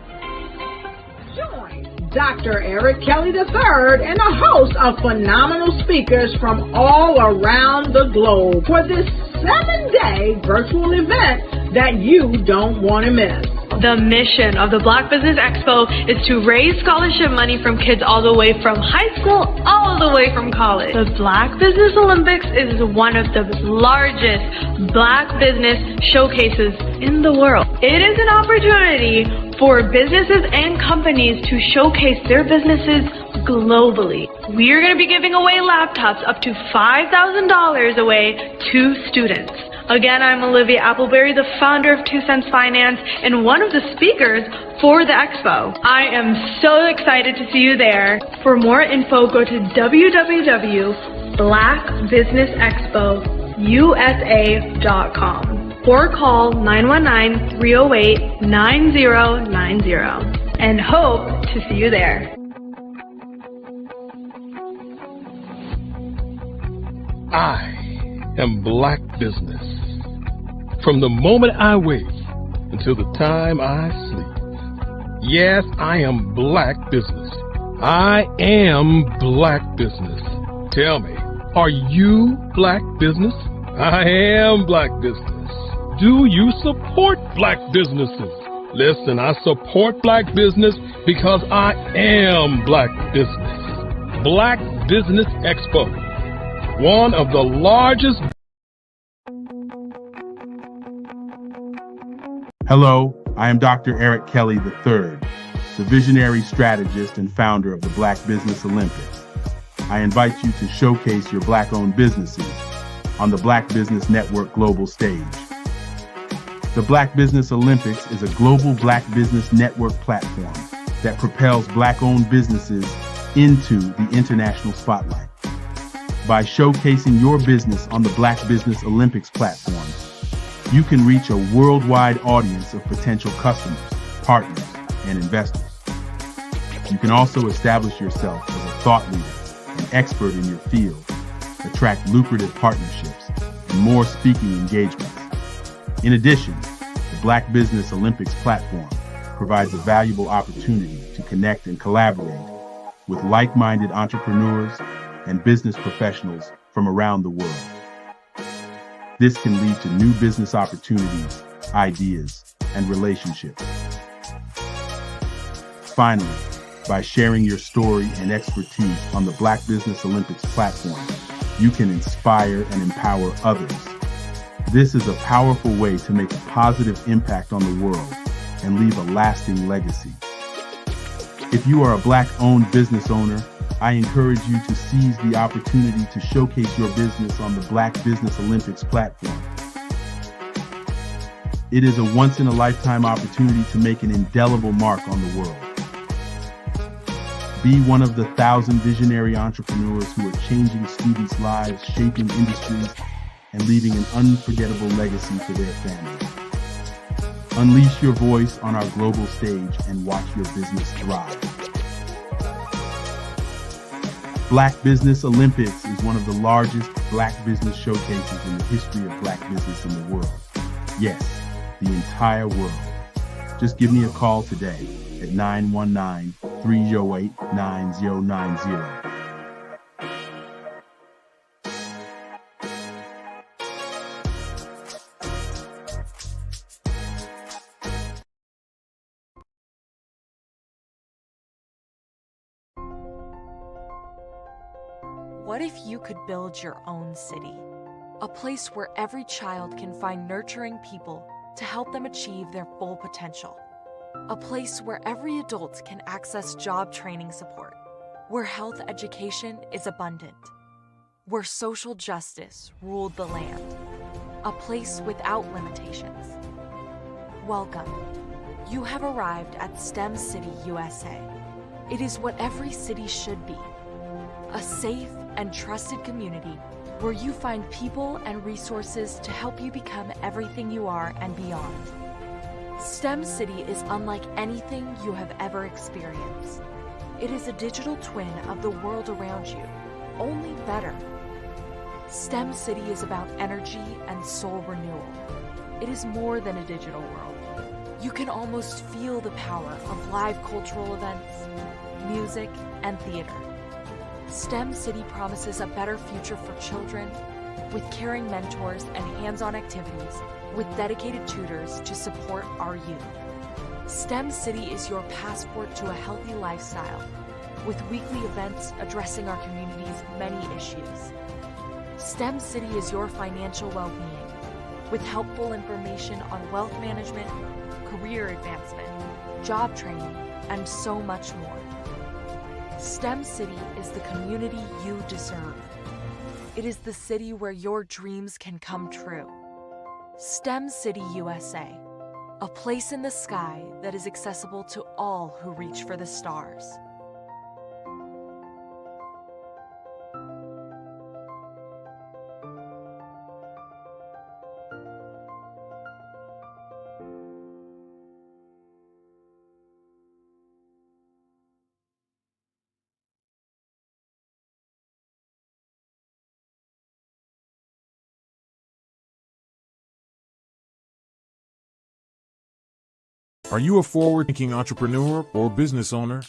Speaker 1: Join Dr. Eric Kelly III and a host of phenomenal speakers from all around the globe for this 7-day virtual event that you don't want to miss.
Speaker 2: The mission of the Black Business Expo is to raise scholarship money from kids all the way from high school, all the way from college. The Black Business Olympics is one of the largest Black business showcases in the world. It is an opportunity for businesses and companies to showcase their businesses globally. We are going to be giving away laptops up to $5,000 away to students. Again, I'm Olivia Appleberry, the founder of 2 Cents Finance and one of the speakers for the expo. I am so excited to see you there. For more info, go to www.blackbusinessexpousa.com or call 919-308-9090 and hope to see you there.
Speaker 3: I am Black Business. From the moment I wake until the time I sleep. Yes, I am Black Business. I am Black Business. Tell me, are you Black Business? I am Black Business. Do you support Black businesses? Listen, I support Black business because I am Black Business. Black Business Expo, one of the largest.
Speaker 16: Hello, I am Dr. Eric Kelly III, the visionary strategist and founder of the Black Business Olympics. I invite you to showcase your Black-owned businesses on the Black Business Network global stage. The Black Business Olympics is a global Black Business Network platform that propels Black-owned businesses into the international spotlight. By showcasing your business on the Black Business Olympics platform, you can reach a worldwide audience of potential customers, partners, and investors. You can also establish yourself as a thought leader, an expert in your field, attract lucrative partnerships, and more speaking engagements. In addition, the Black Business Olympics platform provides a valuable opportunity to connect and collaborate with like-minded entrepreneurs and business professionals from around the world. This can lead to new business opportunities, ideas, and relationships. Finally, by sharing your story and expertise on the Black Business Olympics platform, you can inspire and empower others. This is a powerful way to make a positive impact on the world and leave a lasting legacy. If you are a Black-owned business owner, I encourage you to seize the opportunity to showcase your business on the Black Business Olympics platform. It is a once-in-a-lifetime opportunity to make an indelible mark on the world. Be one of the 1,000 visionary entrepreneurs who are changing students' lives, shaping industries, and leaving an unforgettable legacy for their families. Unleash your voice on our global stage and watch your business thrive. Black Business Olympics is one of the largest Black business showcases in the history of Black business in the world. Yes, the entire world. Just give me a call today at 919-308-9090.
Speaker 17: What if you could build your own city? A place where every child can find nurturing people to help them achieve their full potential. A place where every adult can access job training support, where health education is abundant, where social justice ruled the land. A place without limitations. Welcome. You have arrived at STEM City USA. It is what every city should be. A safe and trusted community where you find people and resources to help you become everything you are and beyond. STEM City is unlike anything you have ever experienced. It is a digital twin of the world around you, only better. STEM City is about energy and soul renewal. It is more than a digital world. You can almost feel the power of live cultural events, music, and theater. STEM City promises a better future for children with caring mentors and hands-on activities with dedicated tutors to support our youth. STEM City is your passport to a healthy lifestyle with weekly events addressing our community's many issues. STEM City is your financial well-being with helpful information on wealth management, career advancement, job training, and so much more. STEM City is the community you deserve. It is the city where your dreams can come true. STEM City USA, a place in the sky that is accessible to all who reach for the stars.
Speaker 18: Are you a forward-thinking entrepreneur or business owner?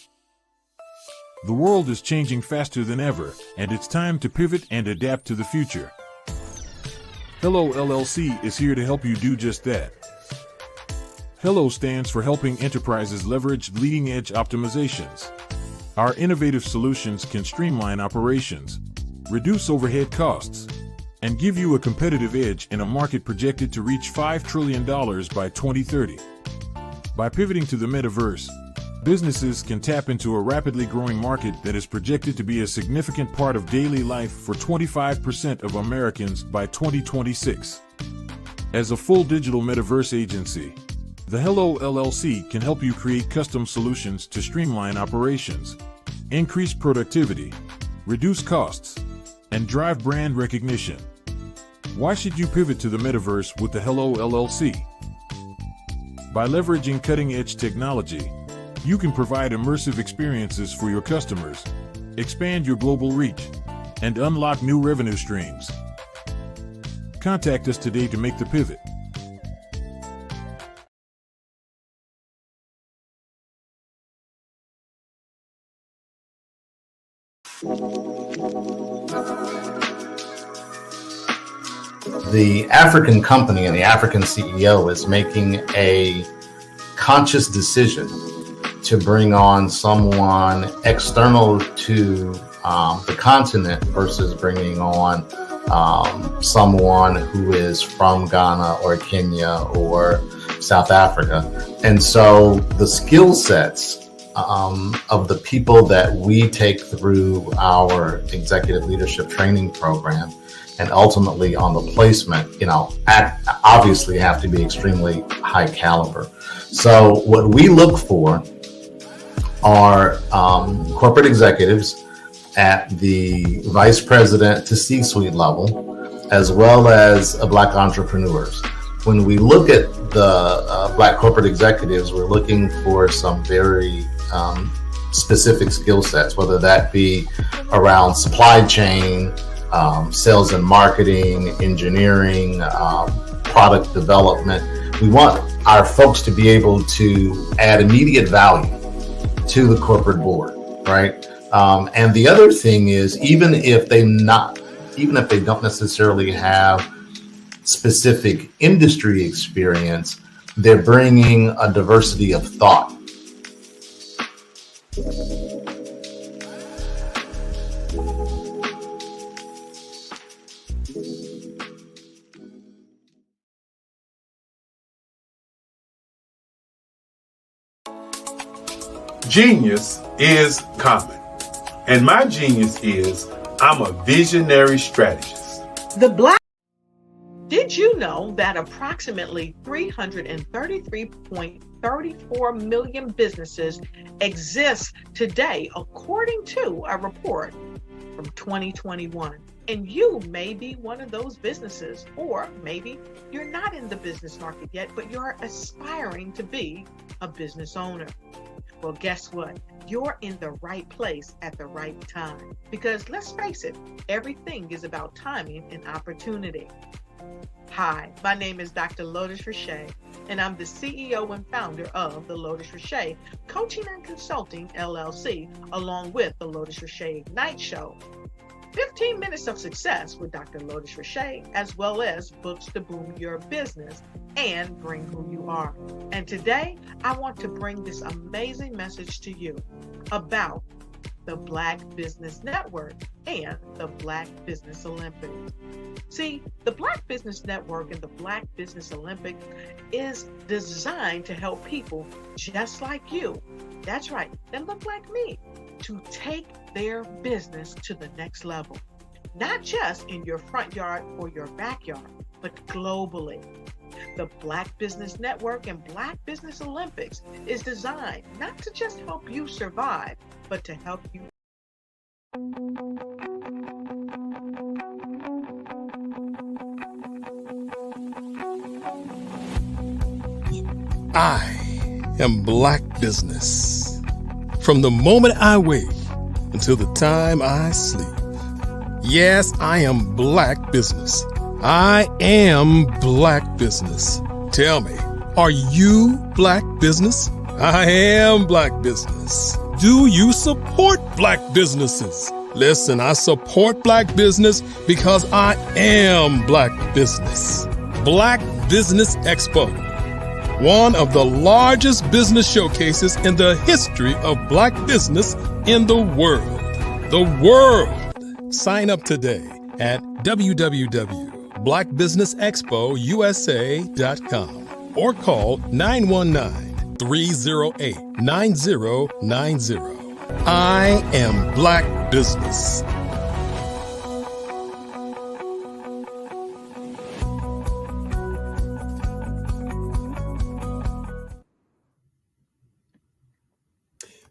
Speaker 18: The world is changing faster than ever, and it's time to pivot and adapt to the future. Hello LLC is here to help you do just that. Hello stands for helping enterprises leverage leading-edge optimizations. Our innovative solutions can streamline operations, reduce overhead costs, and give you a competitive edge in a market projected to reach $5 trillion by 2030. By pivoting to the metaverse, businesses can tap into a rapidly growing market that is projected to be a significant part of daily life for 25% of Americans by 2026. As a full digital metaverse agency, the Hello LLC can help you create custom solutions to streamline operations, increase productivity, reduce costs, and drive brand recognition. Why should you pivot to the metaverse with the Hello LLC? By leveraging cutting-edge technology, you can provide immersive experiences for your customers, expand your global reach, and unlock new revenue streams. Contact us today to make the pivot.
Speaker 19: The African company and the African CEO is making a conscious decision to bring on someone external to the continent versus bringing on someone who is from Ghana or Kenya or South Africa. And so the skill sets of the people that we take through our executive leadership training program and ultimately on the placement, obviously have to be extremely high caliber. So what we look for are corporate executives at the vice president to C-suite level, as well as Black entrepreneurs. When we look at the Black corporate executives, we're looking for some very specific skill sets, whether that be around supply chain, sales and marketing, engineering, product development. We want our folks to be able to add immediate value to the corporate board, right? And the other thing is, even if they don't necessarily have specific industry experience, they're bringing a diversity of thought.
Speaker 9: Genius is common. And my genius is I'm a visionary strategist.
Speaker 1: Did you know that approximately 333.34 million businesses exist today, according to a report from 2021? And you may be one of those businesses, or maybe you're not in the business market yet, but you're aspiring to be a business owner. Well, guess what? You're in the right place at the right time. Because let's face it, everything is about timing and opportunity. Hi, my name is Dr. Lotus Richey, and I'm the CEO and founder of the Lotus Richey Coaching and Consulting LLC, along with the Lotus Richey Ignite Show. 15 minutes of success with Dr. Lotus Richey, as well as books to boom your business and bring who you are. And today, I want to bring this amazing message to you about the Black Business Network and the Black Business Olympics. See, the Black Business Network and the Black Business Olympics is designed to help people just like you, that's right, that look like me, to take their business to the next level. Not just in your front yard or your backyard, but globally. The Black Business Network and Black Business Olympics is designed not to just help you survive, but to help you.
Speaker 3: I am Black Business. From the moment I wake until the time I sleep. Yes, I am Black Business. I am Black Business. Tell me, are you Black Business? I am Black Business. Do you support Black businesses? Listen, I support Black business because I am Black Business. Black Business Expo, one of the largest business showcases in the history of Black business in the world. The world! Sign up today at www.blackbusinessexpousa.com or call 919-308-9090. I am Black Business.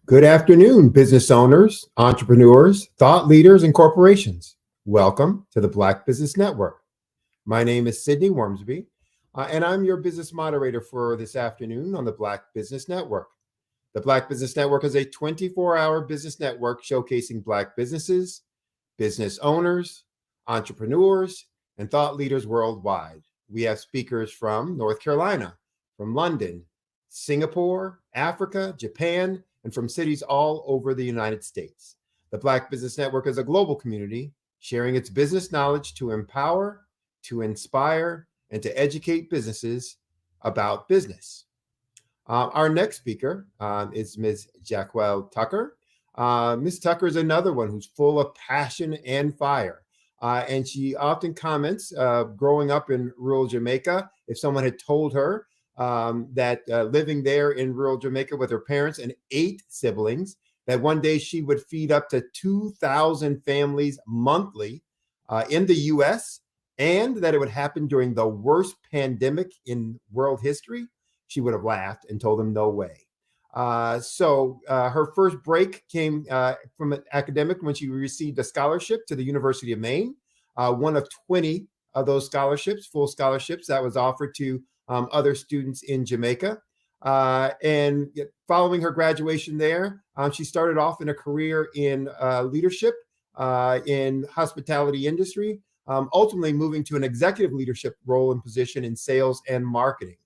Speaker 10: Good afternoon, business owners, entrepreneurs, thought leaders, and corporations. Welcome to the Black Business Network. My name is Sidney Wormsby, and I'm your business moderator for this afternoon on the Black Business Network. The Black Business Network is a 24-hour business network showcasing Black businesses, business owners, entrepreneurs, and thought leaders worldwide. We have speakers from North Carolina, from London, Singapore, Africa, Japan, and from cities all over the United States. The Black Business Network is a global community sharing its business knowledge to empower, to inspire, and to educate businesses about business. Our next speaker is Ms. Jacquel Tucker. Ms. Tucker is another one who's full of passion and fire. And she often comments, growing up in rural Jamaica, if someone had told her that living there in rural Jamaica with her parents and 8 siblings, that one day she would feed up to 2,000 families monthly in the U.S., and that it would happen during the worst pandemic in world history, she would have laughed and told them no way. So her first break came from an academic when she received a scholarship to the University of Maine, one of 20 of those scholarships, full scholarships that was offered to other students in Jamaica. And following her graduation there, she started off in a career in leadership in hospitality industry, ultimately moving to an executive leadership role and position in sales and marketing.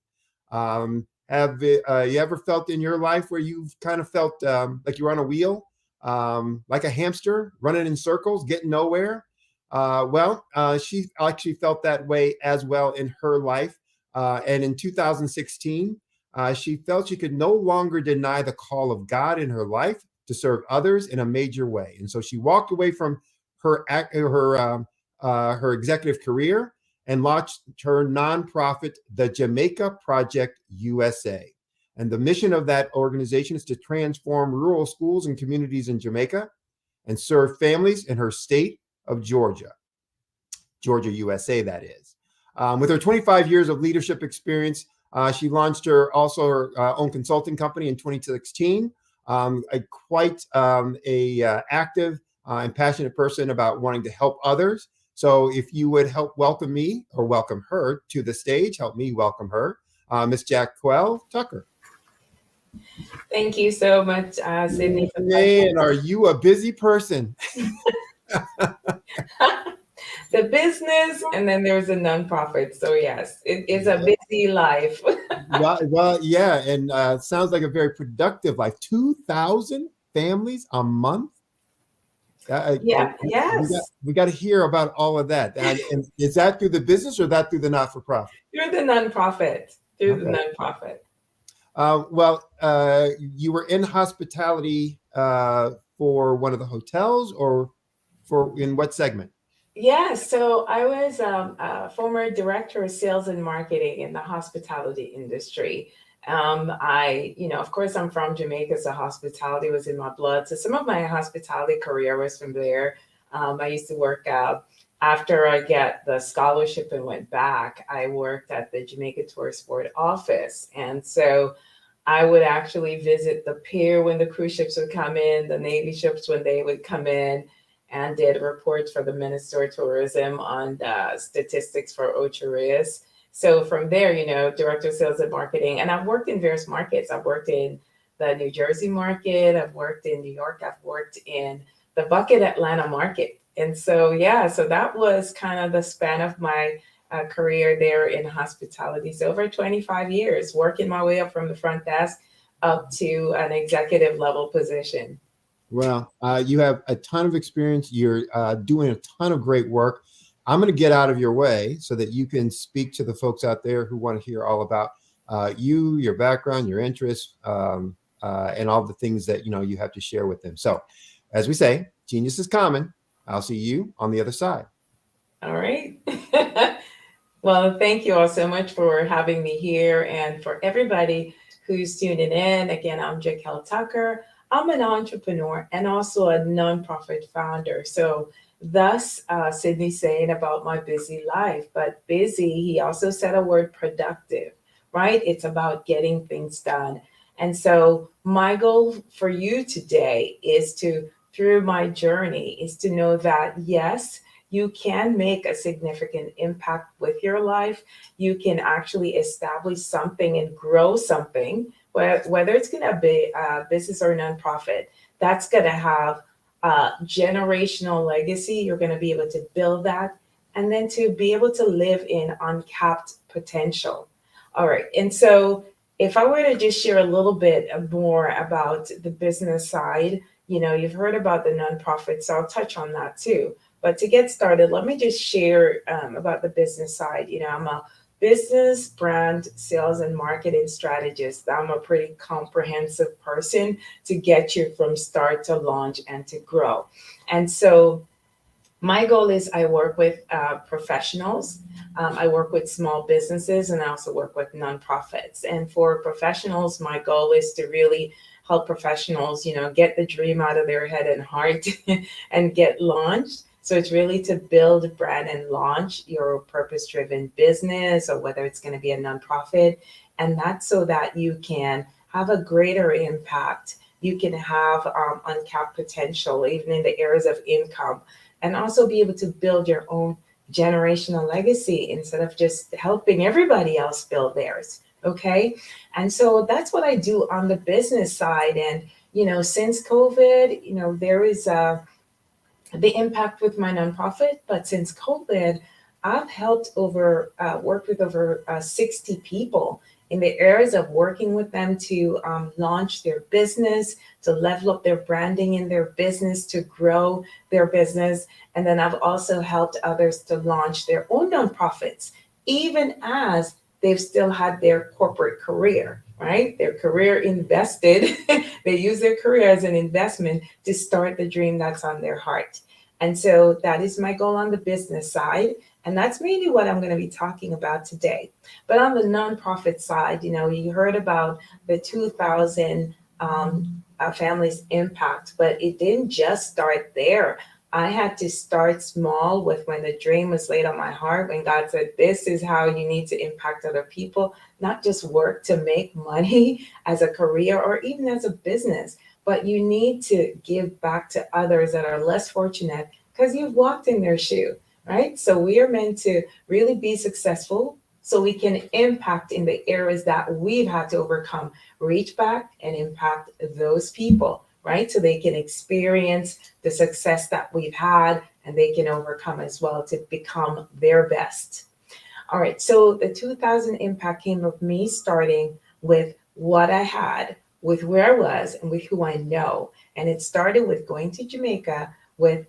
Speaker 10: Have you ever felt in your life where you've kind of felt like you're on a wheel, like a hamster running in circles, getting nowhere? She actually felt that way as well in her life. And in 2016, she felt she could no longer deny the call of God in her life to serve others in a major way. And so she walked away from her executive career and launched her nonprofit, the Jamaica Project USA. And the mission of that organization is to transform rural schools and communities in Jamaica and serve families in her state of Georgia, USA, that is. With her 25 years of leadership experience, she launched her own consulting company in 2016. Quite active and passionate person about wanting to help others. So if you would help welcome me or welcome her to the stage, help me welcome her, Miss Jacquel Tucker.
Speaker 20: Thank you so much, Sydney.
Speaker 10: Man, are you a busy person?
Speaker 20: The business, and then there's a nonprofit. So yes, it is a busy life.
Speaker 10: well, yeah, and sounds like a very productive life. 2,000 families a month.
Speaker 20: Yes.
Speaker 10: We got to hear about all of that. And is that through the business or that through the not-for-profit?
Speaker 20: Through the nonprofit. The nonprofit.
Speaker 10: You were in hospitality for one of the hotels, or in what segment?
Speaker 20: Yeah, so I was a former director of sales and marketing in the hospitality industry. Of course, I'm from Jamaica, so hospitality was in my blood. So some of my hospitality career was from there. I used to work after I got the scholarship and went back, I worked at the Jamaica Tourist Board office. And so I would actually visit the pier when the cruise ships would come in, the Navy ships when they would come in, and did reports for the Minister of Tourism on the statistics for Ocherius. So from there, director of sales and marketing, and I've worked in various markets. I've worked in the New Jersey market, I've worked in New York, I've worked in the Bucket Atlanta market. And so, so that was kind of the span of my career there in hospitality. So over 25 years, working my way up from the front desk up to an executive level position.
Speaker 10: Well, you have a ton of experience. You're doing a ton of great work. I'm going to get out of your way so that you can speak to the folks out there who want to hear all about you, your background, your interests, and all the things that you have to share with them. So, as we say, genius is common. I'll see you on the other side.
Speaker 20: All right. Well, thank you all so much for having me here, and for everybody who's tuning in. Again, I'm Jacquel Tucker. I'm an entrepreneur and also a nonprofit founder. So thus, Sydney saying about my busy life, but busy, he also said a word productive, right? It's about getting things done. And so my goal for you today is through my journey, is to know that, yes, you can make a significant impact with your life. You can actually establish something and grow something, whether it's going to be a business or a nonprofit, that's going to have a generational legacy. You're going to be able to build that, and then to be able to live in uncapped potential. All right. And so if I were to just share a little bit more about the business side, you've heard about the nonprofit, so I'll touch on that too. But to get started, let me just share about the business side. I'm a business, brand, sales, and marketing strategist. I'm a pretty comprehensive person to get you from start to launch and to grow. And so my goal is I work with professionals. I work with small businesses, and I also work with nonprofits. And for professionals, my goal is to really help professionals, get the dream out of their head and heart and get launched. So it's really to build, brand, and launch your purpose-driven business, or whether it's going to be a nonprofit. And that's so that you can have a greater impact. You can have uncapped potential, even in the areas of income, and also be able to build your own generational legacy instead of just helping everybody else build theirs. Okay. And so that's what I do on the business side. And, since COVID, there is the impact with my nonprofit, but since COVID, I've helped worked with over 60 people in the areas of working with them to launch their business, to level up their branding in their business, to grow their business. And then I've also helped others to launch their own nonprofits, even as they've still had their corporate career, right? Their career invested. They use their career as an investment to start the dream that's on their heart. And so that is my goal on the business side. And that's mainly what I'm going to be talking about today. But on the nonprofit side, you heard about the 2,000 families impact, but it didn't just start there. I had to start small with when the dream was laid on my heart, when God said, this is how you need to impact other people, not just work to make money as a career or even as a business, but you need to give back to others that are less fortunate because you've walked in their shoe, right? So we are meant to really be successful so we can impact in the areas that we've had to overcome, reach back and impact those people, right? So they can experience the success that we've had and they can overcome as well to become their best. All right, so the 2000 impact came of me starting with what I had, with where I was, and with who I know. And it started with going to Jamaica with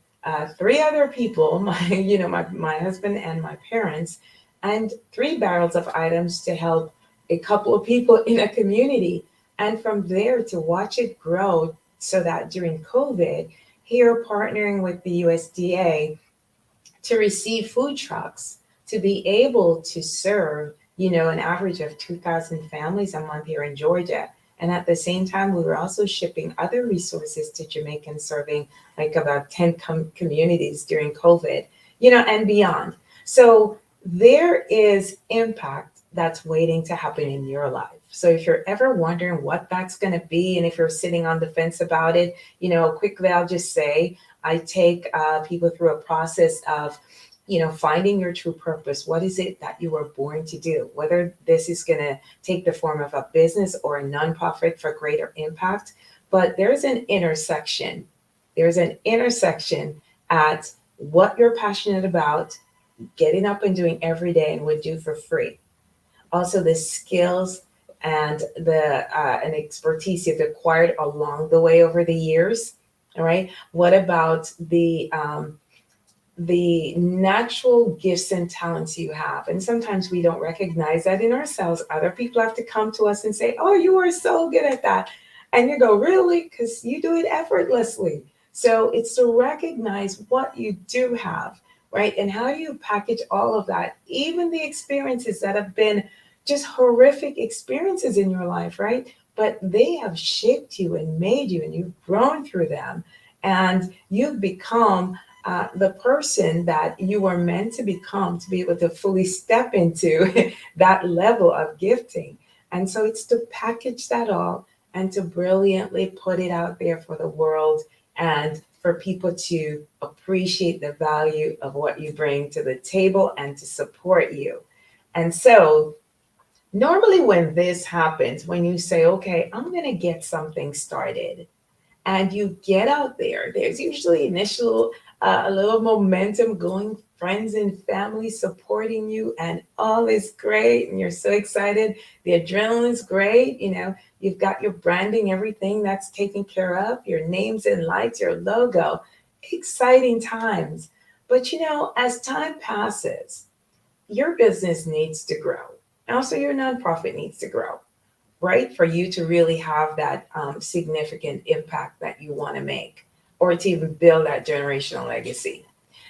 Speaker 20: 3 other people, my husband and my parents, and 3 barrels of items to help a couple of people in a community. And from there to watch it grow so that during COVID, here partnering with the USDA to receive food trucks, to be able to serve, an average of 2,000 families a month here in Georgia. And at the same time, we were also shipping other resources to Jamaican, serving like about 10 communities during COVID, and beyond. So there is impact that's waiting to happen in your life. So if you're ever wondering what that's going to be, and if you're sitting on the fence about it, quickly, I'll just say, I take people through a process of, finding your true purpose. What is it that you were born to do? Whether this is going to take the form of a business or a nonprofit for greater impact, but there's an intersection. There's an intersection at what you're passionate about, getting up and doing every day and would do for free. Also the skills and an expertise you've acquired along the way over the years. All right. What about the natural gifts and talents you have? And sometimes we don't recognize that in ourselves. Other people have to come to us and say, oh, you are so good at that. And you go, really? Because you do it effortlessly. So it's to recognize what you do have, right? And how you package all of that, even the experiences that have been just horrific experiences in your life, right? But they have shaped you and made you, and you've grown through them. And you've become the person that you were meant to become, to be able to fully step into that level of gifting. And so it's to package that all and to brilliantly put it out there for the world and for people to appreciate the value of what you bring to the table and to support you. And so normally when this happens, when you say, okay, I'm going to get something started, and you get out there, there's usually initial a little momentum going, friends and family supporting you, and all is great, and you're so excited. The adrenaline's great. You've got your branding, everything that's taken care of, your names and lights, your logo. Exciting times. But as time passes, your business needs to grow. Also, your nonprofit needs to grow, right? For you to really have that significant impact that you want to make, or to even build that generational legacy.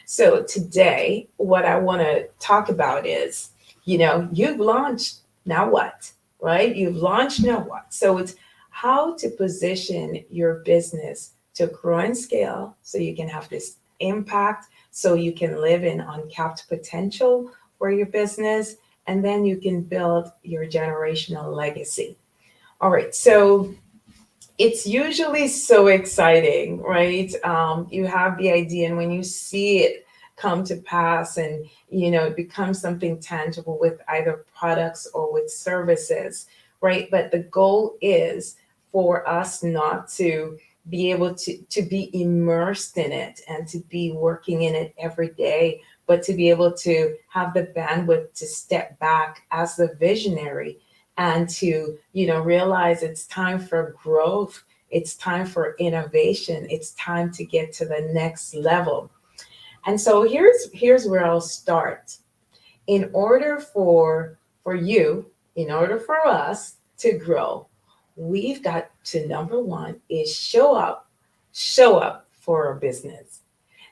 Speaker 20: So today, what I want to talk about is, you've launched, now what, right? You've launched, now what? So it's how to position your business to grow and scale so you can have this impact, so you can live in uncapped potential for your business, and then you can build your generational legacy. All right, so it's usually so exciting, right? You have the idea, and when you see it come to pass and, it becomes something tangible with either products or with services, right? But the goal is for us not to be able to be immersed in it and to be working in it every day, but to be able to have the bandwidth to step back as the visionary and to, realize it's time for growth. It's time for innovation. It's time to get to the next level. And so here's where I'll start. In order for you, in order for us to grow, we've got to, number one, is show up for our business.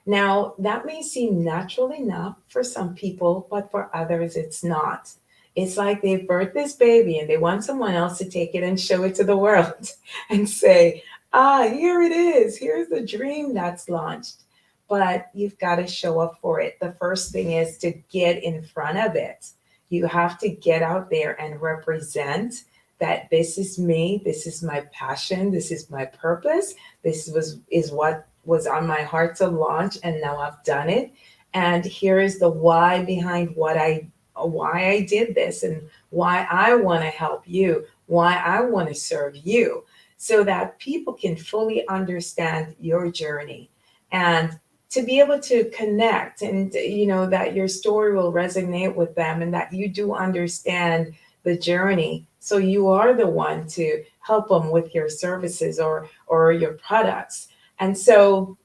Speaker 20: Now, that may seem natural enough for some people, but for others, it's not. It's like they've birthed this baby and they want someone else to take it and show it to the world and say, here it is. Here's the dream that's launched. But you've got to show up for it. The first thing is to get in front of it. You have to get out there and represent that this is me, this is my passion, this is my purpose, is what was on my heart to launch, and now I've done it. And here is the why behind why I did this and why I want to help you, why I want to serve you, so that people can fully understand your journey and to be able to connect, and that your story will resonate with them and that you do understand the journey. So you are the one to help them with your services or your products. And so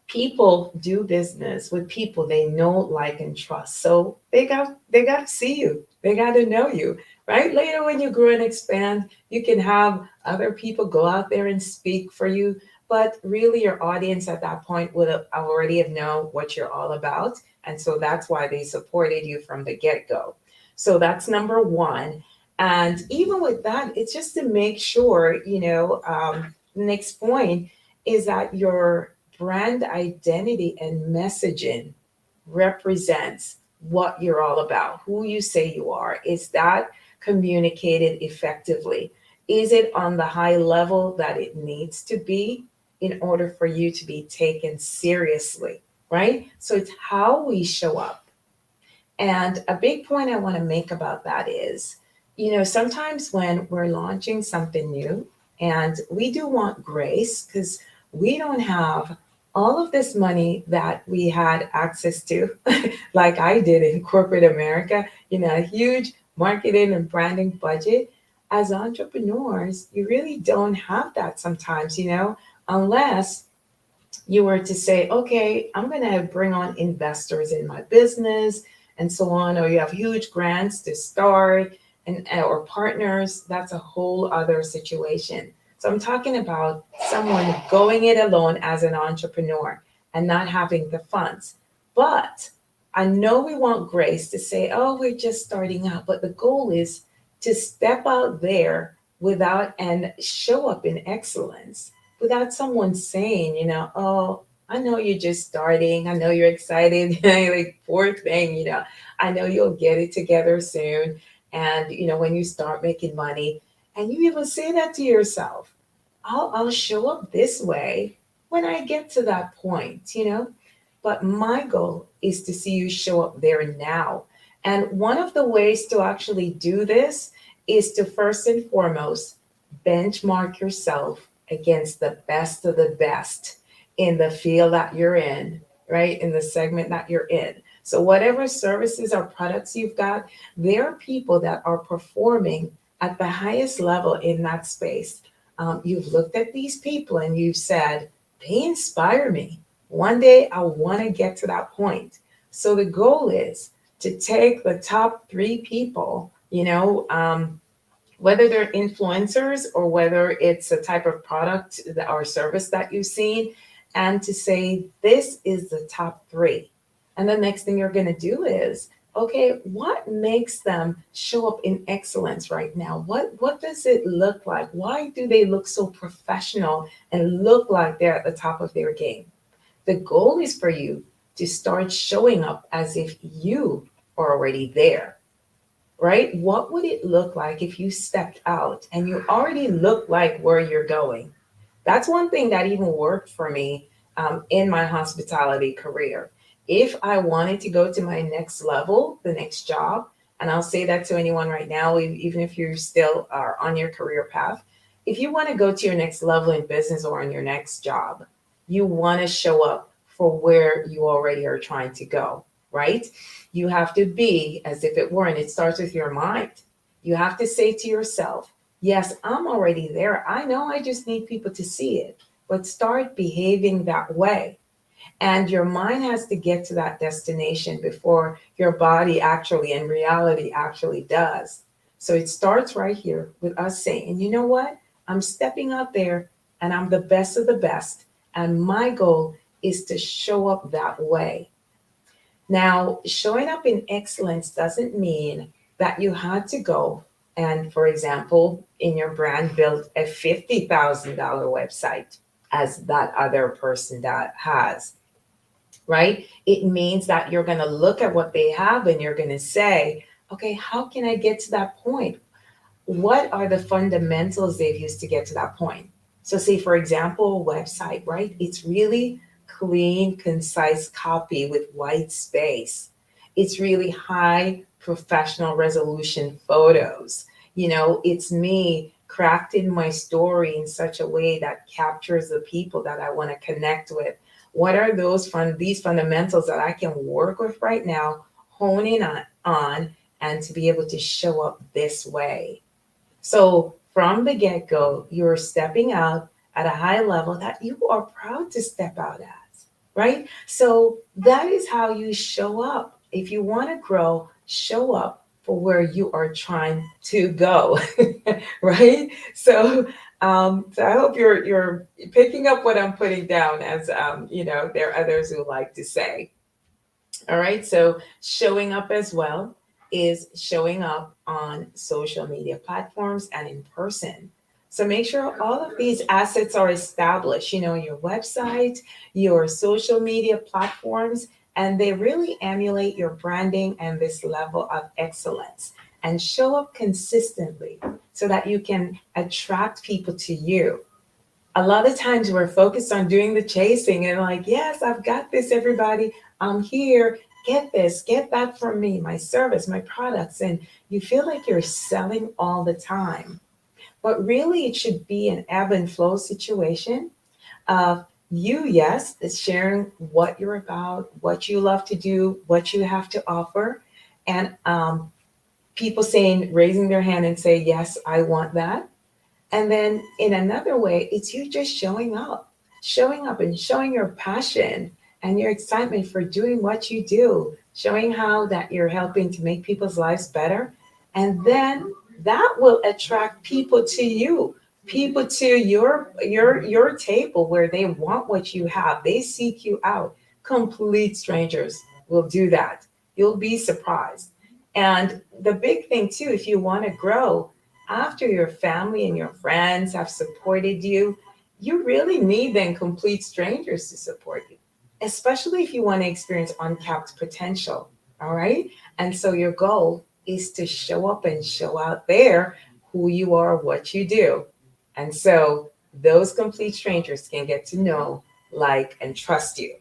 Speaker 20: people do business with people they know, like, and trust. So they got to see you. They got to know you, right? Later, when you grow and expand, you can have other people go out there and speak for you. But really, your audience at that point would have already have known what you're all about. And so that's why they supported you from the get-go. So that's number one. And even with that, it's just to make sure, the next point is that your brand identity and messaging represents what you're all about, who you say you are. Is that communicated effectively? Is it on the high level that it needs to be in order for you to be taken seriously, right? So it's how we show up. And a big point I want to make about that is, sometimes when we're launching something new, and we do want grace because we don't have all of this money that we had access to, like I did in corporate America, a huge marketing and branding budget. As entrepreneurs, you really don't have that sometimes, unless you were to say, okay, I'm going to bring on investors in my business and so on, or you have huge grants to start or partners. That's a whole other situation. So I'm talking about someone going it alone as an entrepreneur and not having the funds. But I know we want grace to say, oh, we're just starting out. But the goal is to step out there and show up in excellence without someone saying, oh, I know you're just starting. I know you're excited. Like, poor thing, I know you'll get it together soon. And, when you start making money, and you even say that to yourself, I'll show up this way when I get to that point, But my goal is to see you show up there now. And one of the ways to actually do this is to first and foremost benchmark yourself against the best of the best in the field that you're in, right? In the segment that you're in. So whatever services or products you've got, there are people that are performing at the highest level in that space. You've looked at these people and you've said, they inspire me. One day I want to get to that point. So the goal is to take the top 3 people, whether they're influencers or whether it's a type of product or service that you've seen, and to say, this is the top 3. And the next thing you're going to do is, okay, what makes them show up in excellence right now? What does it look like? Why do they look so professional and look like they're at the top of their game? The goal is for you to start showing up as if you are already there, right? What would it look like if you stepped out and you already look like where you're going? That's one thing that even worked for me in my hospitality career. If I wanted to go to my next level, the next job, and I'll say that to anyone right now, even if you still are on your career path, if you want to go to your next level in business or on your next job, you want to show up for where you already are trying to go, right? You have to be as if it were, and it starts with your mind. You have to say to yourself, yes, I'm already there. I know I just need people to see it, but start behaving that way. And your mind has to get to that destination before your body actually and reality actually does. So it starts right here with us saying, you know what? I'm stepping out there and I'm the best of the best. And my goal is to show up that way. Now, showing up in excellence doesn't mean that you had to go and, for example, in your brand, build a $50,000 website as that other person that has, right? It means that you're going to look at what they have and you're going to say, okay, how can I get to that point? What are the fundamentals they've used to get to that point? So say, for example, a website, right? It's really clean, concise copy with white space. It's really high professional resolution photos. You know, it's me crafting my story in such a way that captures the people that I want to connect with. What are these fundamentals that I can work with right now, hone in on, and to be able to show up this way? So from the get-go, you're stepping out at a high level that you are proud to step out as, right? So that is how you show up. If you want to grow, show up for where you are trying to go, right? So I hope you're picking up what I'm putting down, as there are others who like to say. All right, so showing up as well is showing up on social media platforms and in person. So make sure all of these assets are established, your website, your social media platforms, and they really emulate your branding and this level of excellence, and show up consistently so that you can attract people to you. A lot of times we're focused on doing the chasing and like, yes, I've got this, everybody. I'm here. Get this, get that from me, my service, my products. And you feel like you're selling all the time. But really, it should be an ebb and flow situation of you, yes, is sharing what you're about, what you love to do, what you have to offer. And people raising their hand and say, yes, I want that. And then in another way, it's you just showing up and showing your passion and your excitement for doing what you do, showing how that you're helping to make people's lives better. And then that will attract people to you, people to your table where they want what you have. They seek you out. Complete strangers will do that. You'll be surprised. And the big thing too, if you want to grow, after your family and your friends have supported you, you really need then complete strangers to support you, especially if you want to experience uncapped potential. All right. And so your goal is to show up and show out there who you are, what you do. And so those complete strangers can get to know, like, and trust you.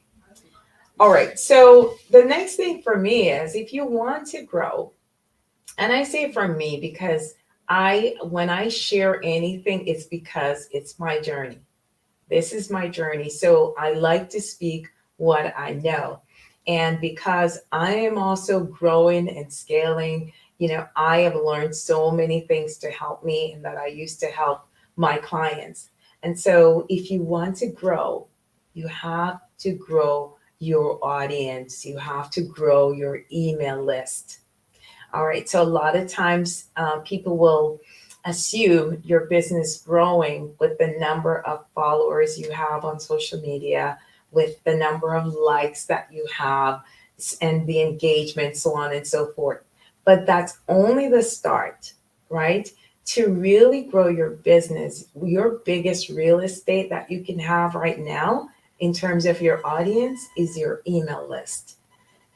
Speaker 20: All right. So the next thing for me is, if you want to grow, and I say for me because when I share anything, it's because it's my journey. This is my journey. So I like to speak what I know. And because I am also growing and scaling, I have learned so many things to help me and that I used to help my clients. And so if you want to grow, you have to grow your audience. You have to grow your email list. All right. So a lot of times people will assume your business growing with the number of followers you have on social media, with the number of likes that you have and the engagement, so on and so forth. But that's only the start, right? To really grow your business, your biggest real estate that you can have right now in terms of your audience is your email list.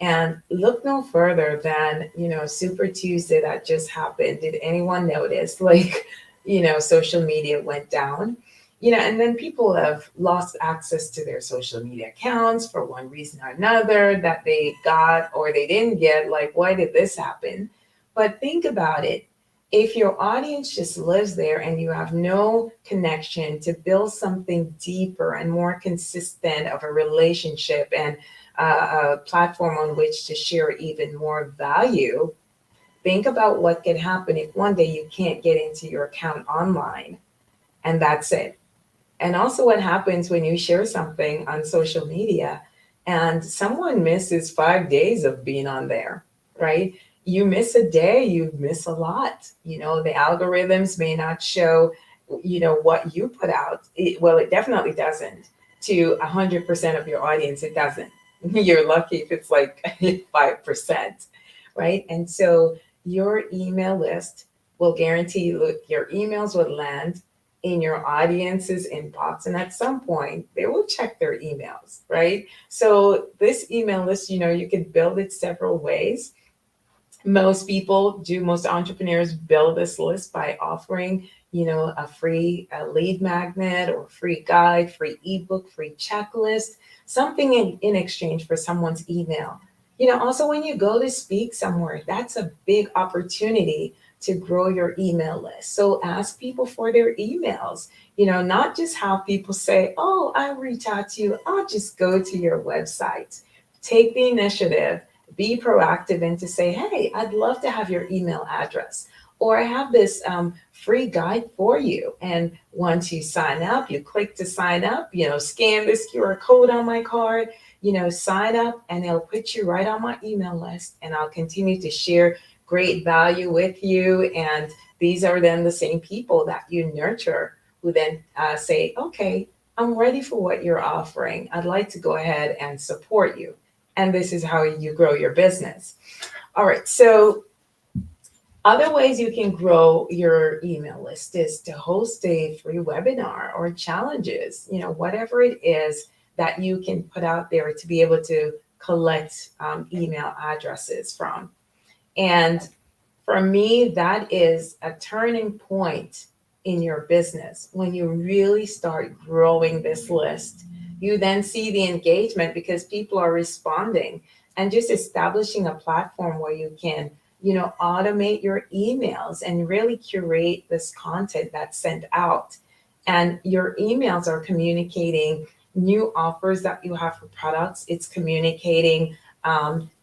Speaker 20: And look no further than, Super Tuesday that just happened. Did anyone notice, social media went down? And then people have lost access to their social media accounts for one reason or another that they got or they didn't get. Like, why did this happen? But think about it. If your audience just lives there and you have no connection to build something deeper and more consistent of a relationship and a platform on which to share even more value, think about what can happen if one day you can't get into your account online and that's it. And also what happens when you share something on social media and someone misses 5 days of being on there, right? You miss a day, you miss a lot. The algorithms may not show, what you put out. It definitely doesn't. to 100% of your audience. It doesn't. You're lucky if it's like 5%, right? And so your email list will guarantee your emails will land in your audience's inbox. And at some point, they will check their emails, right? So this email list, you can build it several ways. Most entrepreneurs build this list by offering, a free lead magnet or free guide, free ebook, free checklist, something in exchange for someone's email. Also when you go to speak somewhere, that's a big opportunity to grow your email list. So ask people for their emails, not just have people say, oh, I'll reach out to you. I'll just go to your website. Take the initiative. Be proactive and to say, hey, I'd love to have your email address, or I have this free guide for you. And once you sign up, you click to sign up, scan this QR code on my card, sign up, and it'll put you right on my email list. And I'll continue to share great value with you. And these are then the same people that you nurture who then say, okay, I'm ready for what you're offering. I'd like to go ahead and support you. And this is how you grow your business. All right, so other ways you can grow your email list is to host a free webinar or challenges, whatever it is that you can put out there to be able to collect email addresses from. And for me, that is a turning point in your business when you really start growing this list. You then see the engagement because people are responding, and just establishing a platform where you can, automate your emails and really curate this content that's sent out. And your emails are communicating new offers that you have for products. It's communicating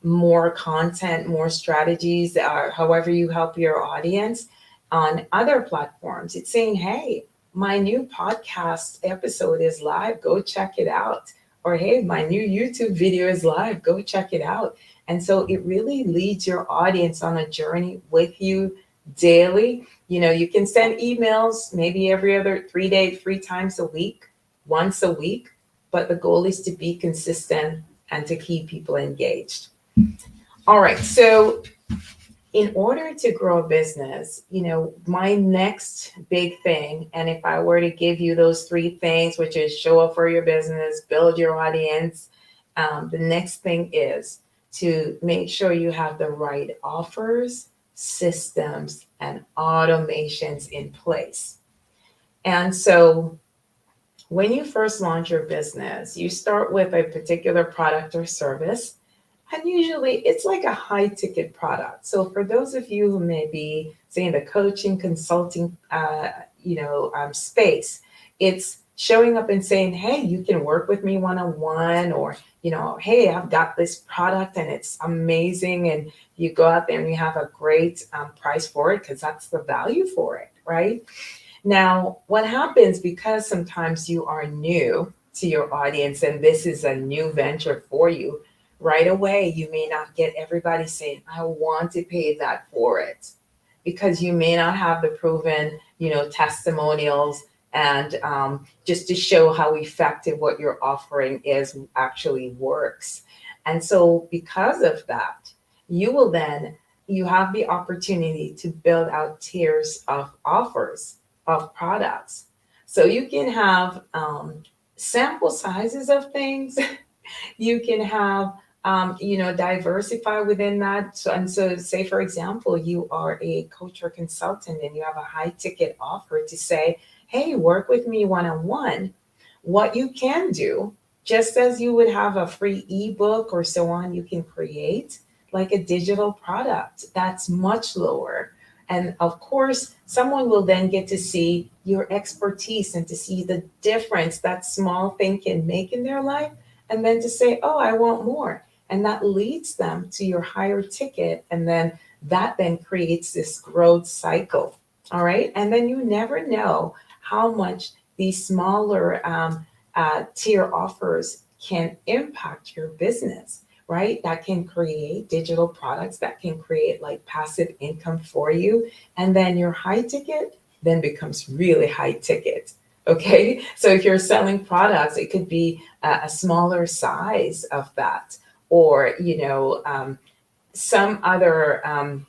Speaker 20: more content, more strategies, however you help your audience on other platforms. It's saying, hey, my new podcast episode is live, go check it out. Or, hey, my new YouTube video is live, go check it out. And so it really leads your audience on a journey with you daily. You can send emails maybe every other 3 days, 3 times a week, once a week, but the goal is to be consistent and to keep people engaged. All right, so in order to grow a business, my next big thing, and if I were to give you those 3 things, which is show up for your business, build your audience, the next thing is to make sure you have the right offers, systems, and automations in place. And so when you first launch your business, you start with a particular product or service. And usually it's like a high ticket product. So for those of you who may be, say, in the coaching, consulting, space, it's showing up and saying, hey, you can work with me one-on-one, or, hey, I've got this product and it's amazing. And you go out there and you have a great price for it because that's the value for it, right? Now, what happens, because sometimes you are new to your audience and this is a new venture for you, right away, you may not get everybody saying, I want to pay that for it, because you may not have the proven, testimonials and just to show how effective what you're offering is actually works. And so because of that, you have the opportunity to build out tiers of offers of products. So you can have sample sizes of things. You can have diversify within that. So say, for example, you are a coach or consultant and you have a high ticket offer to say, hey, work with me one-on-one. What you can do, just as you would have a free ebook or so on, you can create like a digital product that's much lower. And of course, someone will then get to see your expertise and to see the difference that small thing can make in their life. And then to say, oh, I want more. And that leads them to your higher ticket. And then that then creates this growth cycle. All right. And then you never know how much these smaller tier offers can impact your business, right? That can create digital products that can create like passive income for you. And then your high ticket then becomes really high ticket. Okay, so if you're selling products, it could be a smaller size of that, or some other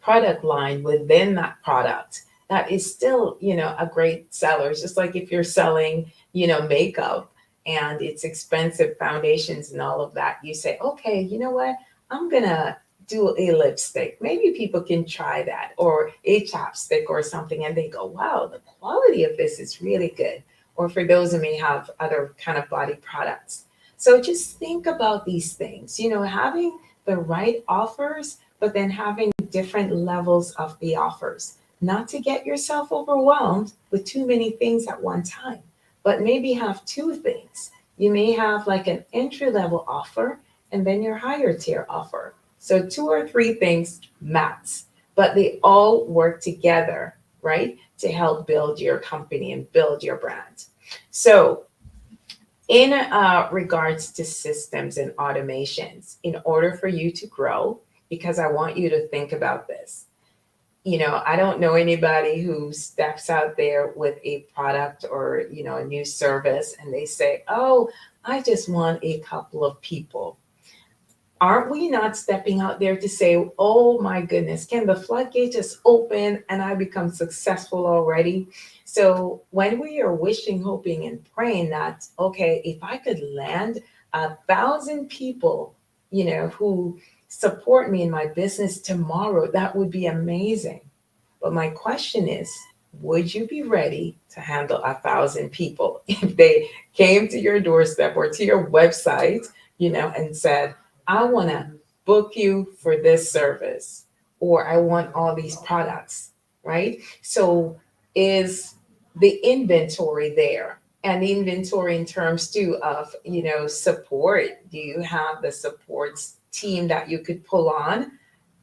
Speaker 20: product line within that product that is still a great seller. It's just like if you're selling makeup and it's expensive foundations and all of that, you say, okay, you know what, I'm gonna do a lipstick. Maybe people can try that, or a chapstick or something, and they go, wow, the quality of this is really good. Or for those who may have other kind of body products. So just think about these things, having the right offers, but then having different levels of the offers, not to get yourself overwhelmed with too many things at one time, but maybe have two things. You may have like an entry level offer and then your higher tier offer. So 2 or 3 things max, but they all work together, right? To help build your company and build your brand. So in regards to systems and automations, in order for you to grow, because I want you to think about this, I don't know anybody who steps out there with a product or, a new service and they say, oh, I just want a couple of people. Aren't we not stepping out there to say, oh my goodness, can the floodgate just open and I become successful already? So when we are wishing, hoping, and praying that, okay, if I could land 1,000 people, who support me in my business tomorrow, that would be amazing. But my question is, would you be ready to handle 1,000 people if they came to your doorstep or to your website, and said, I want to book you for this service, or I want all these products, right? So is the inventory there? And the inventory in terms too of, support. Do you have the support team that you could pull on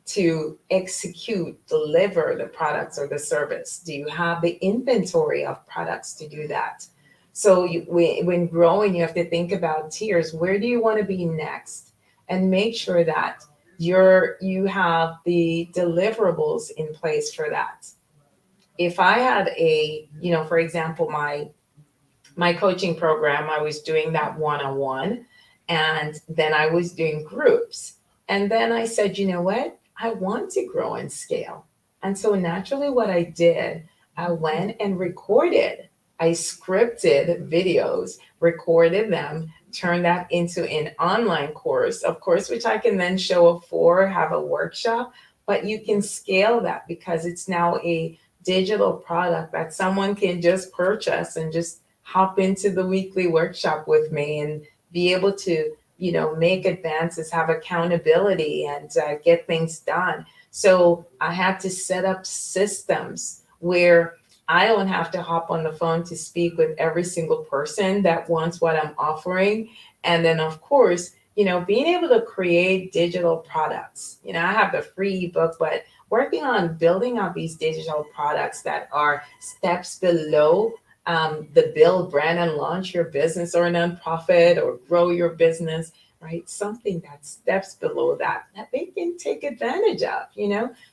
Speaker 20: to execute, deliver the products or the service? Do you have the inventory of products to do that? So when growing, you have to think about tiers. Where do you want to be next? And make sure that you have the deliverables in place for that. If I had for example, my coaching program, I was doing that one-on-one, and then I was doing groups. And then I said, you know what? I want to grow and scale. And so naturally what I did, I went and recorded. I scripted videos, recorded them, turned that into an online course, of course, which I can then show up for, have a workshop, but you can scale that because it's now a digital product that someone can just purchase and just hop into the weekly workshop with me and be able to, make advances, have accountability, and get things done. So I had to set up systems where I don't have to hop on the phone to speak with every single person that wants what I'm offering. And then, of course, being able to create digital products. I have the free ebook, but working on building out these digital products that are steps below the build, brand, and launch your business or a nonprofit or grow your business, right? Something that steps below that they can take advantage of,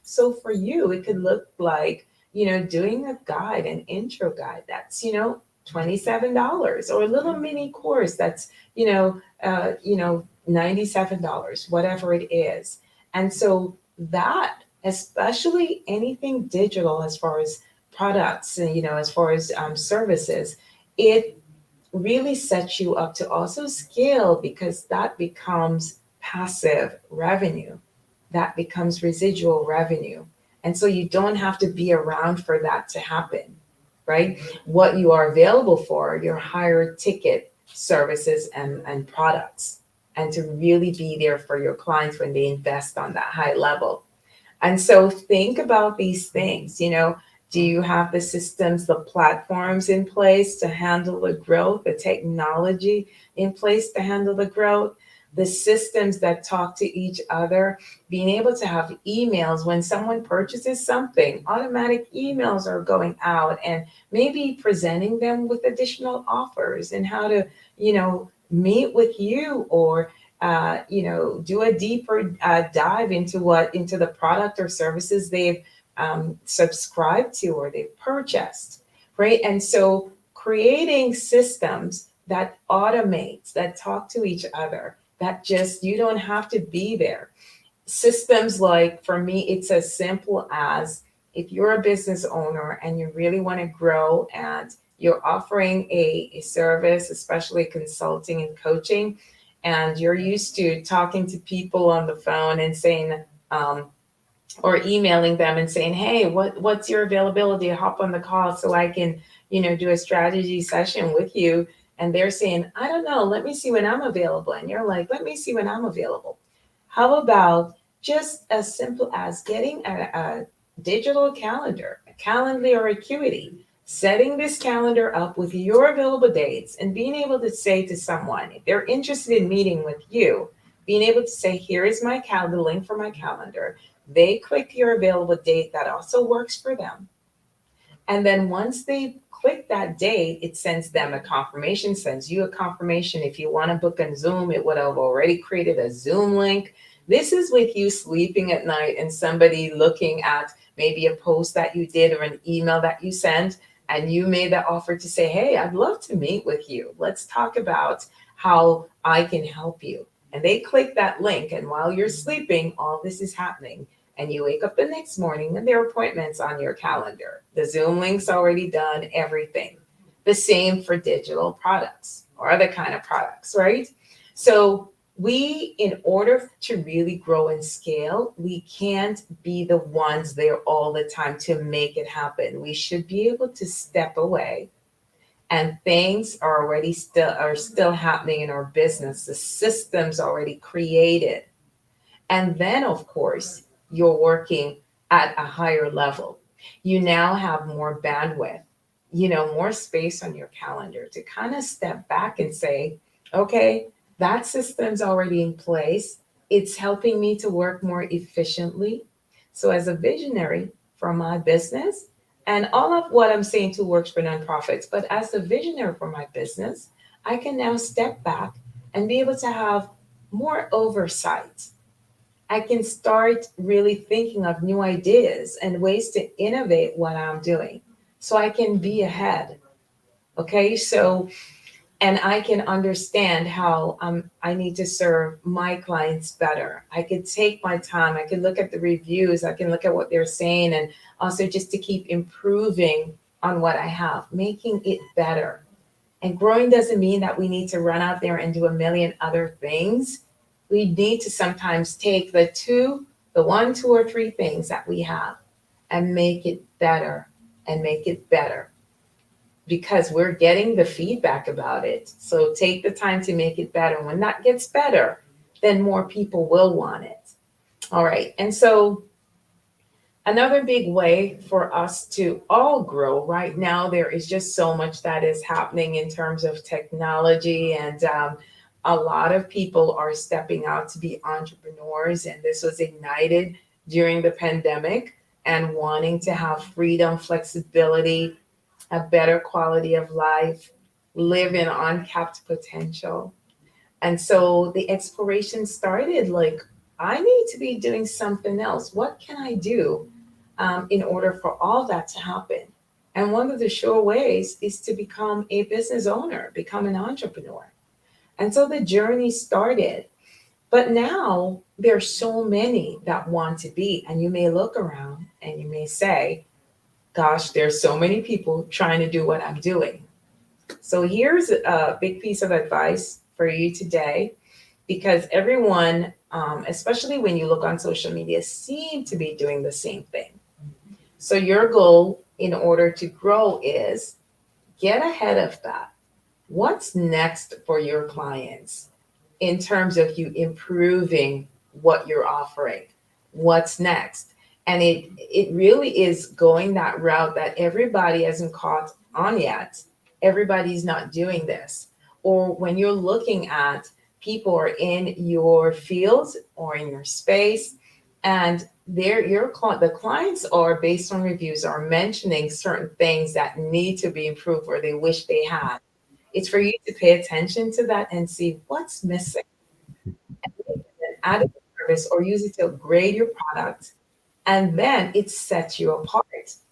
Speaker 20: So for you, it could look like, doing a guide, an intro guide that's, $27, or a little mini course that's, $97, whatever it is. And so that, especially anything digital as far as products, as far as services, it really sets you up to also scale, because that becomes passive revenue, that becomes residual revenue. And so you don't have to be around for that to happen, right? What you are available for, your higher ticket services and products, and to really be there for your clients when they invest on that high level. And so think about these things, do you have the systems, the platforms in place to handle the growth, the technology in place to handle the growth, the systems that talk to each other, being able to have emails when someone purchases something, automatic emails are going out, and maybe presenting them with additional offers and how to, meet with you, or do a deeper dive into the product or services they've subscribed to or they've purchased, right? And so creating systems that automates, that talk to each other, that just, you don't have to be there. Systems like, for me, it's as simple as if you're a business owner and you really want to grow and you're offering a service, especially consulting and coaching, and you're used to talking to people on the phone and saying, or emailing them and saying, hey, what's your availability to hop on the call so I can, do a strategy session with you. And they're saying, I don't know, let me see when I'm available. And you're like, let me see when I'm available. How about just as simple as getting a digital calendar, a Calendly or Acuity, setting this calendar up with your available dates and being able to say to someone, if they're interested in meeting with you, being able to say, here is my calendar, link for my calendar. They click your available date that also works for them. And then once they click that date, it sends them a confirmation, sends you a confirmation. If you want to book on Zoom, it would have already created a Zoom link. This is with you sleeping at night and somebody looking at maybe a post that you did or an email that you sent, and you made that offer to say, hey, I'd love to meet with you. Let's talk about how I can help you. And they click that link, and while you're sleeping, all this is happening. And you wake up the next morning and there are appointments on your calendar. The Zoom link's already done, everything. The same for digital products or other kind of products, right? So we, in order to really grow and scale, we can't be the ones there all the time to make it happen. We should be able to step away, and things are still happening in our business. The system's already created. And then, of course, you're working at a higher level. You now have more bandwidth, more space on your calendar to kind of step back and say, okay, that system's already in place. It's helping me to work more efficiently. So as a visionary for my business, and all of what I'm saying too works for nonprofits, but as a visionary for my business, I can now step back and be able to have more oversight. I can start really thinking of new ideas and ways to innovate what I'm doing so I can be ahead. Okay, so, and I can understand how I need to serve my clients better. I could take my time, I could look at the reviews, I can look at what they're saying, and also just to keep improving on what I have, making it better. And growing doesn't mean that we need to run out there and do a million other things. We need to sometimes take the one, two, or three things that we have and make it better and make it better, because we're getting the feedback about it. So take the time to make it better. When that gets better, then more people will want it. All right. And so another big way for us to all grow right now, there is just so much that is happening in terms of technology, and a lot of people are stepping out to be entrepreneurs, and this was ignited during the pandemic, and wanting to have freedom, flexibility, a better quality of life, live in uncapped potential. And so the exploration started like, I need to be doing something else. What can I do in order for all that to happen? And one of the sure ways is to become a business owner, become an entrepreneur. And so the journey started. But now there are so many that want to be, and you may look around and you may say, gosh, there's so many people trying to do what I'm doing. So here's a big piece of advice for you today, because everyone, especially when you look on social media, seem to be doing the same thing. So your goal in order to grow is get ahead of that. What's next for your clients in terms of you improving what you're offering? What's next? And it really is going that route that everybody hasn't caught on yet. Everybody's not doing this. Or when you're looking at people are in your field or in your space, and the clients are, based on reviews, are mentioning certain things that need to be improved or they wish they had. It's for you to pay attention to that and see what's missing, and add a service or use it to upgrade your product, and then it sets you apart.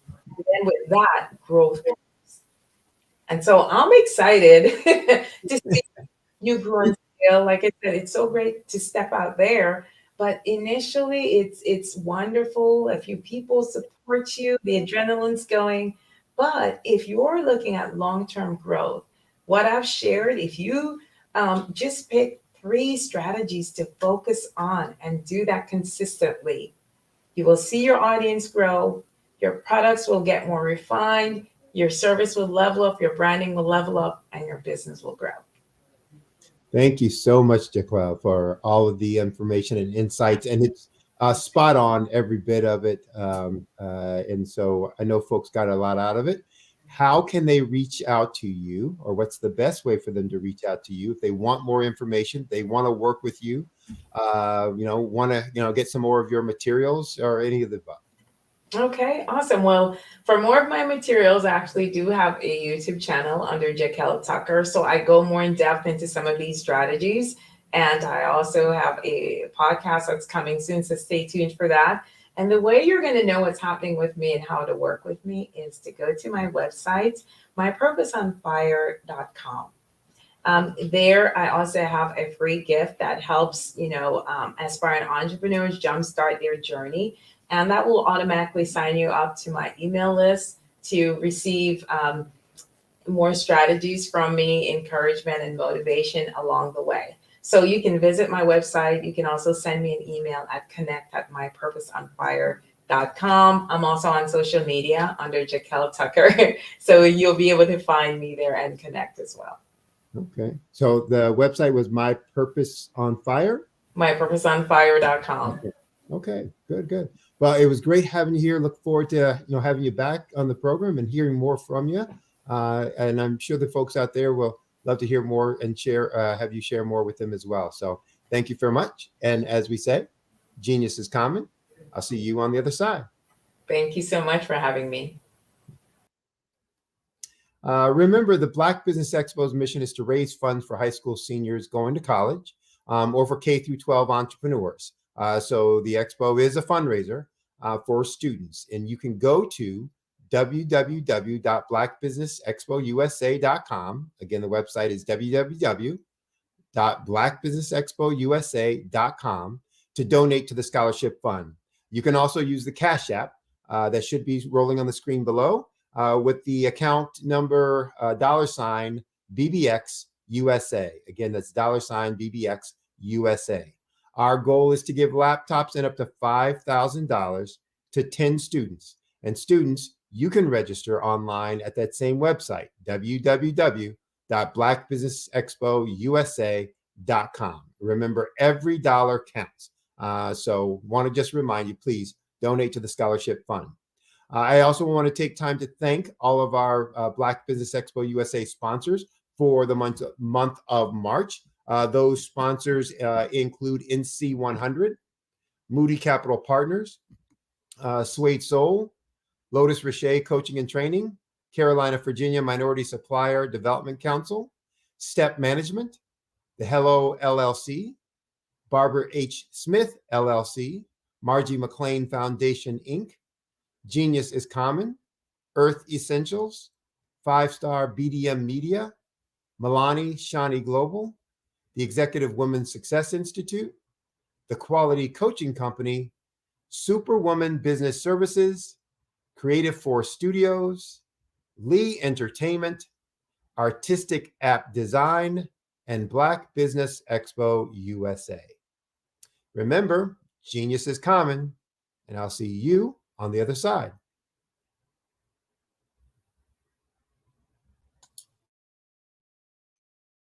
Speaker 20: And then with that, growth comes. And so I'm excited to see you grow and scale. Like I said, it's so great to step out there. But initially, it's wonderful. A few people support you, the adrenaline's going. But if you're looking at long-term growth, what I've shared, if you just pick 3 strategies to focus on and do that consistently, you will see your audience grow, your products will get more refined, your service will level up, your branding will level up, and your business will grow.
Speaker 10: Thank you so much, Jaquel, for all of the information and insights. And it's spot on, every bit of it. And so I know folks got a lot out of it. How can they reach out to you, or what's the best way for them to reach out to you if they want more information, they want to work with you, want to, get some more of your materials or any of the above?
Speaker 20: Okay, awesome. Well, for more of my materials, I actually do have a YouTube channel under Jaquel Tucker. So I go more in depth into some of these strategies. And I also have a podcast that's coming soon. So stay tuned for that. And the way you're going to know what's happening with me and how to work with me is to go to my website, mypurposeonfire.com. There, I also have a free gift that helps, aspiring entrepreneurs jumpstart their journey. And that will automatically sign you up to my email list to receive more strategies from me, encouragement and motivation along the way. So you can visit my website. You can also send me an email at connect@mypurposeonfire.com. I'm also on social media under Jaquel Tucker. So you'll be able to find me there and connect as well.
Speaker 10: Okay. So the website was My Purpose on Fire?
Speaker 20: mypurposeonfire.com.
Speaker 10: Okay. Good. Well, it was great having you here. Look forward to having you back on the program and hearing more from you. And I'm sure the folks out there will love to hear more and have you share more with them as well. So thank you very much. And as we say, genius is common. I'll see you on the other side.
Speaker 20: Thank you so much for having me.
Speaker 10: Remember, the Black Business Expo's mission is to raise funds for high school seniors going to college or for K through 12 entrepreneurs. So the expo is a fundraiser for students, and you can go to www.blackbusinessexpousa.com. Again, the website is www.blackbusinessexpousa.com to donate to the scholarship fund. You can also use the Cash App that should be rolling on the screen below with the account number $BBX USA. Again, that's $BBX USA. Our goal is to give laptops and up to $5,000 to 10 students. And students, you can register online at that same website, www.blackbusinessexpousa.com. Remember, every dollar counts. So want to just remind you, please donate to the scholarship fund. I also want to take time to thank all of our Black Business Expo USA sponsors for the month of March. Those sponsors include NC100, Moody Capital Partners, Suede Soul, Lotus Richer Coaching and Training, Carolina, Virginia Minority Supplier Development Council, Step Management, the Hello LLC, Barbara H. Smith LLC, Margie McLean Foundation Inc., Genius is Common, Earth Essentials, 5-Star BDM Media, Milani Shani Global, the Executive Women's Success Institute, the Quality Coaching Company, Superwoman Business Services, Creative Force Studios, Lee Entertainment, Artistic App Design, and Black Business Expo USA. Remember, genius is common, and I'll see you on the other side.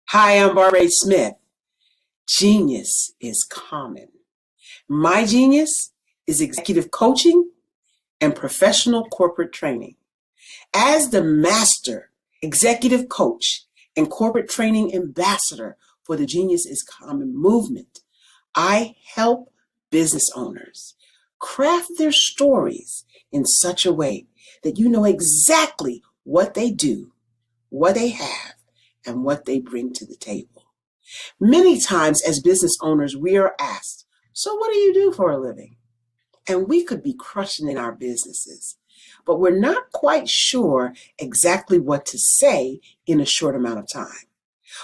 Speaker 21: Hi, I'm Barbara H. Smith. Genius is common. My genius is executive coaching and professional corporate training. As the master executive coach and corporate training ambassador for the Genius is Common movement, I help business owners craft their stories in such a way that you know exactly what they do, what they have, and what they bring to the table. Many times as business owners, we are asked, so what do you do for a living? And we could be crushing in our businesses, but we're not quite sure exactly what to say in a short amount of time.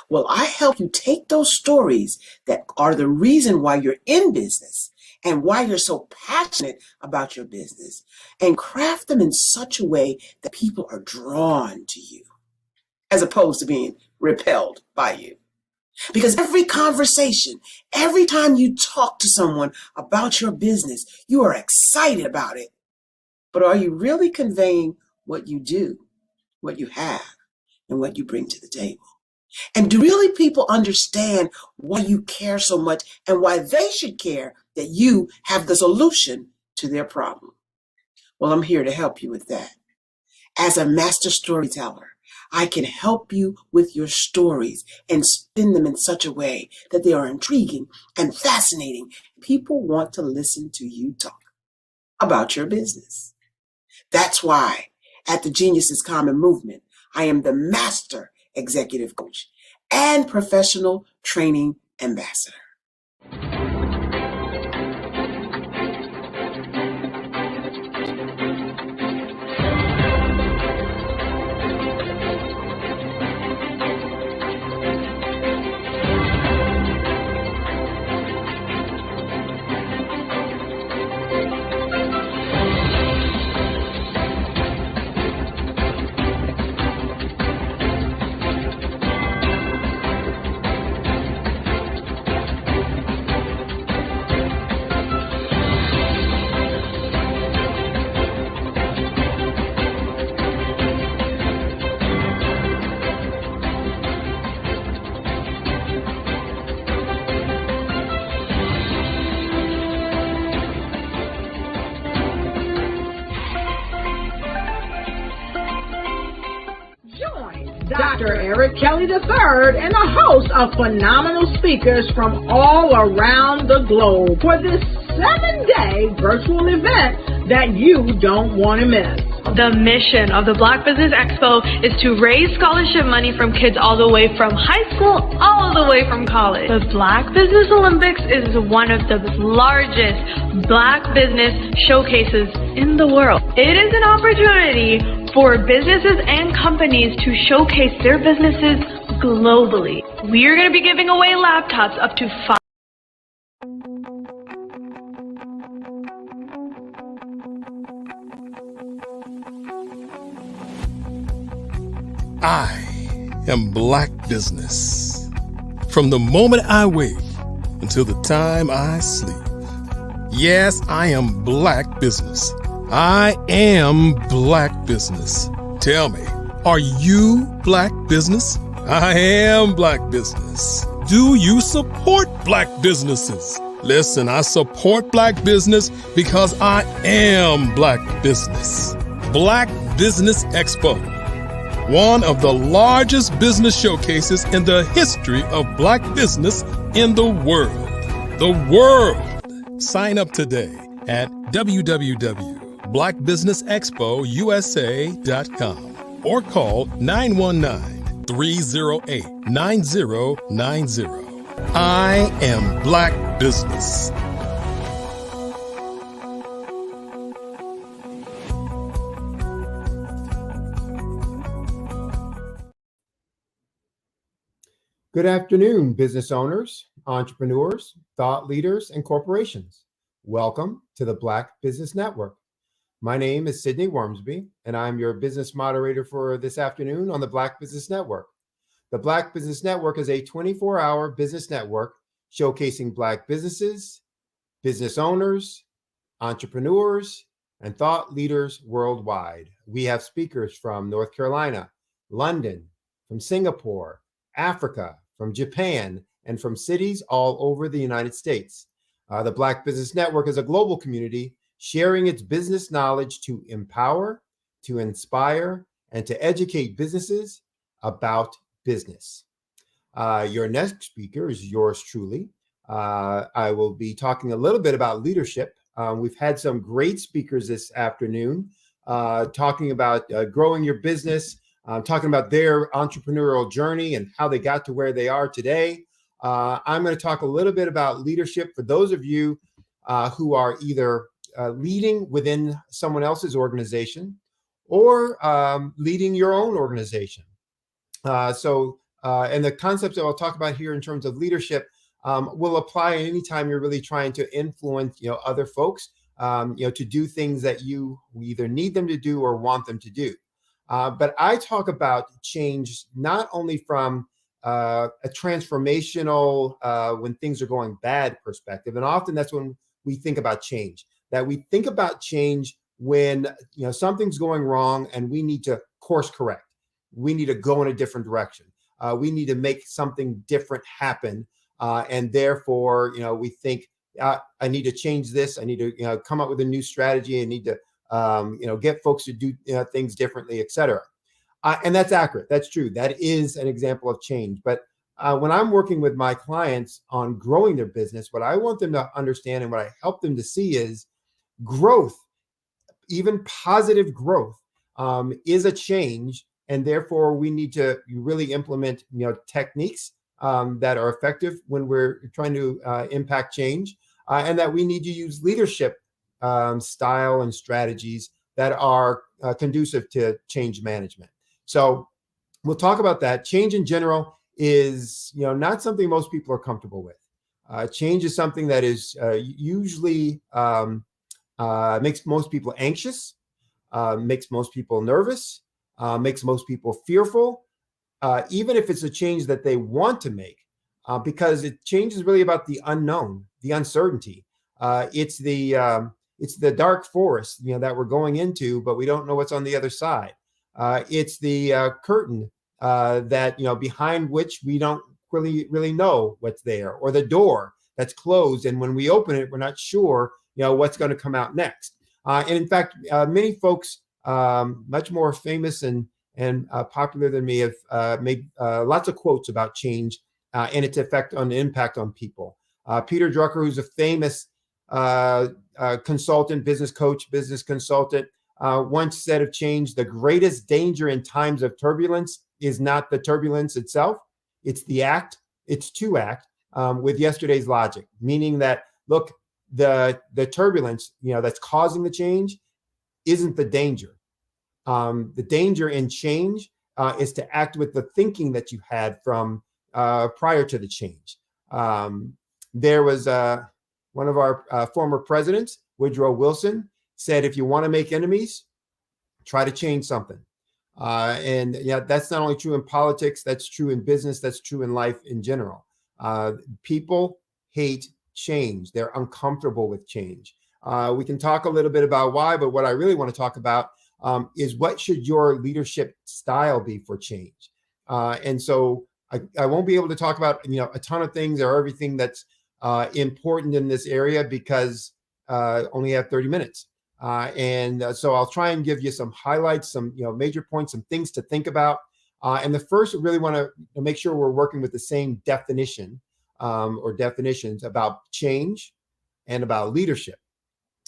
Speaker 21: Well, I help you take those stories that are the reason why you're in business and why you're so passionate about your business and craft them in such a way that people are drawn to you as opposed to being repelled by you. Because every conversation, every time you talk to someone about your business, you are excited about it. But are you really conveying what you do, what you have, and what you bring to the table? And do really people understand why you care so much and why they should care that you have the solution to their problem? Well, I'm here to help you with that. As a master storyteller, I can help you with your stories and spin them in such a way that they are intriguing and fascinating. People want to listen to you talk about your business. That's why at the Genius is Common movement, I am the master executive coach and professional training ambassador.
Speaker 1: Dr. Eric Kelly III and a host of phenomenal speakers from all around the globe for this 7-day virtual event that you don't want to miss.
Speaker 2: The mission of the Black Business Expo is to raise scholarship money from kids all the way from high school all the way from college. The Black Business Olympics is one of the largest Black business showcases in the world. It is an opportunity for businesses and companies to showcase their businesses globally. We are going to be giving away laptops up to 5.
Speaker 3: I am Black Business. From the moment I wake until the time I sleep. Yes, I am Black Business. I am Black Business. Tell me, are you Black Business? I am Black Business. Do you support Black businesses? Listen, I support Black business because I am Black Business. Black Business Expo, one of the largest business showcases in the history of Black business in the world. The world. Sign up today at www.blackbusinessexpousa.com or call 919-308-9090. I am Black Business.
Speaker 10: Good afternoon, business owners, entrepreneurs, thought leaders, and corporations. Welcome to the Black Business Network. My name is Sydney Wormsby, and I'm your business moderator for this afternoon on the Black Business Network. The Black Business Network is a 24-hour business network showcasing Black businesses, business owners, entrepreneurs, and thought leaders worldwide. We have speakers from North Carolina, London, from Singapore, Africa, from Japan, and from cities all over the United States. The Black Business Network is a global community sharing its business knowledge to empower, to inspire, and to educate businesses about business. Your next speaker is yours truly. I will be talking a little bit about leadership. We've had some great speakers this afternoon talking about growing your business, talking about their entrepreneurial journey and how they got to where they are today. I'm going to talk a little bit about leadership for those of you who are either leading within someone else's organization, or leading your own organization. And the concepts that I'll talk about here in terms of leadership will apply anytime you're really trying to influence, other folks, to do things that you either need them to do or want them to do. But I talk about change not only from a transformational, when things are going bad perspective, and often that's when we think about change. That we think about change when something's going wrong and we need to course correct. We need to go in a different direction. We need to make something different happen, and therefore, we think I need to change this. I need to come up with a new strategy. I need to get folks to do things differently, et cetera. And that's accurate. That's true. That is an example of change. But when I'm working with my clients on growing their business, what I want them to understand and what I help them to see is growth, even positive growth, is a change. And therefore, we need to really implement techniques that are effective when we're trying to impact change, and that we need to use leadership style and strategies that are conducive to change management. So we'll talk about that. Change in general is not something most people are comfortable with. Change is something that is usually makes most people anxious, makes most people nervous, makes most people fearful, even if it's a change that they want to make, because change is really about the unknown, the uncertainty. It's the dark forest, that we're going into, but we don't know what's on the other side. It's the curtain that behind which we don't really know what's there, or the door that's closed, and when we open it, we're not sure what's going to come out next. And in fact, many folks much more famous and popular than me have made lots of quotes about change and its effect on the impact on people. Peter Drucker, who's a famous consultant, business coach, business consultant, once said of change, the greatest danger in times of turbulence is not the turbulence itself, it's the act, it's to act with yesterday's logic, meaning that, look, the turbulence, that's causing the change isn't the danger. The danger in change is to act with the thinking that you had from prior to the change. There was one of our former presidents, Woodrow Wilson, said, if you want to make enemies, try to change something. And that's not only true in politics, that's true in business, that's true in life in general. People hate change. They're uncomfortable with change. We can talk a little bit about why, but what I really want to talk about is what should your leadership style be for change? And so I won't be able to talk about a ton of things or everything that's important in this area because only have 30 minutes. So I'll try and give you some highlights, some major points, some things to think about. And the first, we really want to make sure we're working with the same definition or definitions about change and about leadership.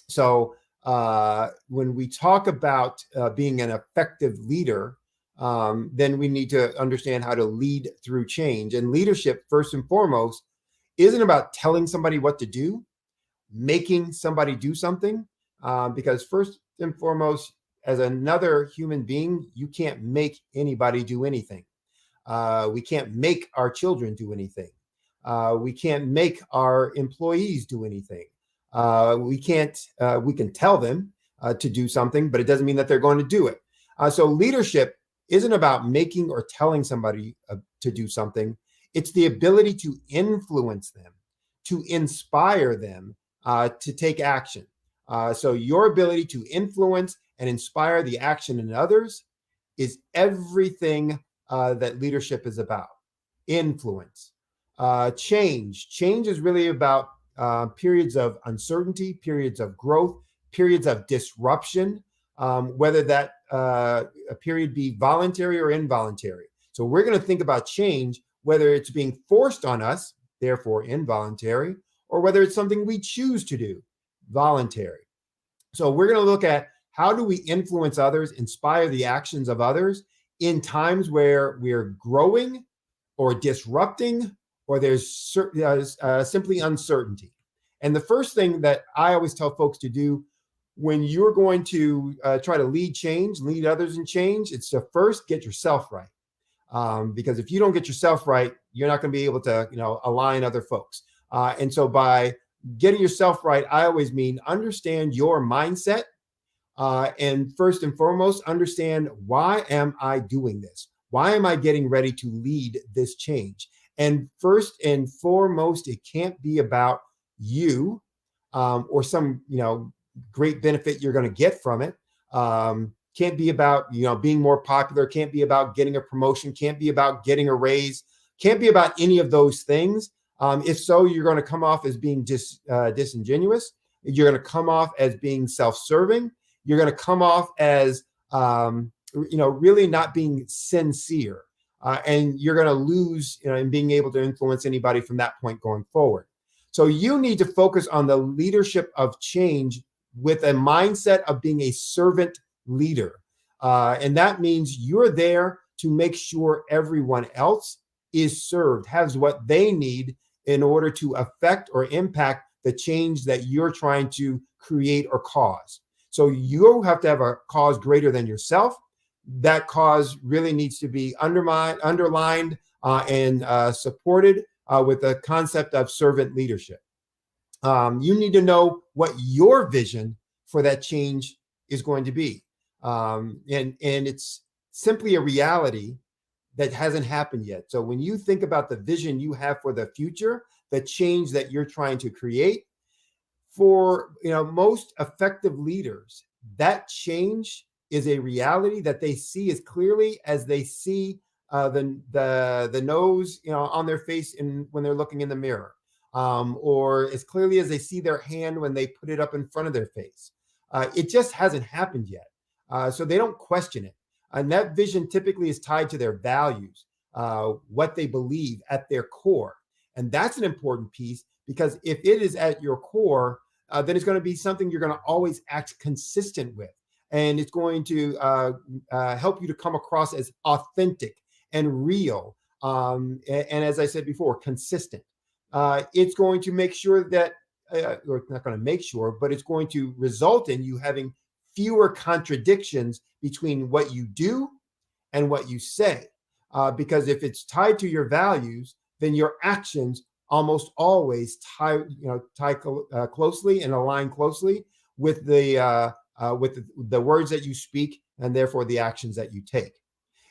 Speaker 10: So when we talk about being an effective leader, then we need to understand how to lead through change. And leadership, first and foremost, isn't about telling somebody what to do, making somebody do something, because first and foremost, as another human being, you can't make anybody do anything. We can't make our children do anything. We can't make our employees do anything. We can tell them to do something, but it doesn't mean that they're going to do it. So leadership isn't about making or telling somebody to do something. It's the ability to influence them, to inspire them to take action. So your ability to influence and inspire the action in others is everything that leadership is about. Influence. Change is really about periods of uncertainty, periods of growth, periods of disruption, whether that a period be voluntary or involuntary. So we're going to think about change, whether it's being forced on us, therefore involuntary, or whether it's something we choose to do, voluntary. So we're going to look at how do we influence others, inspire the actions of others in times where we're growing or disrupting, or there's simply uncertainty. And the first thing that I always tell folks to do when you're going to try to lead others in change, it's to first get yourself right. Because if you don't get yourself right, you're not going to be able to, align other folks. And so by getting yourself right, I always mean understand your mindset. And first and foremost, understand, why am I doing this? Why am I getting ready to lead this change? And first and foremost, it can't be about you or some, great benefit you're going to get from it. Can't be about, being more popular. Can't be about getting a promotion. Can't be about getting a raise. Can't be about any of those things. If so, you're going to come off as being disingenuous. You're going to come off as being self-serving. You're going to come off as, really not being sincere. And you're going to lose, in being able to influence anybody from that point going forward. So you need to focus on the leadership of change with a mindset of being a servant leader. And that means you're there to make sure everyone else is served, has what they need in order to affect or impact the change that you're trying to create or cause. So you have to have a cause greater than yourself. That cause really needs to be underlined and supported with the concept of servant leadership. You need to know what your vision for that change is going to be. And it's simply a reality that hasn't happened yet. So when you think about the vision you have for the future, the change that you're trying to create, for most effective leaders, that change is a reality that they see as clearly as they see the nose on their face when they're looking in the mirror, or as clearly as they see their hand when they put it up in front of their face. It just hasn't happened yet, so they don't question it. And that vision typically is tied to their values, what they believe at their core. And that's an important piece, because if it is at your core, then it's going to be something you're going to always act consistent with. And it's going to help you to come across as authentic and real. And as I said before, consistent. It's going to make sure that, or it's not going to make sure, but it's going to result in you having fewer contradictions between what you do and what you say. Because if it's tied to your values, then your actions almost always tie closely and align closely with the words that you speak, and therefore the actions that you take.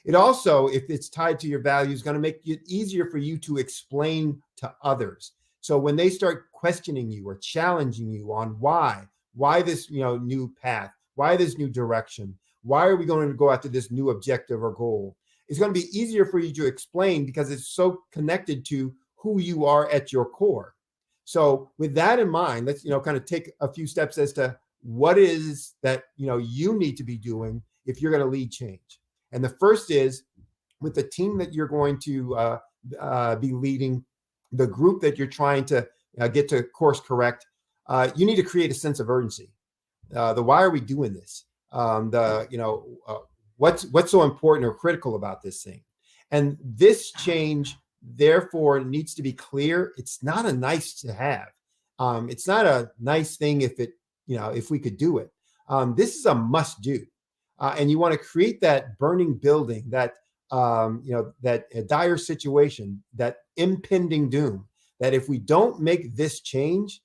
Speaker 10: It also, if it's tied to your values, is going to make it easier for you to explain to others. So when they start questioning you or challenging you on why this new path, why this new direction, why are we going to go after this new objective or goal, it's going to be easier for you to explain, because it's so connected to who you are at your core. So with that in mind, let's kind of take a few steps as to what is that you need to be doing if you're going to lead change. And the first is, with the team that you're going to be leading, the group that you're trying to get to course correct, you need to create a sense of urgency. The why are we doing this? What's so important or critical about this thing? And this change, therefore, needs to be clear. It's not a nice to have. It's not a nice thing if we could do it. This is a must do. And you want to create that burning building, that dire situation, that impending doom, that if we don't make this change,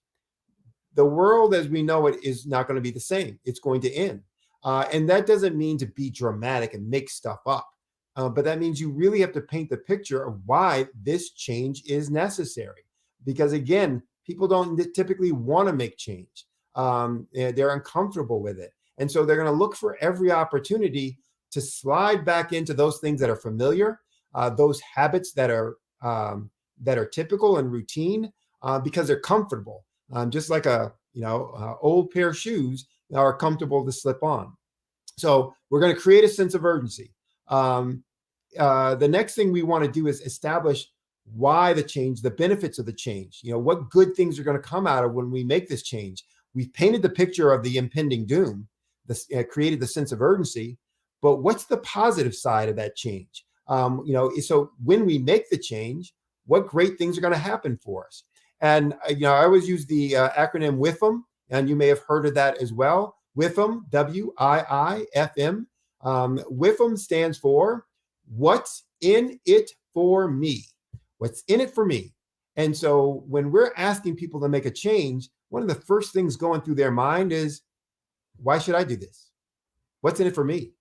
Speaker 10: the world as we know it is not going to be the same. It's going to end. And that doesn't mean to be dramatic and make stuff up. But that means you really have to paint the picture of why this change is necessary. Because again, people don't typically want to make change. They're uncomfortable with it. And so they're going to look for every opportunity to slide back into those things that are familiar, those habits that are typical and routine, because they're comfortable. Just like a old pair of shoes are comfortable to slip on. So we're going to create a sense of urgency. The next thing we want to do is establish why the change, the benefits of the change. What good things are going to come out of when we make this change. We've painted the picture of the impending doom, created the sense of urgency, but what's the positive side of that change? So when we make the change, what great things are going to happen for us? And I always use the acronym WIFM, and you may have heard of that as well. WIFM, WIIFM. WIFM stands for What's in It for Me. What's in it for me? And so when we're asking people to make a change, one of the first things going through their mind is, why should I do this? What's in it for me?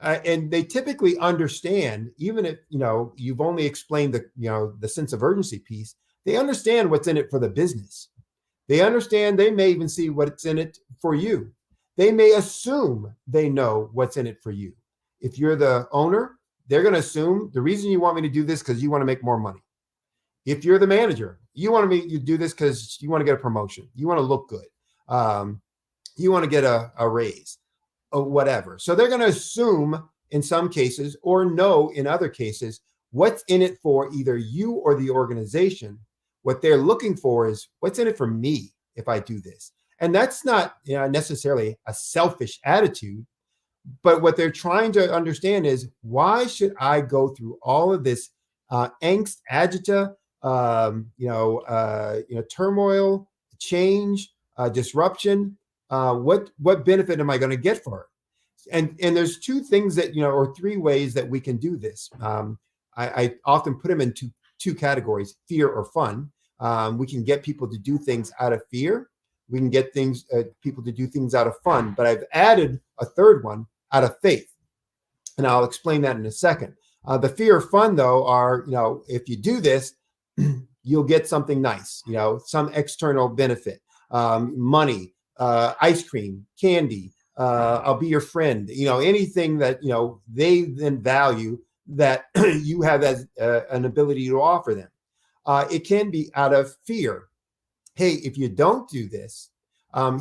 Speaker 10: And they typically understand, even if you've only explained the sense of urgency piece, they understand what's in it for the business. They understand, they may even see what's in it for you. They may assume they know what's in it for you. If you're the owner, they're going to assume the reason you want me to do this because you want to make more money. If you're the manager, you want me to do this because you want to get a promotion. You want to look good. You want to get a raise or whatever. So they're going to assume in some cases or know in other cases what's in it for either you or the organization. What they're looking for is what's in it for me if I do this. And that's not necessarily a selfish attitude, but what they're trying to understand is, why should I go through all of this angst, agita, turmoil, change, disruption? What benefit am I going to get for it? And there's two things that, or three ways that we can do this. I often put them into two categories: fear or fun. We can get people to do things out of fear. We can get people to do things out of fun. But I've added a third one, out of faith, and I'll explain that in a second. The fear or fun, though, are if you do this, you'll get something nice. Some external benefit, money, ice cream, candy. I'll be your friend. Anything that they then value that you have as an ability to offer them. It can be out of fear. Hey, if you don't do this,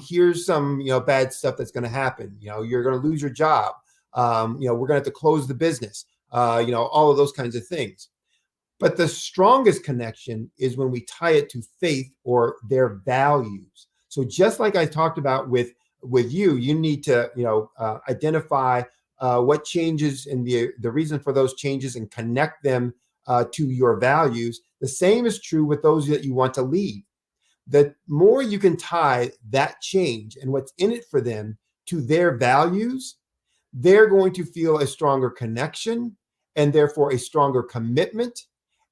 Speaker 10: here's some bad stuff that's going to happen. You're going to lose your job. We're going to have to close the business. All of those kinds of things. But the strongest connection is when we tie it to faith or their values. So just like I talked about with you, you need to identify what changes and the reason for those changes and connect them to your values. The same is true with those that you want to lead. The more you can tie that change and what's in it for them to their values, they're going to feel a stronger connection and therefore a stronger commitment.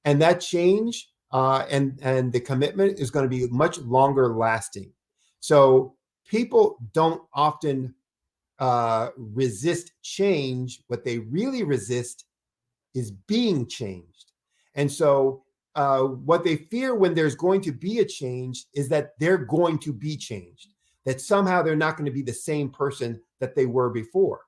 Speaker 10: And that change and the commitment is going to be much longer lasting. So people don't often resist change. What they really resist is being changed. And so what they fear when there's going to be a change is that they're going to be changed, that somehow they're not going to be the same person that they were before.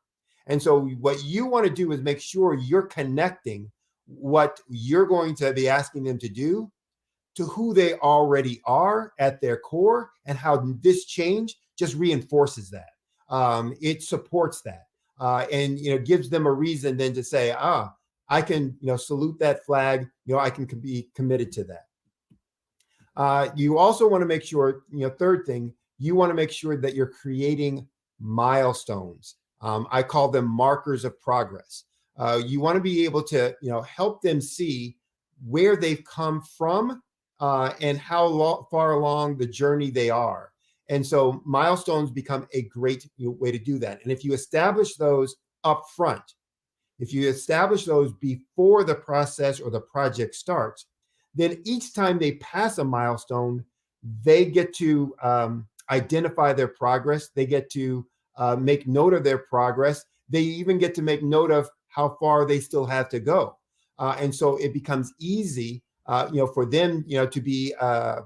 Speaker 10: And so what you want to do is make sure you're connecting what you're going to be asking them to do to who they already are at their core, and how this change just reinforces that. It supports that and gives them a reason then to say, I can salute that flag. I can be committed to that. You also want to make sure, third thing, you want to make sure that you're creating milestones. I call them markers of progress. You want to be able to help them see where they've come from and how far along the journey they are. And so milestones become a great way to do that. And if you establish those up front, if you establish those before the process or the project starts, then each time they pass a milestone, they get to identify their progress. They get to make note of their progress. They even get to make note of how far they still have to go. And so it becomes easy, for them, to be a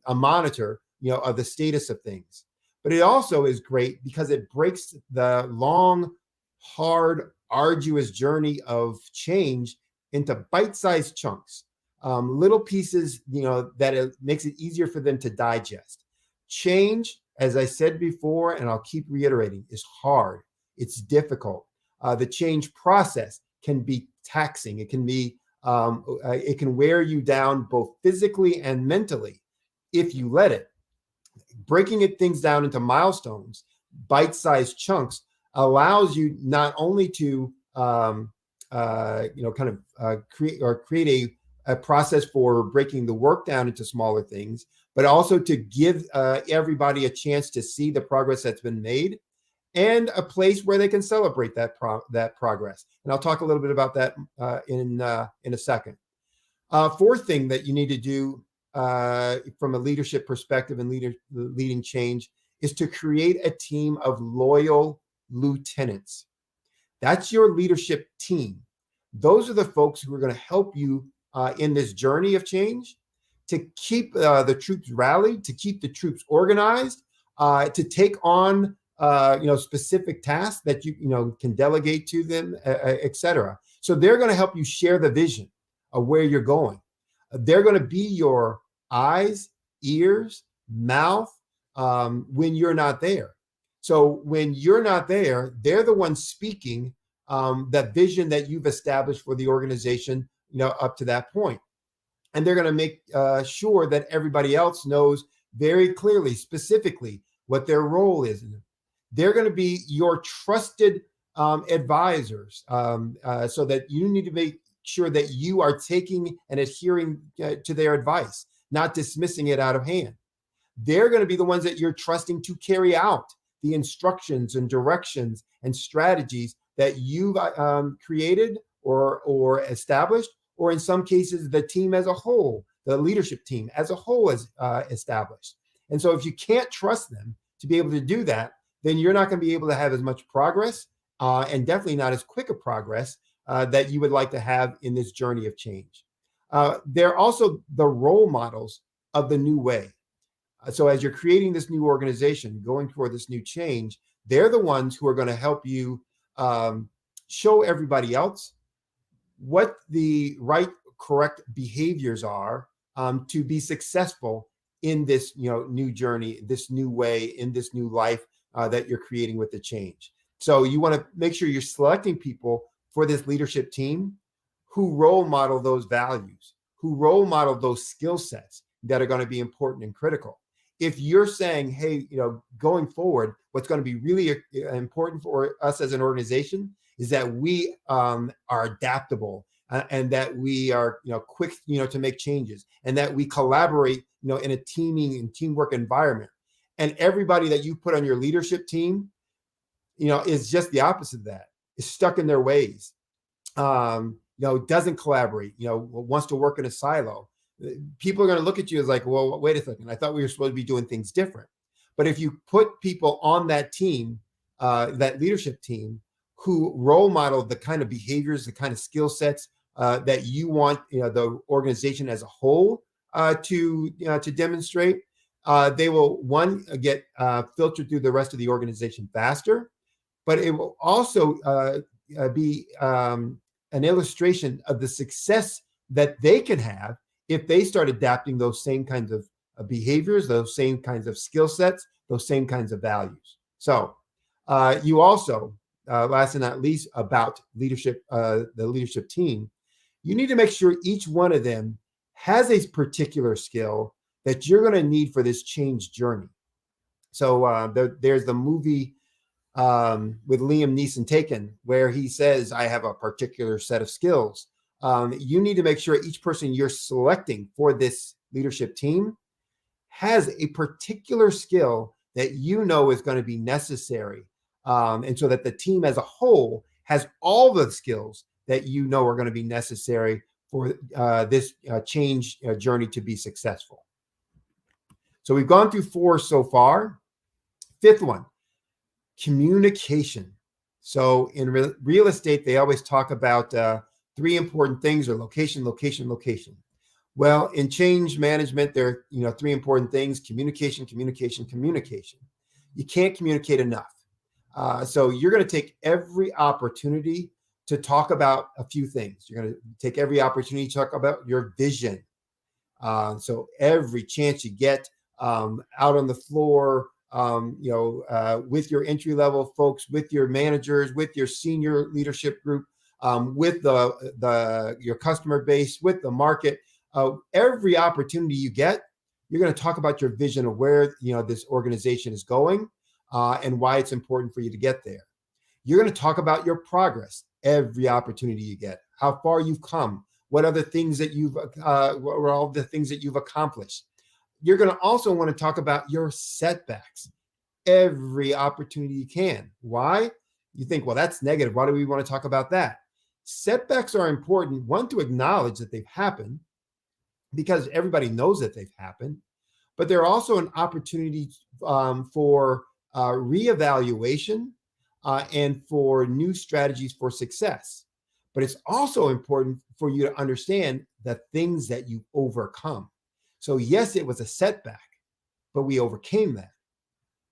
Speaker 10: monitor, of the status of things. But it also is great because it breaks the long, hard, arduous journey of change into bite-sized chunks, little pieces, that it makes it easier for them to digest. Change, as I said before, and I'll keep reiterating, is hard. It's difficult. The change process can be taxing. It can be, it can wear you down both physically and mentally if you let it. Breaking things down into milestones, bite-sized chunks, allows you not only to create a process for breaking the work down into smaller things, but also to give everybody a chance to see the progress that's been made and a place where they can celebrate that progress. And I'll talk a little bit about that in a second. Fourth thing that you need to do from a leadership perspective and leading change is to create a team of loyal lieutenants. That's your leadership team. Those are the folks who are going to help you in this journey of change, to keep the troops rallied, to keep the troops organized, to take on specific tasks that you can delegate to them, et cetera. So they're going to help you share the vision of where you're going. They're going to be your eyes, ears, mouth when you're not there. So when you're not there, they're the ones speaking that vision that you've established for the organization, up to that point. And they're going to make sure that everybody else knows very clearly, specifically, what their role is. They're going to be your trusted advisors, so that you need to make sure that you are taking and adhering to their advice, not dismissing it out of hand. They're going to be the ones that you're trusting to carry out the instructions and directions and strategies that you've created or established, or in some cases, the team as a whole, the leadership team as a whole is established. And so if you can't trust them to be able to do that, then you're not going to be able to have as much progress and definitely not as quick a progress that you would like to have in this journey of change. They're also the role models of the new way. So as you're creating this new organization, going toward this new change, they're the ones who are going to help you show everybody else what the right, correct behaviors are to be successful in this new journey, this new way, in this new life that you're creating with the change. So you want to make sure you're selecting people for this leadership team who role model those values, who role model those skill sets that are going to be important and critical. If you're saying, hey, going forward, what's going to be really important for us as an organization is that we are adaptable and that we are quick to make changes, and that we collaborate in a teaming and teamwork environment, and everybody that you put on your leadership team is just the opposite of that, is stuck in their ways, doesn't collaborate, wants to work in a silo. People are going to look at you as like, well, wait a second, I thought we were supposed to be doing things different. But if you put people on that team, that leadership team, who role model the kind of behaviors, the kind of skill sets that you want the organization as a whole to demonstrate, they will, one, get filtered through the rest of the organization faster, but it will also be an illustration of the success that they can have if they start adapting those same kinds of behaviors, those same kinds of skill sets, those same kinds of values. So you also, last and not least, about leadership, the leadership team, you need to make sure each one of them has a particular skill that you're going to need for this change journey. So there's the movie with Liam Neeson, Taken, where he says, I have a particular set of skills. You need to make sure each person you're selecting for this leadership team has a particular skill that is going to be necessary. And so that the team as a whole has all the skills that are going to be necessary for this change journey to be successful. So we've gone through 4 so far. 5th one, communication. So in real estate, they always talk about 3 important things are location, location, location. Well, in change management, there are 3 important things: communication, communication, communication. You can't communicate enough. So you're going to take every opportunity to talk about a few things. You're going to take every opportunity to talk about your vision. So every chance you get out on the floor, with your entry-level folks, with your managers, with your senior leadership group, with your customer base, with the market, every opportunity you get, you're going to talk about your vision of where this organization is going and why it's important for you to get there. You're going to talk about your progress every opportunity you get, how far you've come, What are the things that what are all the things that you've accomplished? You're going to also want to talk about your setbacks every opportunity you can. Why? You think, well, that's negative. Why do we want to talk about that? Setbacks are important, one, to acknowledge that they've happened, because everybody knows that they've happened, but they're also an opportunity for reevaluation and for new strategies for success. But it's also important for you to understand the things that you overcome. So yes, it was a setback, but we overcame that.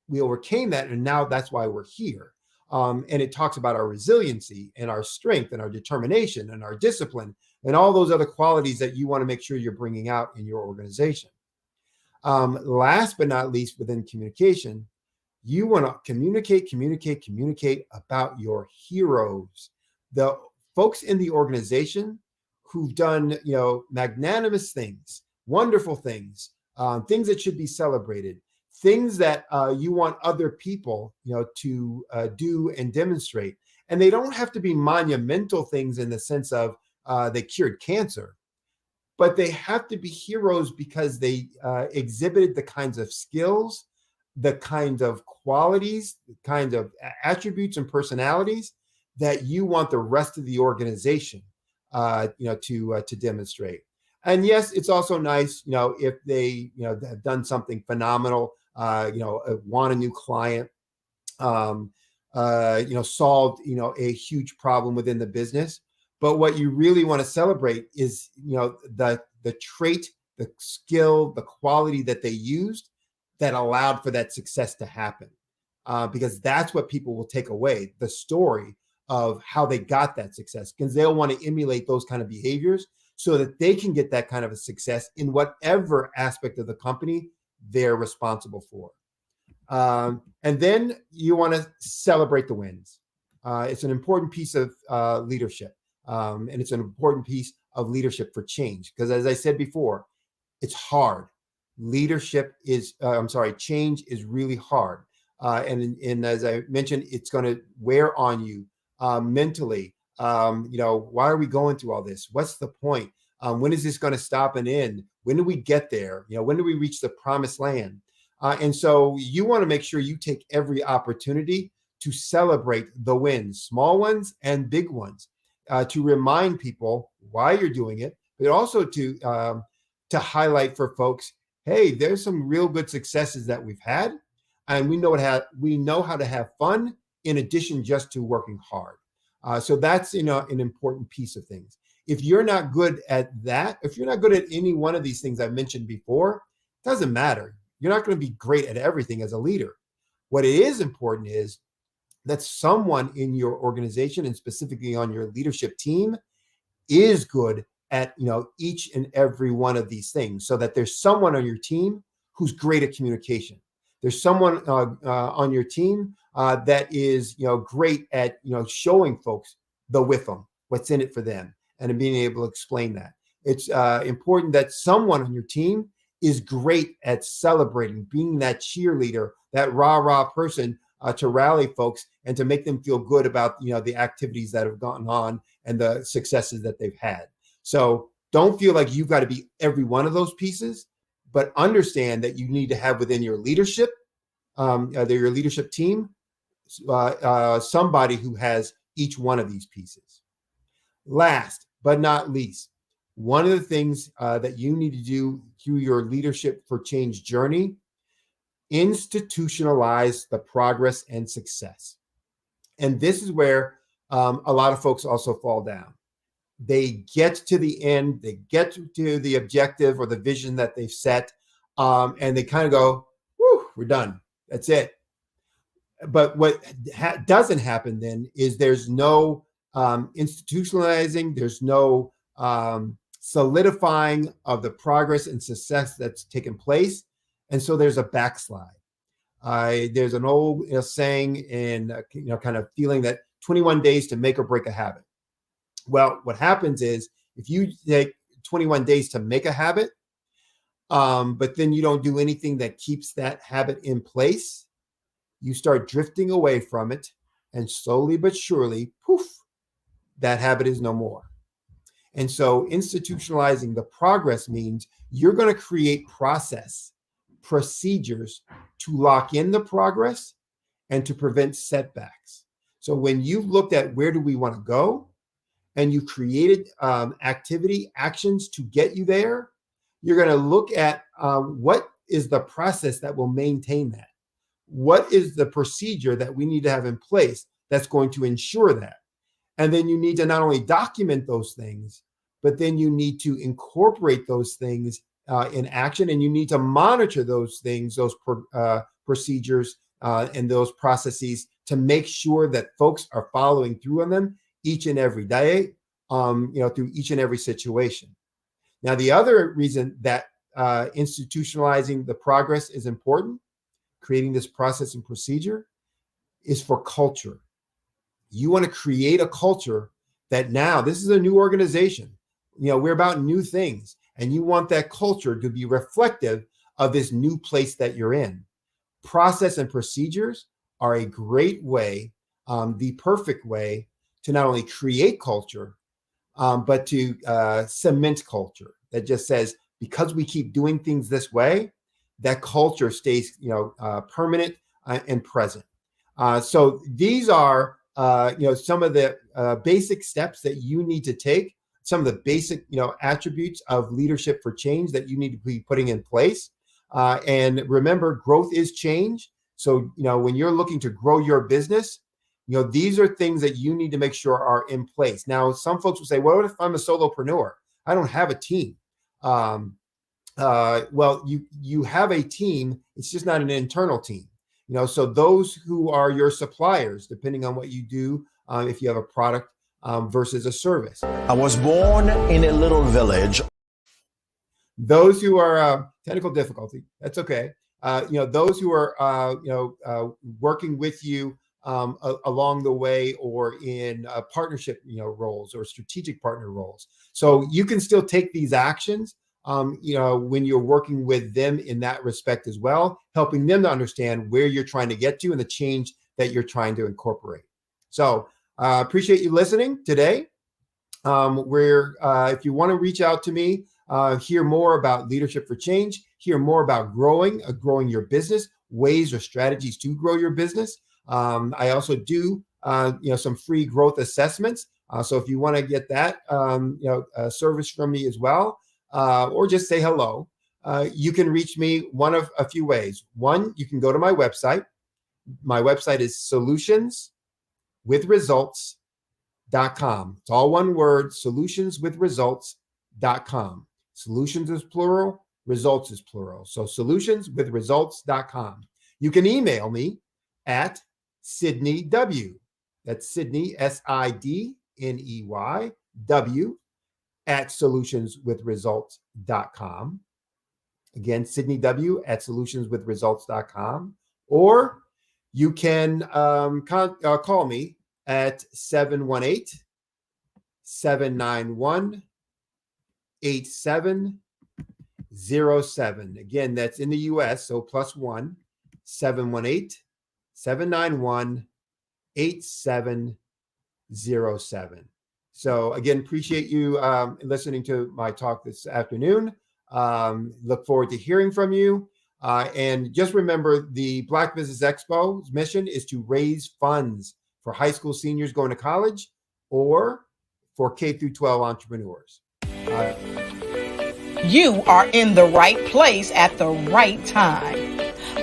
Speaker 10: And now that's why we're here. And it talks about our resiliency and our strength and our determination and our discipline and all those other qualities that you want to make sure you're bringing out in your organization. Last but not least, within communication, you want to communicate about your heroes, the folks in the organization who've done, magnanimous things, wonderful things, things that should be celebrated, things that you want other people, to do and demonstrate. And they don't have to be monumental things in the sense of they cured cancer, but they have to be heroes because they exhibited the kinds of skills, the kind of qualities, the kind of attributes and personalities that you want the rest of the organization, to demonstrate. And yes, it's also nice, if they, have done something phenomenal, won a new client, solved, a huge problem within the business. But what you really want to celebrate is, the trait, the skill, the quality that they used that allowed for that success to happen. Because that's what people will take away, the story of how they got that success, because they'll want to emulate those kind of behaviors so that they can get that kind of a success in whatever aspect of the company they're responsible for. And then you want to celebrate the wins. It's an important piece of leadership. And it's an important piece of leadership for change. Because as I said before, it's hard. Change is really hard. And as I mentioned, it's going to wear on you mentally. Why are we going through all this? What's the point? When is this going to stop and end? When do we get there? When do we reach the promised land? And so you want to make sure you take every opportunity to celebrate the wins, small ones and big ones, to remind people why you're doing it, but also to highlight for folks, hey, there's some real good successes that we've had, and we know how to have fun in addition just to working hard. So that's an important piece of things. If you're not good at that, if you're not good at any one of these things I've mentioned before, it doesn't matter. You're not going to be great at everything as a leader. What it is important is that someone in your organization, and specifically on your leadership team, is good at each and every one of these things, so that there's someone on your team who's great at communication. There's someone on your team that is great at showing folks the with them, what's in it for them, and being able to explain that. It's important that someone on your team is great at celebrating, being that cheerleader, that rah-rah person to rally folks and to make them feel good about the activities that have gone on and the successes that they've had. So don't feel like you've got to be every one of those pieces, but understand that you need to have within your leadership, your leadership team, somebody who has each one of these pieces. Last but not least, one of the things that you need to do through your leadership for change journey, institutionalize the progress and success. And this is where a lot of folks also fall down. They get to the end, they get to the objective or the vision that they've set, and they kind of go, whew, we're done. That's it. But what doesn't happen then is there's no institutionalizing, there's no solidifying of the progress and success that's taken place. And so there's a backslide. There's an old saying and kind of feeling that 21 days to make or break a habit. Well, what happens is if you take 21 days to make a habit, but then you don't do anything that keeps that habit in place, you start drifting away from it, and slowly but surely, poof, that habit is no more. And so institutionalizing the progress means you're going to create procedures to lock in the progress and to prevent setbacks. So when you looked at where do we want to go and you created actions to get you there, you're going to look at what is the process that will maintain that? What is the procedure that we need to have in place that's going to ensure that? And then you need to not only document those things, but then you need to incorporate those things in action, and you need to monitor those things, those procedures and those processes to make sure that folks are following through on them each and every day, through each and every situation. Now, the other reason that institutionalizing the progress is important, creating this process and procedure, is for culture. You want to create a culture that now, this is a new organization. We're about new things, and you want that culture to be reflective of this new place that you're in. Process and procedures are a great way, the perfect way to not only create culture, but to cement culture that just says, because we keep doing things this way, that culture stays, permanent and present. So these are, some of the basic steps that you need to take, some of the basic, attributes of leadership for change that you need to be putting in place. And remember, growth is change. So, when you're looking to grow your business, these are things that you need to make sure are in place. Now, some folks will say, well, what if I'm a solopreneur? I don't have a team. Well, you have a team. It's just not an internal team. So those who are your suppliers, depending on what you do, if you have a product versus a service.
Speaker 8: I was born in a little village.
Speaker 10: Those who are technical difficulty, that's okay. Those who are working with you along the way, or in partnership roles or strategic partner roles. So you can still take these actions when you're working with them in that respect as well, helping them to understand where you're trying to get to and the change that you're trying to incorporate. So appreciate you listening today. If you want to reach out to me, hear more about leadership for change, hear more about growing your business, ways or strategies to grow your business. I also do, some free growth assessments. So if you want to get that, service from me as well, or just say hello, you can reach me one of a few ways. One, you can go to my website. My website is solutionswithresults.com. It's all one word, solutionswithresults.com. Solutions is plural, results is plural. So solutionswithresults.com. You can email me at Sidney W. That's Sidney, SIDNEY W, at solutionswithresults.com. Again, Sidney W at solutionswithresults.com. Or you can call me at 718-791-8707. Again, that's in the US, so +1 718-791-8707. So again, appreciate you listening to my talk this afternoon. Look forward to hearing from you. And just remember, the Black Business Expo's mission is to raise funds for high school seniors going to college or for K through 12 entrepreneurs.
Speaker 1: You are in the right place at the right time.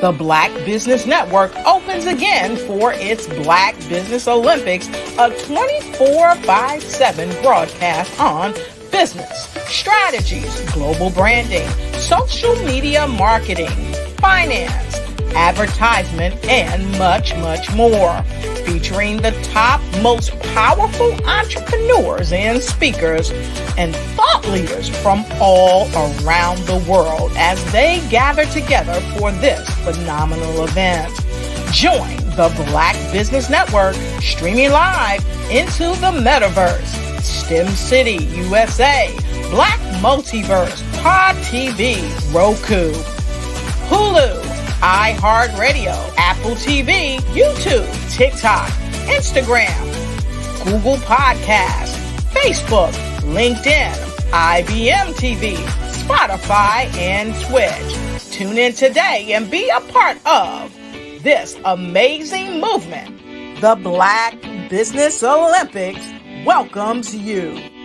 Speaker 1: The Black Business Network opens again for its Black Business Olympics, a 24/7 broadcast on business, strategies, global branding, social media marketing, finance, advertisement, and much, much more. Featuring the top, most powerful entrepreneurs and speakers and thought leaders from all around the world as they gather together for this phenomenal event. Join the Black Business Network streaming live into the metaverse, STEM City, USA, Black Multiverse, Pod TV, Roku, Hulu, iHeartRadio, Apple TV, YouTube, TikTok, Instagram, Google Podcasts, Facebook, LinkedIn, IBM TV, Spotify, and Twitch. Tune in today and be a part of this amazing movement. The Black Business Olympics welcomes you.